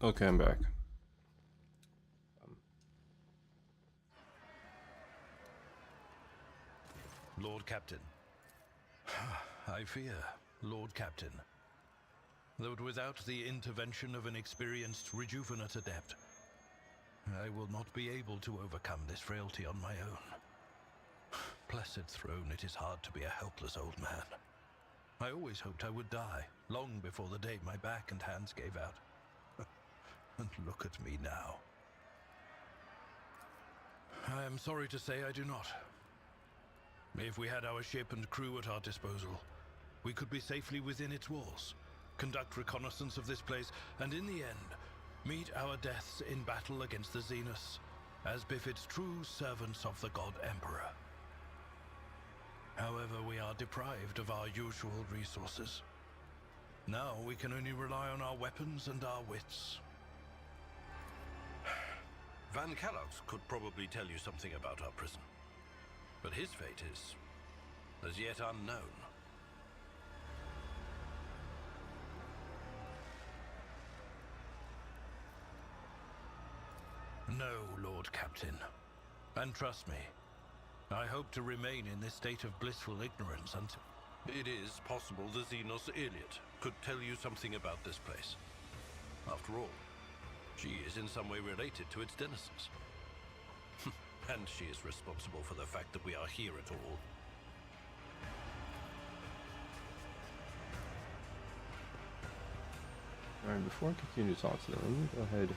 Speaker 1: Okay, I'm back.
Speaker 4: Lord Captain. I fear, Lord Captain, that without the intervention of an experienced rejuvenate adept, I will not be able to overcome this frailty on my own. Blessed throne, it is hard to be a helpless old man. I always hoped I would die, long before the day my back and hands gave out. And look at me now. I am sorry to say I do not. If we had our ship and crew at our disposal, we could be safely within its walls, conduct reconnaissance of this place, and in the end, meet our deaths in battle against the Zenus, as befits true servants of the God Emperor. However, we are deprived of our usual resources. Now we can only rely on our weapons and our wits.
Speaker 5: Van Kellogg's could probably tell you something about our prison, but his fate is as yet unknown.
Speaker 4: No, Lord Captain. And trust me, I hope to remain in this state of blissful ignorance until...
Speaker 5: It is possible the Xenos Iliad could tell you something about this place. After all, she is in some way related to its denizens. And she is responsible for the fact that we are here at all.
Speaker 1: Alright, before I continue to talk to them, let me go ahead.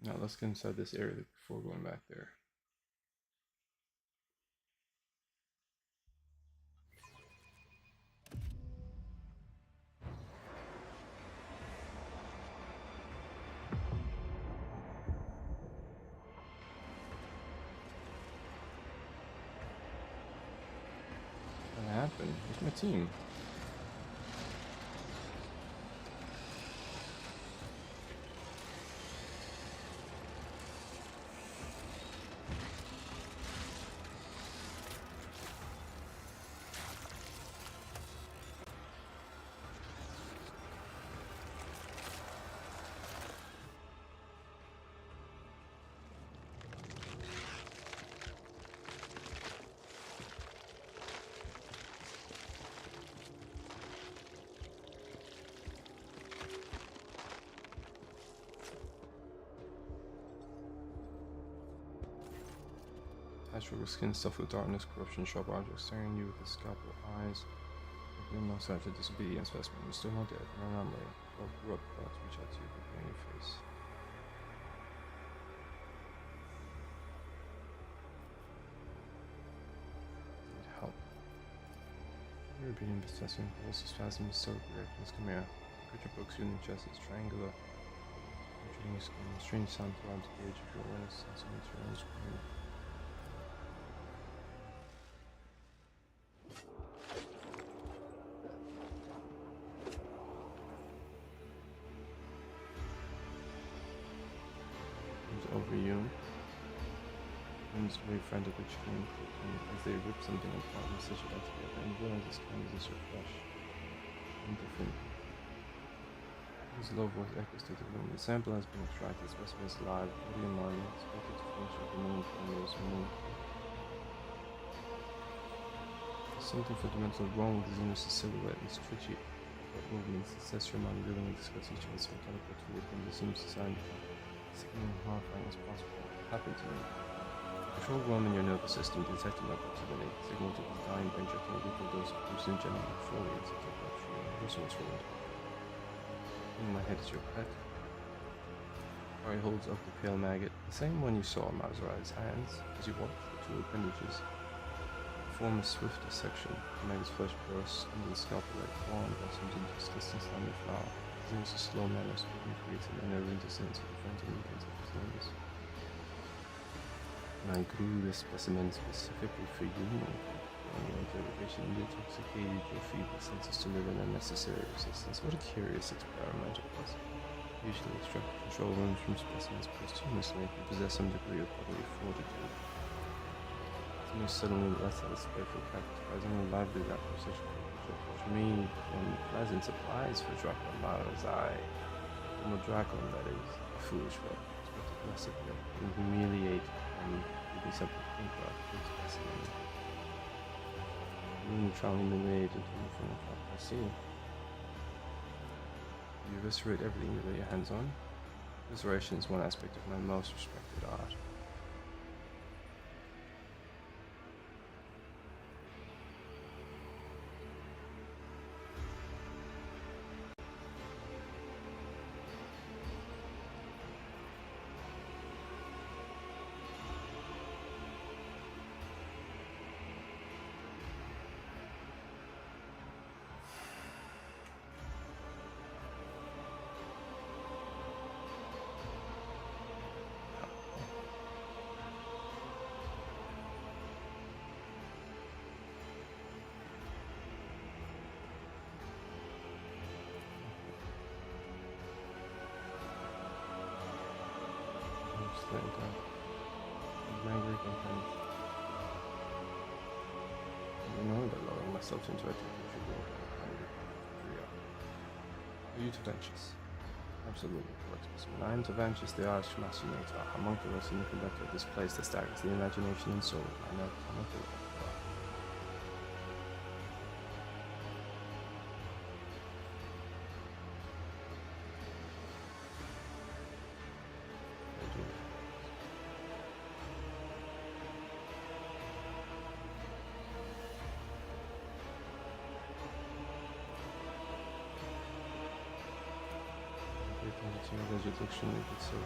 Speaker 1: Now let's get inside this area before going back there. What happened? Where's my team? Patchwork of skin stuffed with darkness, corruption, sharp objects staring you with scalpel eyes. Your most after disobedience specimen. You're still not dead. Run on late. Well, grew up about to reach out to you, but in your face. Need help. You're being possessing pulse spasm is so great. Please come here. Put your books in the chest. It's triangular. Getting a skin. Strange sound around the edge of your awareness and some your own screen. Comes over you. Winds very frantically chilling as they rip something apart and stitch it back together, and you realize this time is just fresh and different. His low voice echoes through the room. The sample has been extracted, specimen is live, body and mind, expected to function for many parameters remaining. There's something fundamental wrong with Xenos' silhouette and its twitchy movements. It sets your mind reeling and discuss each of its mechanical tools and the Xenos design sickening and horrifying as possible. What happened to me? The control room in your nervous system detected my proximity, signaled to the dying by injecting a lethal dose of hallucinogen and folate to take out your resource ruined. In my head is your pet. Harry holds up the pale maggot, the same one you saw in Mazarai's hands. As you watch, the two appendages form a swift dissection. The maggot's flesh bursts under the scalpel like thorn blossoms into a distant slimy flower. There's a slow manner speaking creates an unnerving dissonance with the frontal movements of his limbs. And I grew this specimen specifically for you, on your interrogation, you intoxicated your feeble senses to live in unnecessary resistance. What a curious experiment it was. Usually extract control rooms from specimens posthumously and possess some degree of bodily fortitude. Something suddenly less than a spiteful cat, surprisingly lively that for such a creature, which mean and pleasant surprise for Draco Mara's eye. From a Dracon, that is, a foolish one, expected less of him, and humiliate and give me something to think about, a specimen. Neutrally humiliated from the top. I see. You eviscerate everything you lay your hands on. Evisceration is one aspect of my most respected art. Let it go. I'm angry sometimes. I know that lowering myself into a should be Are you Tavantius? Absolutely correct, specimen. I am Tavantius, the Irish Machinator, homunculus and the conductor of this place that staggers the imagination and soul. I know homunculus. As your diction of itself.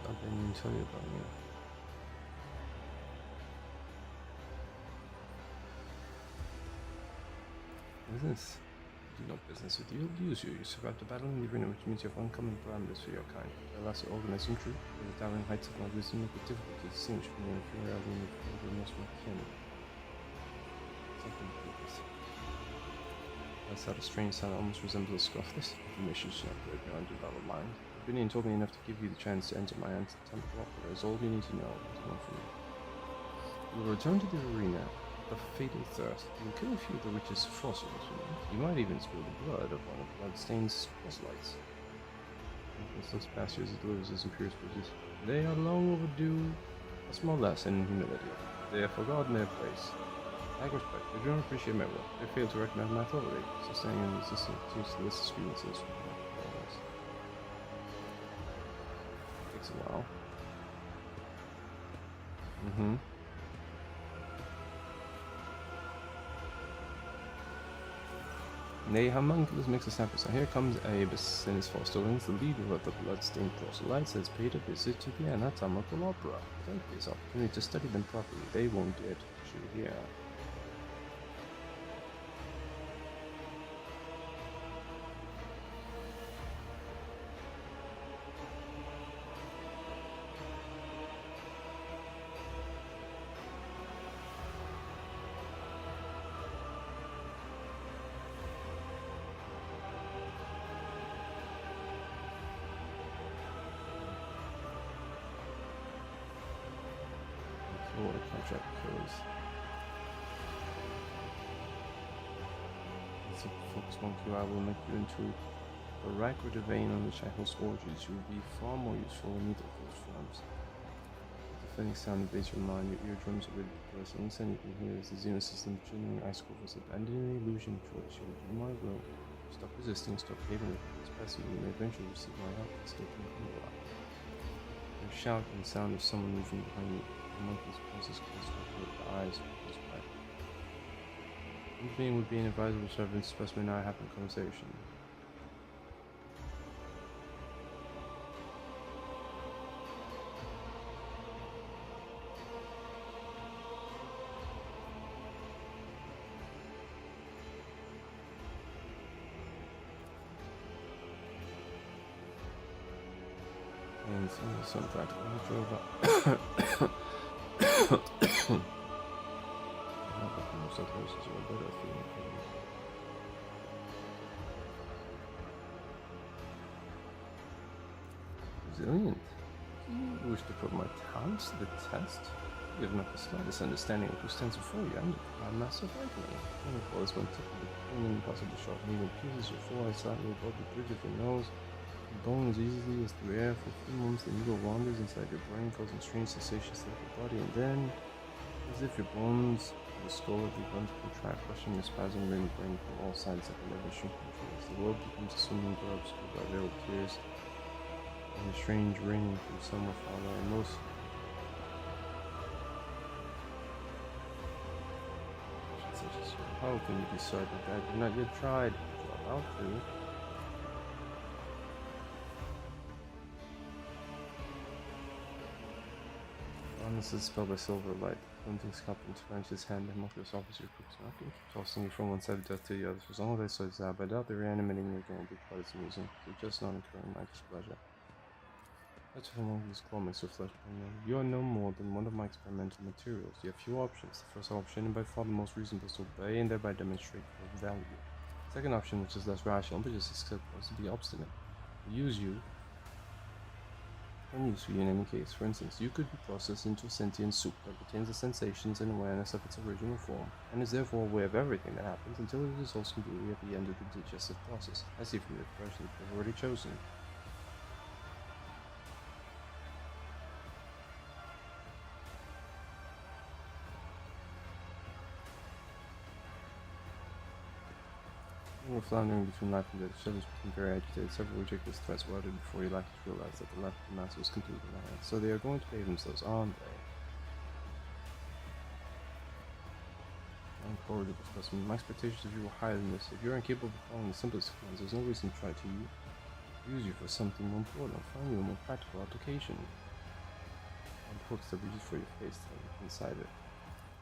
Speaker 1: I've been tell you about me. Business. I do no business with you. I'll use you. You survived the battle in the arena, which means you have uncommon parameters for your kind. I lost the organism truth, with the towering heights of my wisdom, make it difficult to distinguish from the inferiority of the most of my kin. Something like this. That's how a strange sound almost resembles a scoff. This information should not go beyond your level mind. Opinion told me enough to give you the chance to enter my temple, but that is all you need to know from me. You will return to the arena of fatal thirst. You will kill a few of the richest fossils. You might even spill the blood of one of Bloodstain's proselytes. Instance past years it delivers his imperious produce. They are long overdue a small lesson in humility. They have forgotten their place. I respect, they do not appreciate my work. They fail to recognize my authority, sustaining and resisting to solicit grievances from my followers. Takes a while. Nay, homunculus makes a sample. So here comes Abus and his fosterlings. The leader of the bloodstained proselytes has paid a visit to the anatomical opera. Take this opportunity to study them properly. They won't dare to push you here. What a contract kills. As a focus monkey, I will make you into a rack or the vein on which I host orgies. You will be far more useful in either of those forms. The defending sound invades your mind, your eardrums are ready to burst. The only sound you can hear is the Xeno system generating icicles. Abandoning the illusion choice, you will do my will. Stop resisting, stop hating with this passing. You may eventually receive my help and still be alive. A shout and sound of someone moving behind you. The monkey's pulses close with the eyes close by. This being would be an advisable servant specimen and I have a conversation. And some practical nature about most of those is a better feeling. Resilient. You wish to put my talents to the test? You have not the slightest understanding of who stands before you. I'm master Viking. One of those one tip of the pain and impossible sharp needle pierces your forehead slightly above the bridge of your nose. The bone as easily as through air. For a few moments the needle wanders inside your brain, causing strange sensations throughout your body, and then, as if your bones of the skull have begun to contract, rushing your spasm ring brain from all sides like a never shrinking trace. The world becomes a swimming pool obscured by veiled tears, and a strange ringing from somewhere far away. Most how can you be certain that you've not yet tried? You're about to. This is spelled by silver light. Glinting scalp and clench his hand and Marcus offers your crooks knocking, tossing you from one side of death to the other. For as long as I saw his eye, but I doubt the reanimating you again will be quite as amusing. You're just not incurring my displeasure. That's from one whose claw makes your flesh burn. You are no more than one of my experimental materials. You have few options. The first option, and by far the most reasonable, is to obey and thereby demonstrate your value. The second option, which is less rational but just acceptable, is to be obstinate. Use you and use you in any case. For instance, you could be processed into a sentient soup that retains the sensations and awareness of its original form, and is therefore aware of everything that happens until it dissolves completely at the end of the digestive process, I see from the expression that you've already chosen. We're floundering between life and death. Shadows became very agitated. Several ridiculous threats were uttered before he likely realized that the life of the master was completely in their hands. So they are going to behave themselves, aren't they? I'm forward to this question. My expectations of you were higher than this. If you're incapable of following the simplest commands, there's no reason to try to use you for something more important. I'll find you a more practical application. On hooks that reaches for your face to look inside it.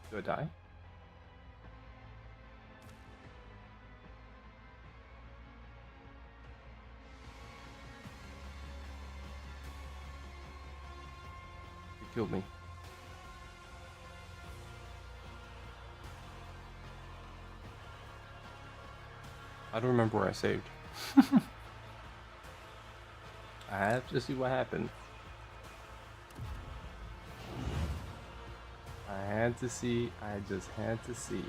Speaker 1: Do I die? Killed me. I don't remember where I saved. I have to see what happened. I had to see. I just had to see.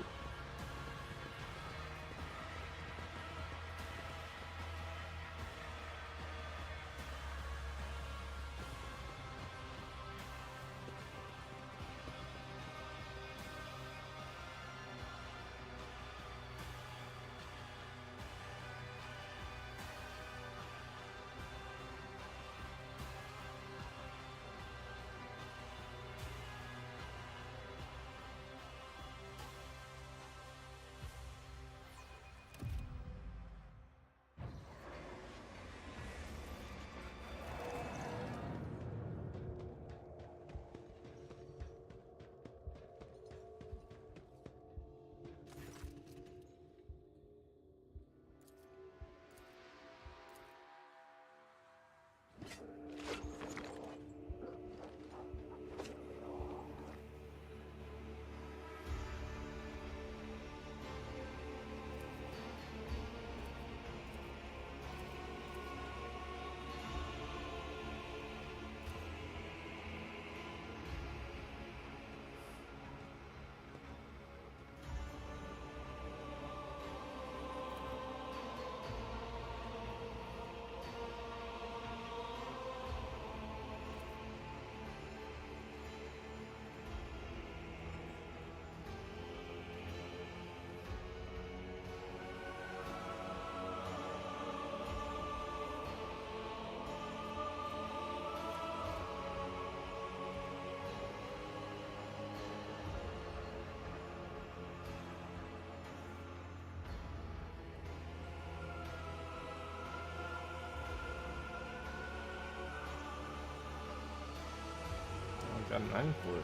Speaker 1: Got 9 for it.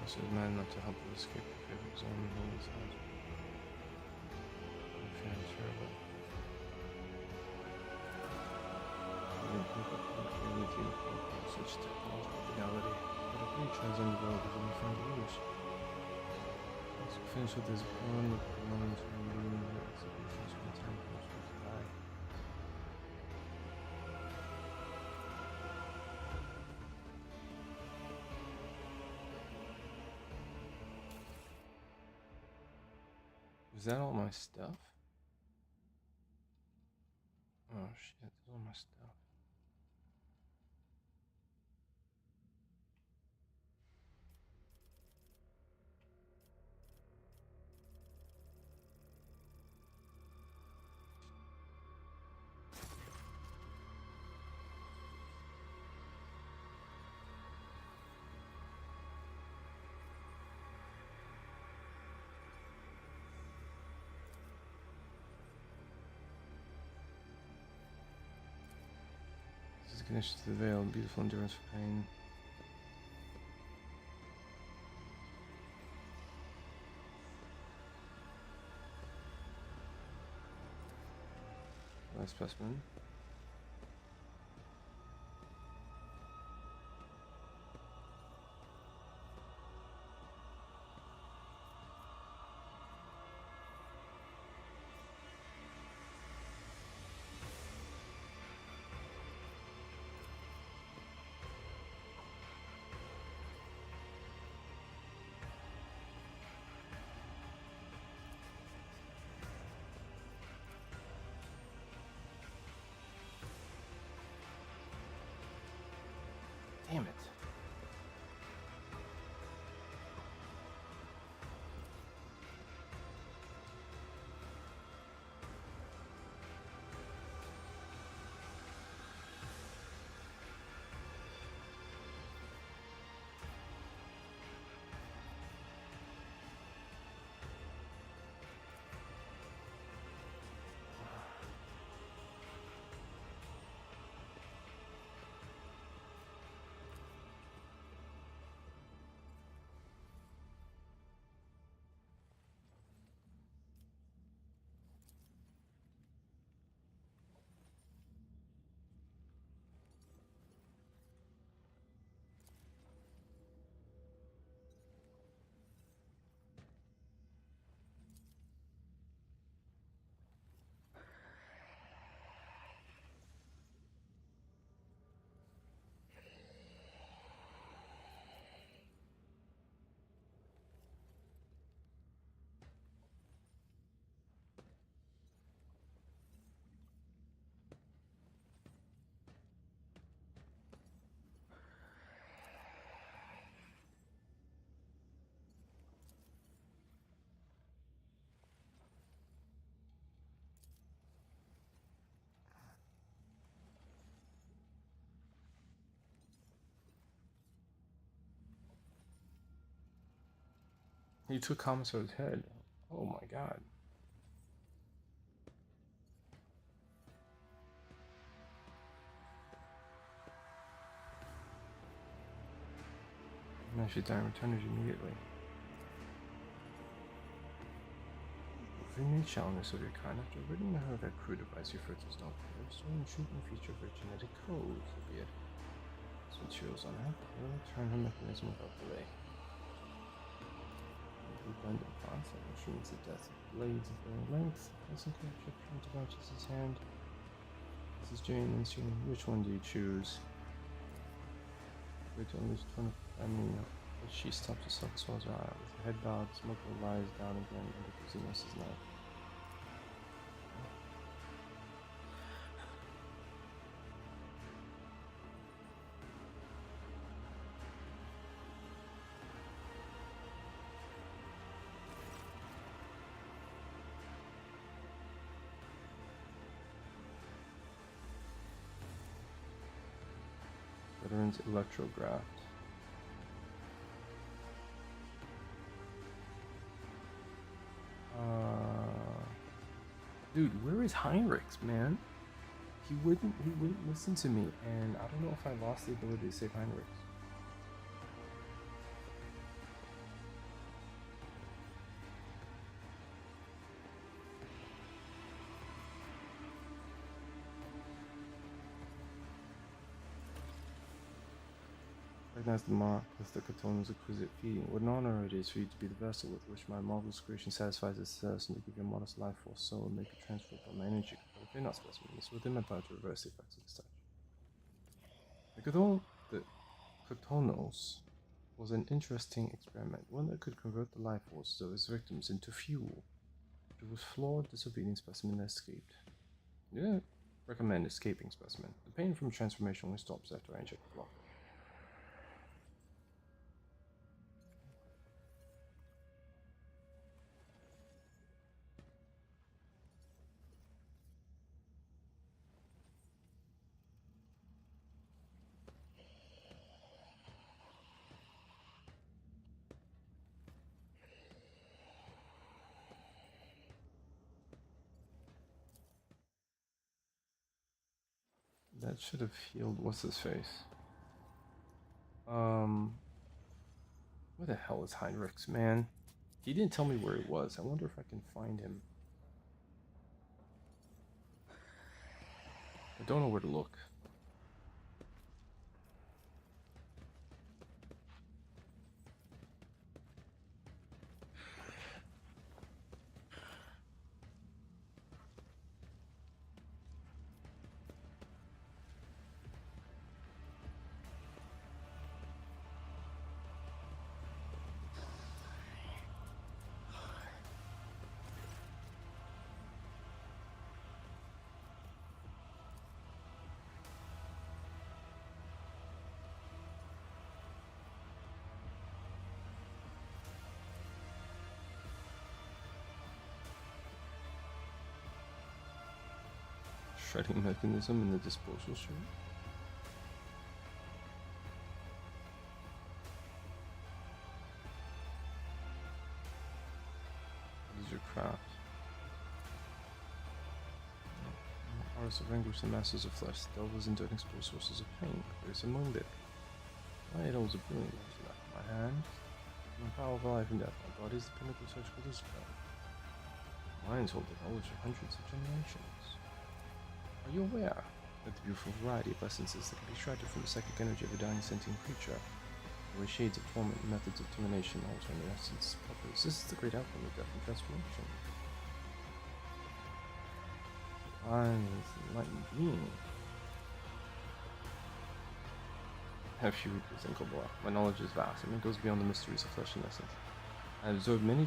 Speaker 1: This is man not to help us escape the fate of his own homeless house. I'm feeling terrible. Even people can with you for such technological reality, but a breach has unveiled as we find use. Let's finish with this bone with the moment to remove the executions from the time comes for to die. Is that all my stuff? Oh shit, that's all my stuff. This is connection to the veil, beautiful endurance for pain. Nice specimen. Damn it. He took Commissar's head. Oh my god. I should die and return it immediately. Renewed challenges of your kind after reading how that crude device you referred to is not clear. Restoring treatment feature for genetic codes, albeit this materials on it. Will return her mechanism without delay. Redundant parts and instruments of death of blades of varying length. Doesn't chip into Manchester's hand. This is Jane and Jane. Which one do you choose? Wait till this 20. I mean, she stops herself as well as her eye. With her head bowed, the smoker lies down again under Xenos' knife. Veterans Electrograft. Dude, where is Heinrichs, man? He wouldn't listen to me, and I don't know if I lost the ability to save Heinrichs. Recognize the mark as the Katona's exquisite feeding. What an honor it is for you to be the vessel with which my marvelous creation satisfies its thirst and to give your modest life force soul and make it transfer from my energy. But if you're not specimen, it's within my power to reverse the effects of this touch. The Katonos was an interesting experiment, one that could convert the life forces of its victims into fuel. But it was flawed, disobedient specimen that escaped. Yeah, recommend escaping specimen. The pain from transformation only stops after I inject the block. That should have healed what's his face. Where the hell is Heinrichs, man? He didn't tell me where he was. I wonder if I can find him. I don't know where to look. Shredding mechanism in the disposal chute. What is your craft? Artists of anguish and masters of flesh, delvers into unexplored sources of pain. There's among them. My idols are brilliant enough in my hand. My power of life and death. My body is the pinnacle of surgical discipline. Minds hold the knowledge of hundreds of generations. Are you aware of the beautiful variety of essences that can be extracted from the psychic energy of a dying sentient creature? The way shades of torment and methods of termination alter the essence purpose. This is the great outcome of death and transformation. I am an enlightened being. Have you unthinkable? My knowledge is vast, and it goes beyond the mysteries of flesh and essence. I have observed many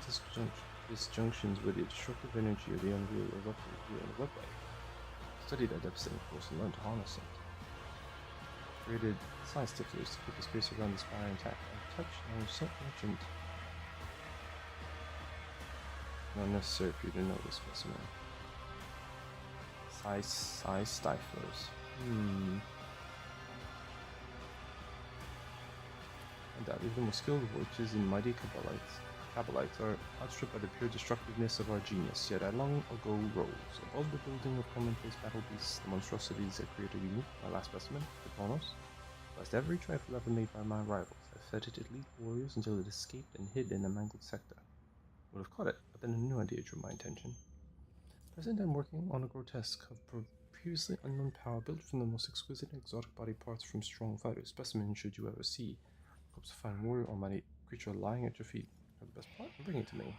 Speaker 1: disjunctions with the destructive energy of the unreal or webway. Studied that devastating force and learned to harness it. Created side stiflers to keep the space around the spire intact. I touch and I'm so ancient. Not necessary for you to know this specimen. Size stiflers. Undoubtedly the most skilled witches in mighty Kabbalites are outstripped by the pure destructiveness of our genius, yet I long ago rose. Above the building of commonplace battle beasts, the monstrosities that created unique, my last specimen, the Kronos, blessed every trifle ever made by my rivals. I that it elite warriors until it escaped and hid in a mangled sector. Would have caught it, but then a new idea drew my attention. Present I'm working on a grotesque of previously unknown power built from the most exquisite and exotic body parts from strong fighters. Specimen should you ever see. Hopes to find warrior or mighty creature lying at your feet. Have the best part? Bring it to me.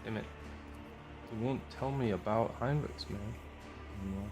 Speaker 1: Damn it. They won't tell me about Heinrichs, man. Anymore.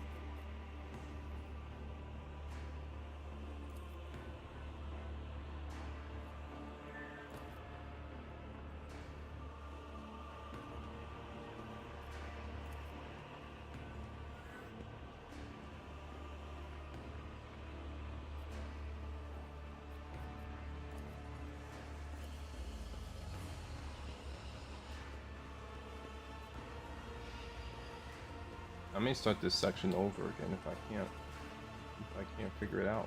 Speaker 1: I may start this section over again if I can't figure it out.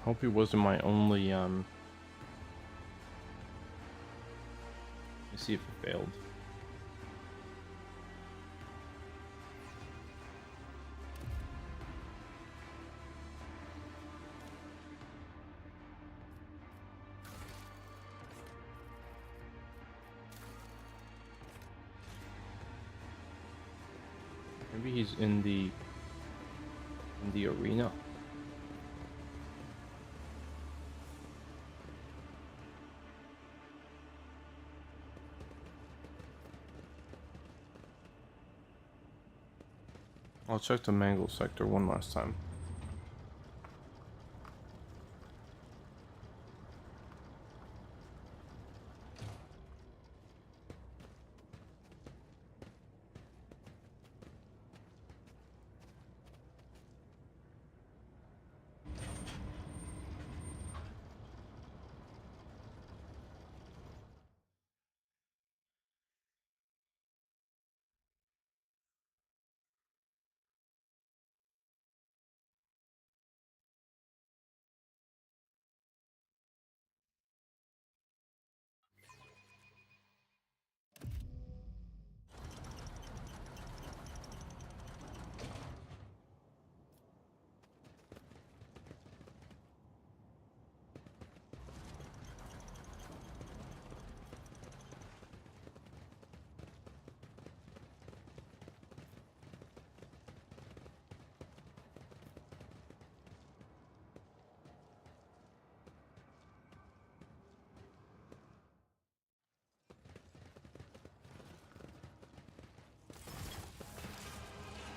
Speaker 1: Hope it wasn't my only Let's see if it failed. Maybe he's in the arena. I'll check the mangle sector one last time.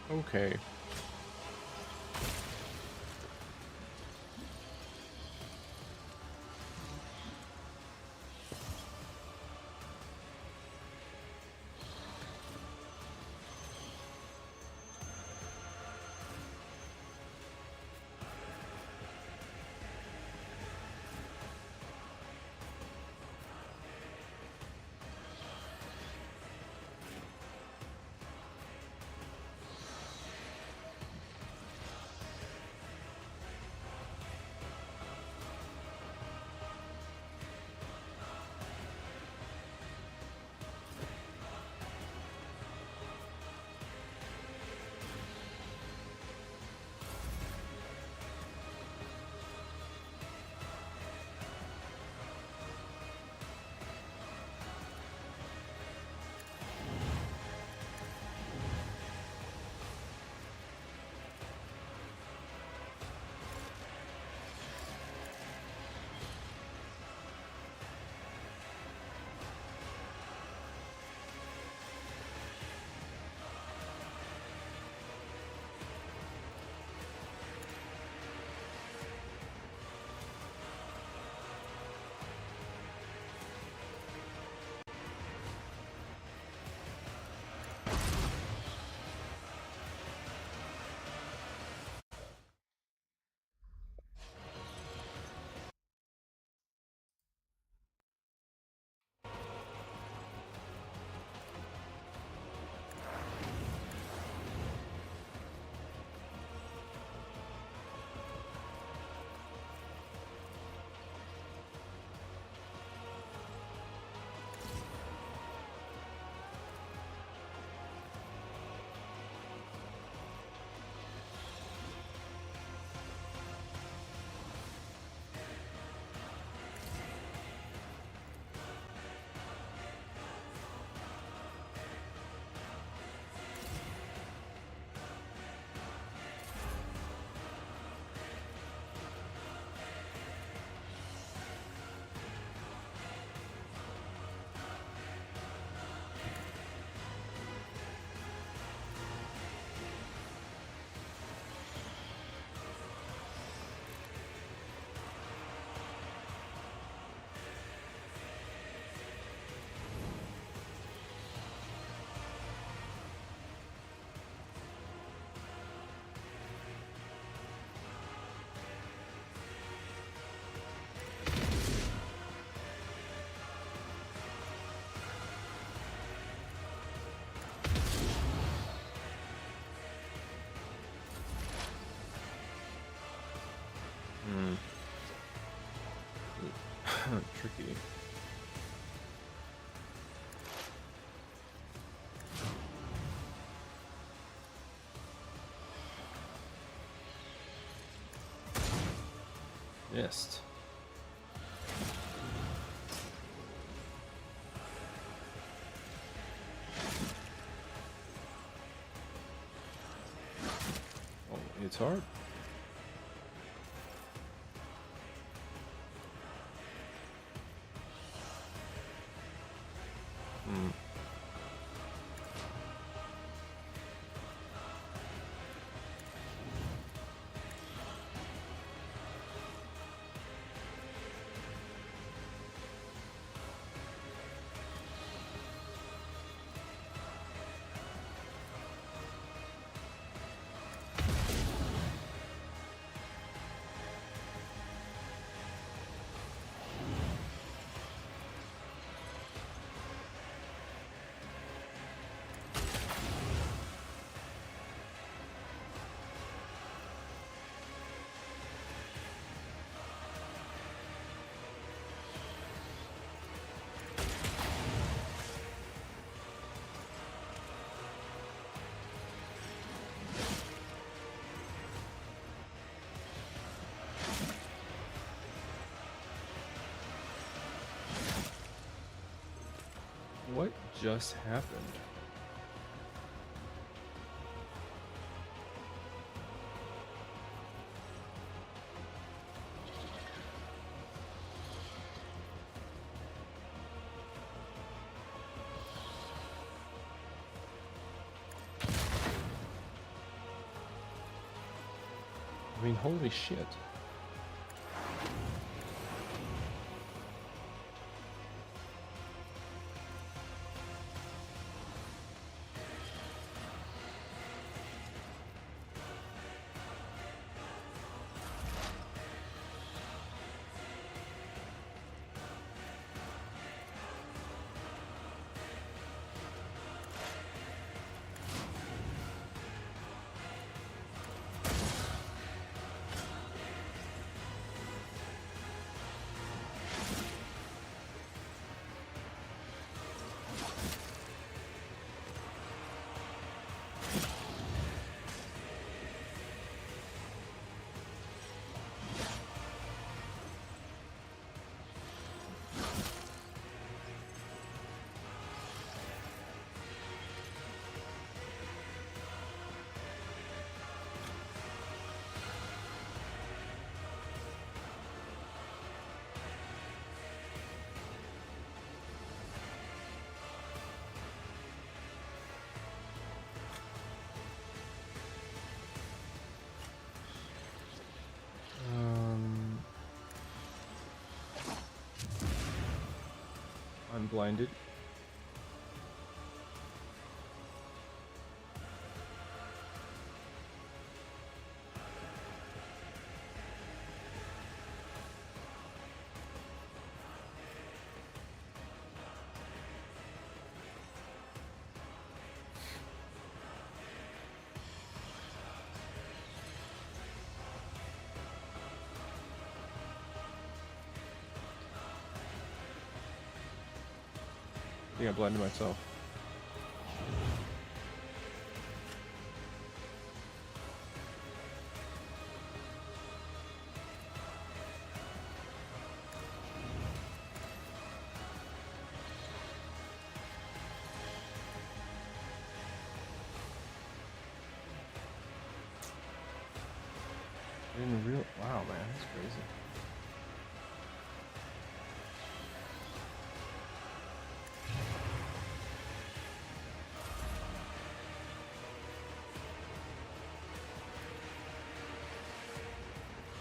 Speaker 1: Okay. Tricky. Missed. Oh, it's hard. Hmm. What just happened? I mean, holy shit. I'm blinded. I think I blinded myself. I didn't real. Wow, man, that's crazy.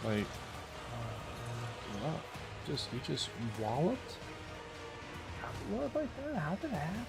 Speaker 1: Like, wow, you just walloped? What like that? How did that happen?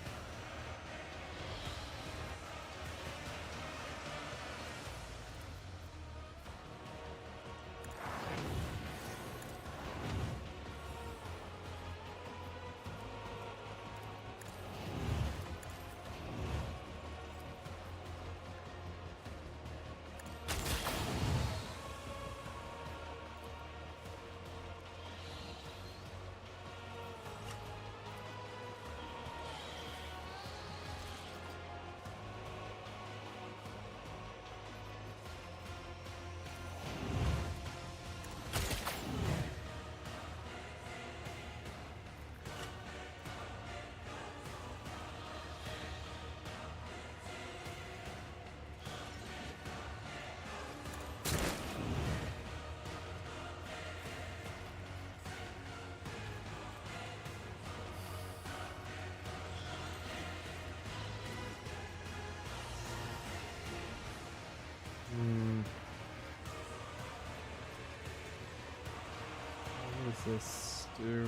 Speaker 1: this do?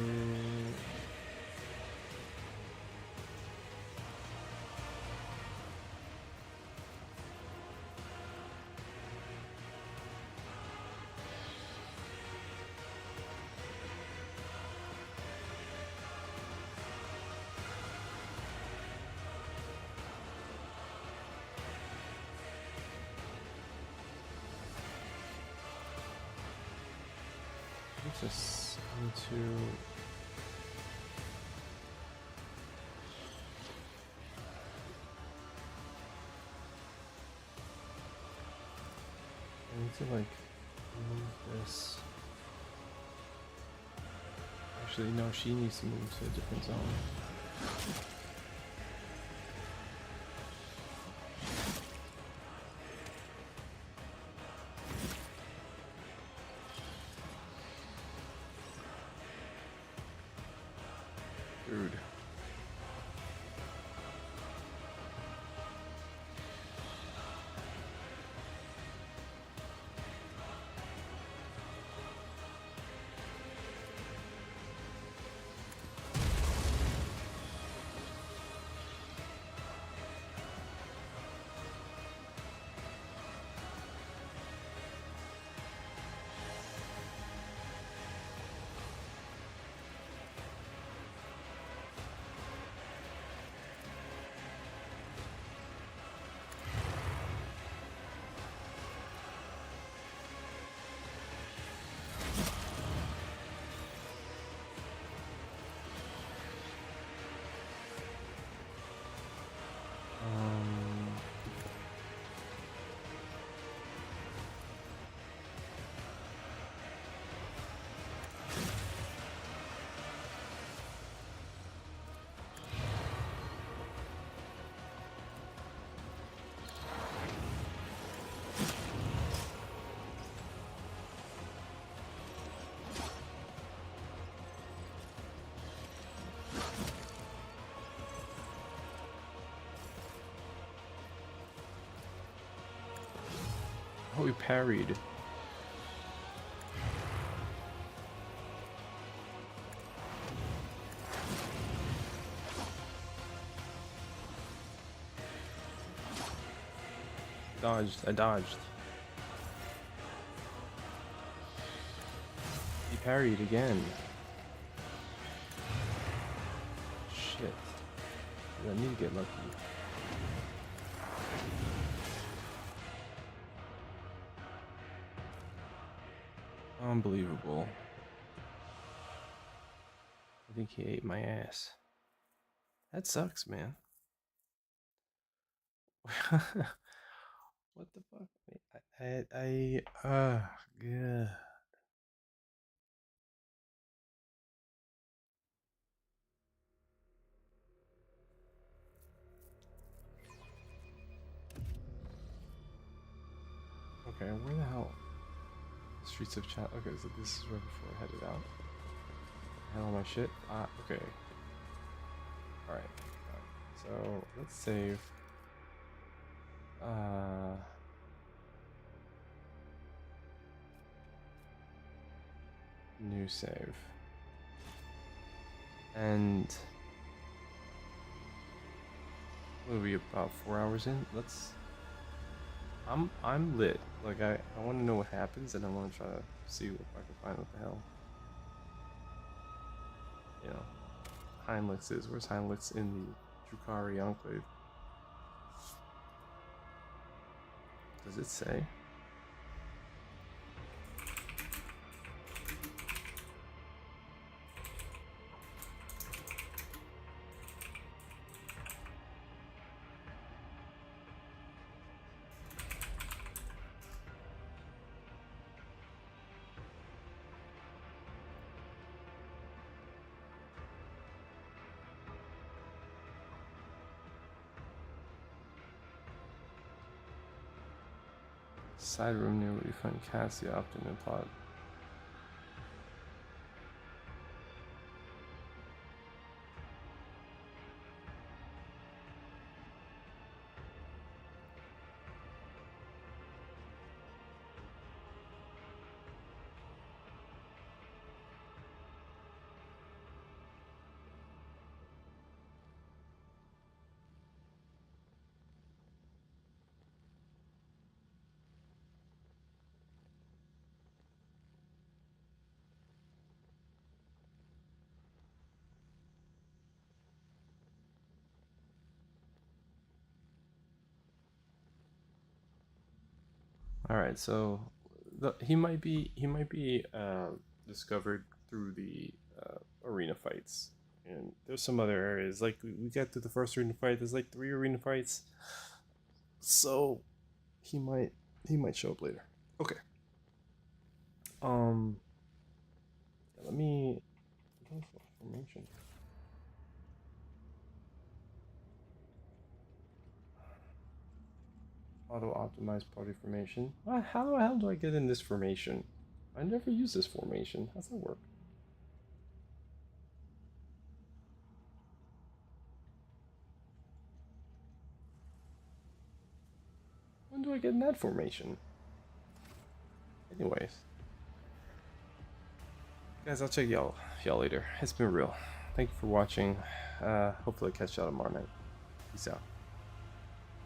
Speaker 1: Just into I need to like move this. Actually, no, she needs to move to a different zone. Dude. Oh, we parried. I dodged. He parried again. Shit. I need to get lucky. Unbelievable. I think he ate my ass. That sucks, man. What the fuck? Yeah. Okay, where the hell? Streets of Chat. Okay, so this is right before I headed out. I had all my shit. Okay. Alright. So, let's save. New save. And what are we about 4 hours in? I'm lit. Like I want to know what happens, and I want to try to see if I can find what the hell. You know, Heinlex is. Where's Heinlex in the Drukari Enclave? Does it say? Side room near where you find Cassia often in plot. All right, so he might be discovered through the arena fights, and there's some other areas like we got through the first arena fight. There's like 3 arena fights, so he might show up later. Okay. Let me go for formation. Auto optimize party formation. How the hell do I get in this formation? I never use this formation. How's that work? When do I get in that formation? Anyways. Guys, I'll check y'all later. It's been real. Thank you for watching. Hopefully I'll catch y'all tomorrow night. Peace out.